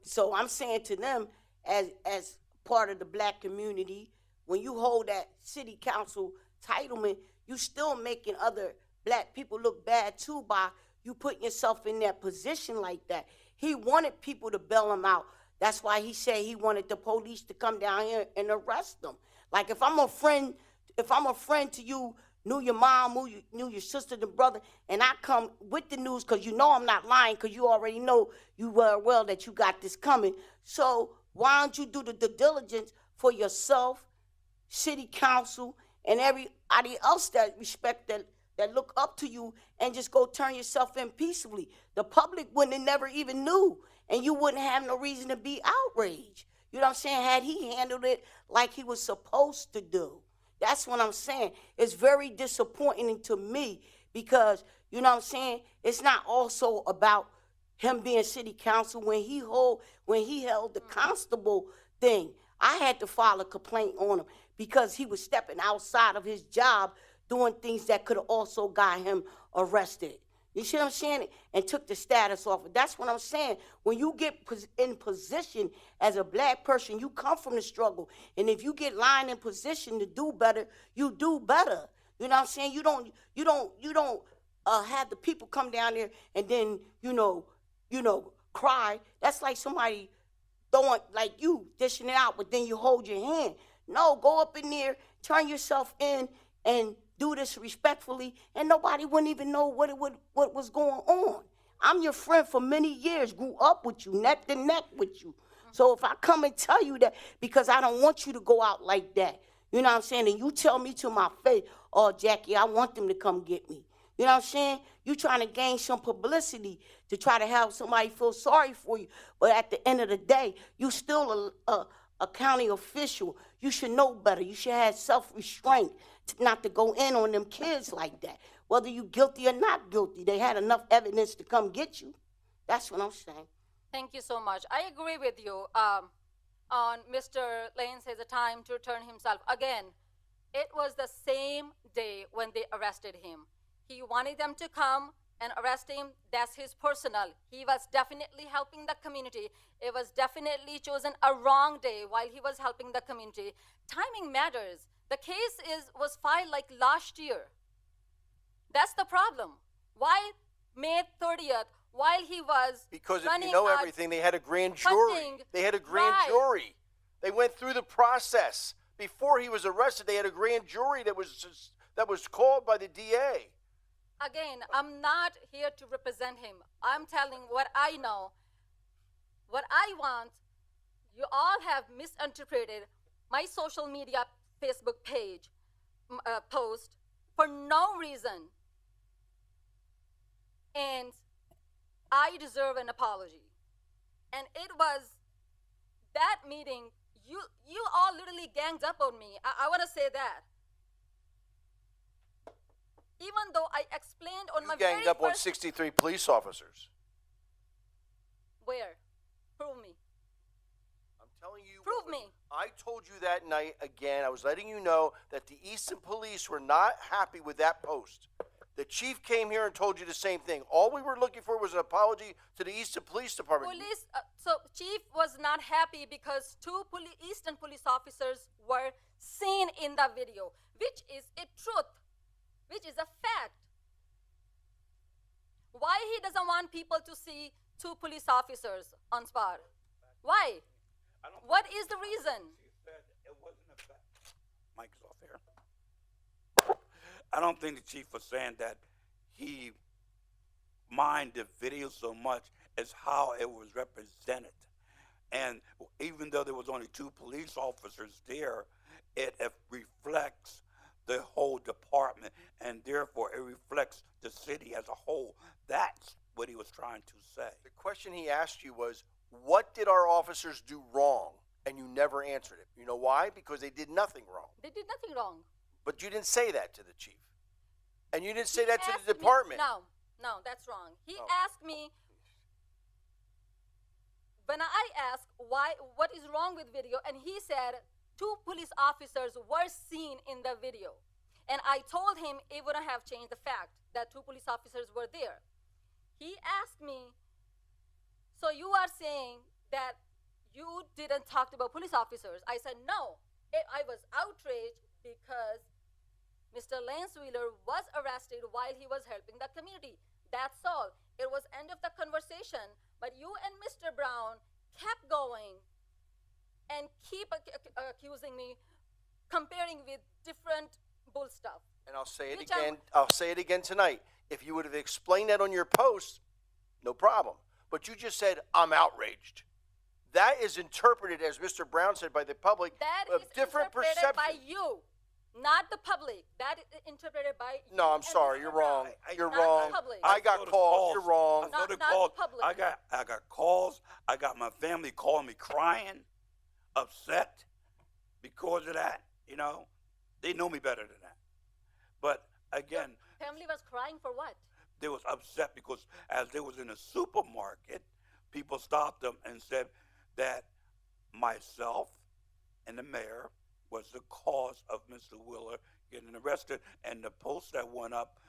so I'm saying to them as part of the black community, when you hold that city council titlement, you still making other black people look bad too by you putting yourself in that position like that. He wanted people to bail him out. That's why he said he wanted the police to come down here and arrest them. Like if I'm a friend to you, knew your mom, knew your sister, the brother, and I come with the news because I'm not lying because you already know you well that you got this coming. So why don't you do the diligence for yourself, city council, and everybody else that respect that look up to you, and just go turn yourself in peacefully. The public wouldn't have never even knew, and you wouldn't have no reason to be outraged. You know what I'm saying? Had he handled it like he was supposed to do. That's what I'm saying. It's very disappointing to me because, you know what I'm saying, it's not also about him being city council. When he held the constable thing, I had to file a complaint on him because he was stepping outside of his job, doing things that could have also got him arrested. You see what I'm saying? And took the status off. That's what I'm saying. When you get in position as a black person, you come from the struggle. And if you get lying in position to do better, you do better. You know what I'm saying? You don't have the people come down there and then, cry. That's like somebody throwing, like you, dishing it out, but then you hold your hand. No, go up in there, turn yourself in, and do this respectfully, and nobody wouldn't even know what was going on. I'm your friend for many years, grew up with you, neck to neck with you. So if I come and tell you that, because I don't want you to go out like that, you know what I'm saying, and you tell me to my face, oh, Jackie, I want them to come get me. You know what I'm saying? You trying to gain some publicity to try to have somebody feel sorry for you, but at the end of the day, you still a county official. You should know better. You should have self-restraint not to go in on them kids like that. Whether you guilty or not guilty, they had enough evidence to come get you. That's what I'm saying. Thank you so much. I agree with you on Mr. Lane says a time to return himself. Again, it was the same day when they arrested him. He wanted them to come and arrest him. That's his personal. He was definitely helping the community. It was definitely chosen a wrong day while he was helping the community. Timing matters. The case was filed like last year. That's the problem. Why May 30th, while he was Because if running you know a everything, they had a grand jury. funding- They had a grand Right. jury. They went through the process. Before he was arrested, they had a grand jury that was called by the DA. Again, I'm not here to represent him. I'm telling what I know. What I want, you all have misinterpreted my social media Facebook page post for no reason. And I deserve an apology. And it was that meeting, you all literally ganged up on me. I want to say that. Even though I explained on You my ganged very up on first... 63 police officers. Where? Prove me. I'm telling you. Prove me. I told you that night again. I was letting you know that the Easton police were not happy with that post. The chief came here and told you the same thing. All we were looking for was an apology to the Easton Police Department. So chief was not happy because two Eastern police officers were seen in the video, which is a truth, which is a fact. Why he doesn't want people to see two police officers on spot? Why? What is the reason? Mike's off here. I don't think the chief was saying that he minded the video so much as how it was represented. And even though there was only two police officers there, it reflects the whole department, and therefore it reflects the city as a whole. That's what he was trying to say. The question he asked you was, what did our officers do wrong? And you never answered it. You know why? Because they did nothing wrong. They did nothing wrong. But you didn't say that to the chief. And you didn't say that to Asked the me- department. No, that's wrong. He Oh. asked me, when I asked what is wrong with video, and he said two police officers were seen in the video. And I told him it wouldn't have changed the fact that two police officers were there. He asked me, so you are saying that you didn't talk about police officers? I said, no. I was outraged because Mr. Lance Wheeler was arrested while he was helping the community. That's all. It was end of the conversation. But you and Mr. Brown kept going and keep accusing me, comparing with different bull stuff. And I'll say it Which again. I'll say it again tonight. If you would have explained that on your post, no problem. But you just said, I'm outraged. That is interpreted, as Mr. Brown said, by the public, That of is different interpreted perception. by you, not the public. That is interpreted by you. No, I'm and sorry. Mr. You're Brown. wrong. You're Not wrong. the public. I got calls. You're wrong. I got Not calls. the public. I got calls. I got my family calling me crying, upset because of that. You know, they know me better than that. But again, Family was crying for what? they was upset because as they was in a supermarket, people stopped them and said that myself and the mayor was the cause of Mr. Wheeler getting arrested. And the post that went up,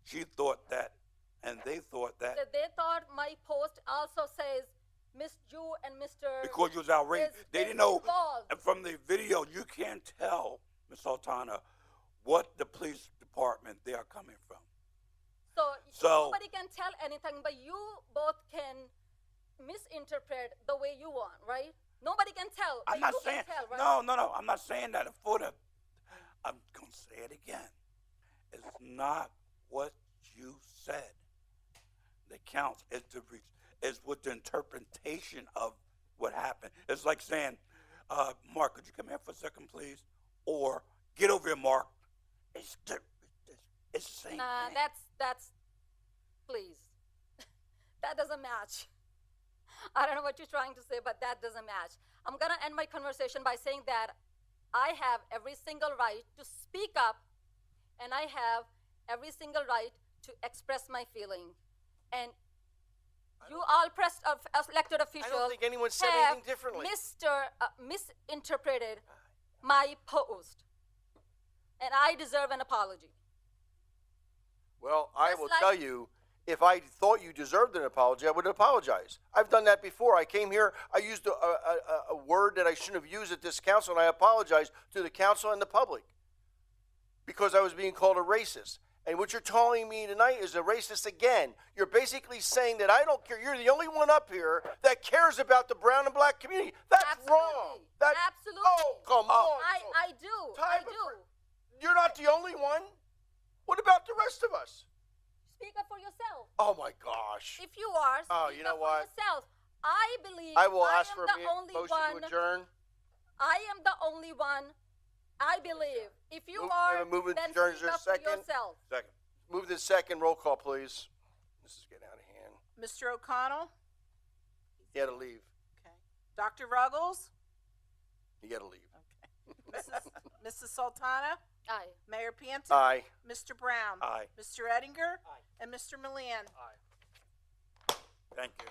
she thought that, and they thought that They thought my post also says Miss Jew and Mr. because you was outraged. They didn't know. involved. And from the video, you can't tell, Ms. Sultana, what the police department they are coming from. So nobody can tell anything, but you both can misinterpret the way you want, right? Nobody can tell. I'm but not you saying, can tell, right? no, I'm not saying that. I'm going to say it again. It's not what you said that counts. It's with the interpretation of what happened. It's like saying, Mark, could you come here for a second, please? Or, get over here, Mark. It's the same thing. That's, please. That doesn't match. I don't know what you're trying to say, but that doesn't match. I'm going to end my conversation by saying that I have every single right to speak up, and I have every single right to express my feeling. And you all elected officials I don't think anyone said have anything differently. misinterpreted my post. And I deserve an apology. Well, I Just will like- tell you, if I thought you deserved an apology, I would apologize. I've done that before. I came here, I used a word that I shouldn't have used at this council, and I apologized to the council and the public because I was being called a racist. And what you're telling me tonight is a racist again. You're basically saying that I don't care. You're the only one up here that cares about the brown and black community. That's wrong. That's, Absolutely. Oh, come on. I do. I do. You're not the only one. What about the rest of us? Speak up for yourself. Oh my gosh. If you are, Oh, speak you know up what? for yourself. I believe I will ask am for the a only motion one. to adjourn. I am the only one. I believe. If you Move- are, move it then adjourn. Is speak there a up for second? yourself. Second. Move to second. Roll call, please. This is getting out of hand. Mr. O'Connell, You gotta leave. Dr. Ruggles, You gotta leave. Mrs. Sultana, Aye. Mayor Pianto. Aye. Mr. Brown. Aye. Mr. Eddinger. And Mr. Milian. Thank you.